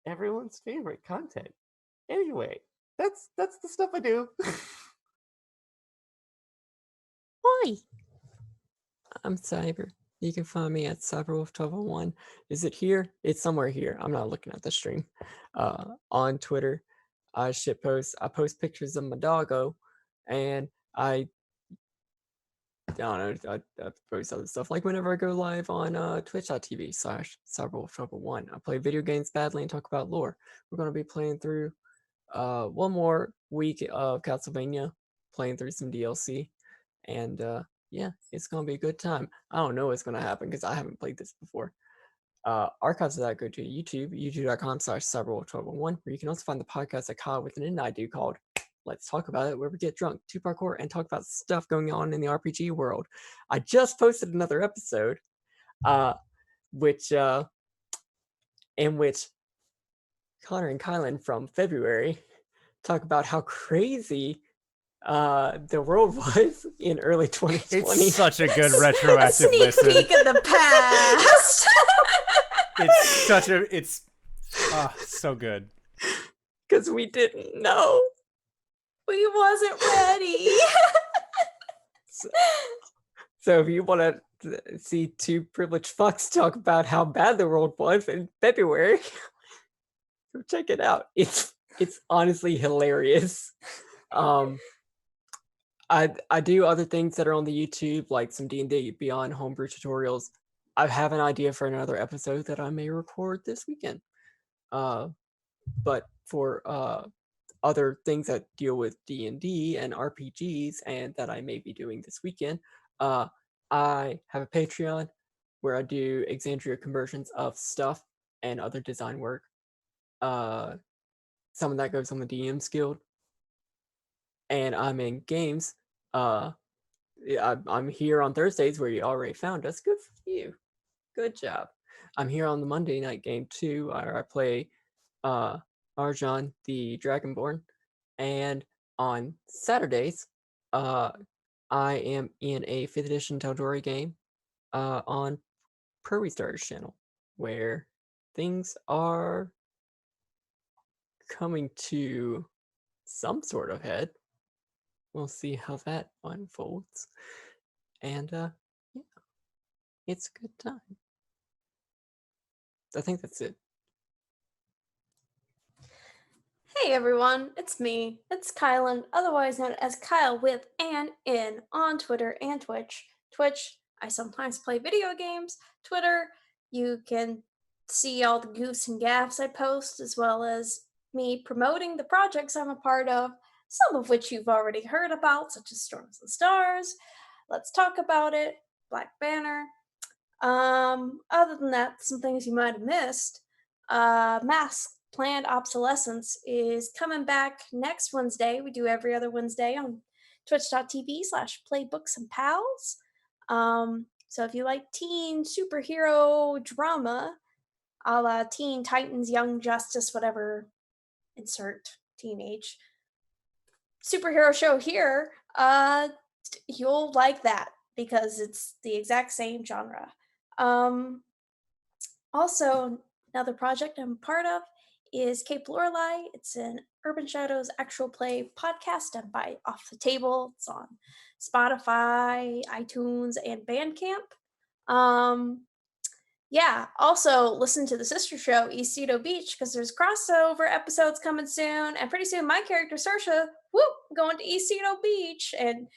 Everyone's favorite content. Anyway, that's the stuff I do. Why? I'm Cyber. You can find me at CyberWolf1201. Is it here? It's somewhere here. I'm not looking at the stream. On Twitter, I shitpost. I post pictures of my doggo, and I don't know. I post other stuff like whenever I go live on twitch.tv/CyberWolf1201. I play video games badly and talk about lore. We're going to be playing through one more week of Castlevania, playing through some DLC, and yeah, it's gonna be a good time. I don't know what's gonna happen because I haven't played this before. Archives of that go to YouTube, youtube.com/cyberwolf1201, where you can also find the podcast that KyleWithAnN I do called Let's Talk About It, where we get drunk, do parkour, and talk about stuff going on in the RPG world. I just posted another episode, in which Connor and Kylan from February talk about how crazy the world was in early 2020. It's such a good retroactive Sneak listen. peek of the past. It's so good. Because we didn't know. We wasn't ready. So if you want to see two privileged fucks talk about how bad the world was in February, go check it out. It's honestly hilarious. I do other things that are on the YouTube, like some D&D Beyond homebrew tutorials. I have an idea for another episode that I may record this weekend. But for other things that deal with D&D and RPGs and that I may be doing this weekend, I have a Patreon where I do Exandria conversions of stuff and other design work. Some of that goes on the DM's Guild. And I'm in games. I'm here on Thursdays where you already found us. Good for you. Good job. I'm here on the Monday night game too. I play Arjan the Dragonborn. And on Saturdays, I am in a 5th edition Taldori game on Pro Restarter's channel, where things are coming to some sort of head. We'll see how that unfolds. And yeah, it's a good time. I think that's it. Hey everyone, it's me. It's KyleWithAnN, otherwise known as KyleWithAnN on Twitter and Twitch. Twitch, I sometimes play video games. Twitter, you can see all the goofs and gaffs I post, as well as me promoting the projects I'm a part of, some of which you've already heard about, such as Storms and Stars, Let's Talk About It, Black Banner. Other than that, some things you might have missed. Mask Planned Obsolescence is coming back next Wednesday. We do every other Wednesday on twitch.tv/playbooksandpals. So if you like teen superhero drama, a la Teen Titans, Young Justice, whatever, insert teenage superhero show here, you'll like that because it's the exact same genre. Also, another project I'm part of is Cape Lorelei. It's an Urban Shadows actual play podcast done by Off the Table. It's on Spotify, iTunes, and Bandcamp. Yeah, also listen to the sister show, Eastito Beach, because there's crossover episodes coming soon, and pretty soon my character, Saoirse, going to Eastito Beach, and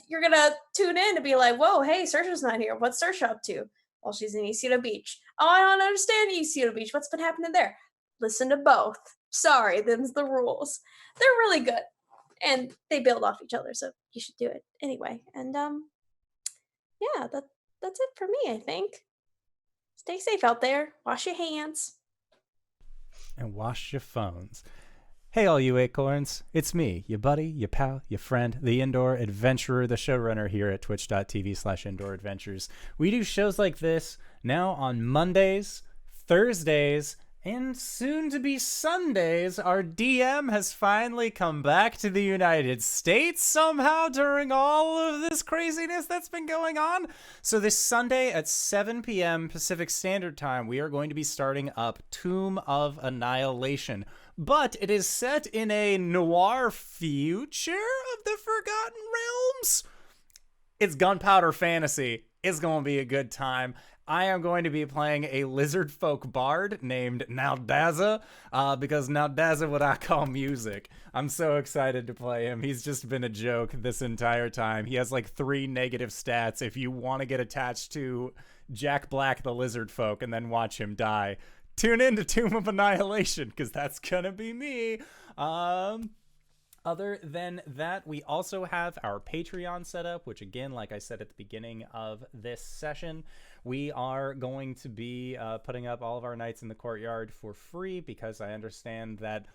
you're gonna tune in to be like, whoa, hey, Saoirse's not here. What's Saoirse up to? Well, she's in Eastito Beach. Oh, I don't understand Eastito Beach. What's been happening there? Listen to both. Sorry, them's the rules. They're really good, and they build off each other, so you should do it anyway. And yeah, that's it for me, I think. Stay safe out there. Wash your hands. And wash your phones. Hey, all you acorns. It's me, your buddy, your pal, your friend, the indoor adventurer, the showrunner here at twitch.tv/indooradventures. We do shows like this now on Mondays, Thursdays, and soon to be Sundays. Our DM has finally come back to the United States somehow during all of this craziness that's been going on. So this Sunday at 7 p.m. Pacific Standard Time, we are going to be starting up Tomb of Annihilation. But it is set in a noir future of the Forgotten Realms. It's gunpowder fantasy. It's going to be a good time. I am going to be playing a lizard folk bard named Naldaza, because Naldaza what I call music. I'm so excited to play him. He's just been a joke this entire time. He has like 3 negative stats if you want to get attached to Jack Black the lizard folk and then watch him die. Tune in to Tomb of Annihilation, because that's gonna be me. Other than that, we also have our Patreon set up, which again, like I said at the beginning of this session, we are going to be putting up all of our Nights in the Courtyard for free, because I understand that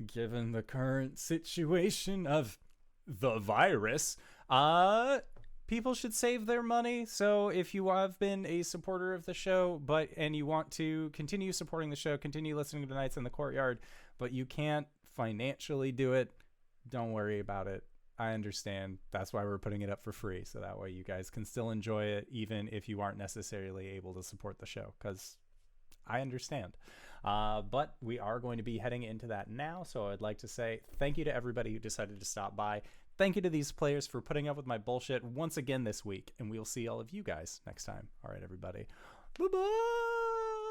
given the current situation of the virus, people should save their money. So if you have been a supporter of the show, and you want to continue supporting the show, continue listening to Nights in the Courtyard, but you can't financially do it, don't worry about it. I understand. That's why we're putting it up for free, so that way you guys can still enjoy it even if you aren't necessarily able to support the show, because I understand. But we are going to be heading into that now, so I'd like to say thank you to everybody who decided to stop by. Thank you to these players for putting up with my bullshit once again this week, and we'll see all of you guys next time. All right, everybody. Bye-bye!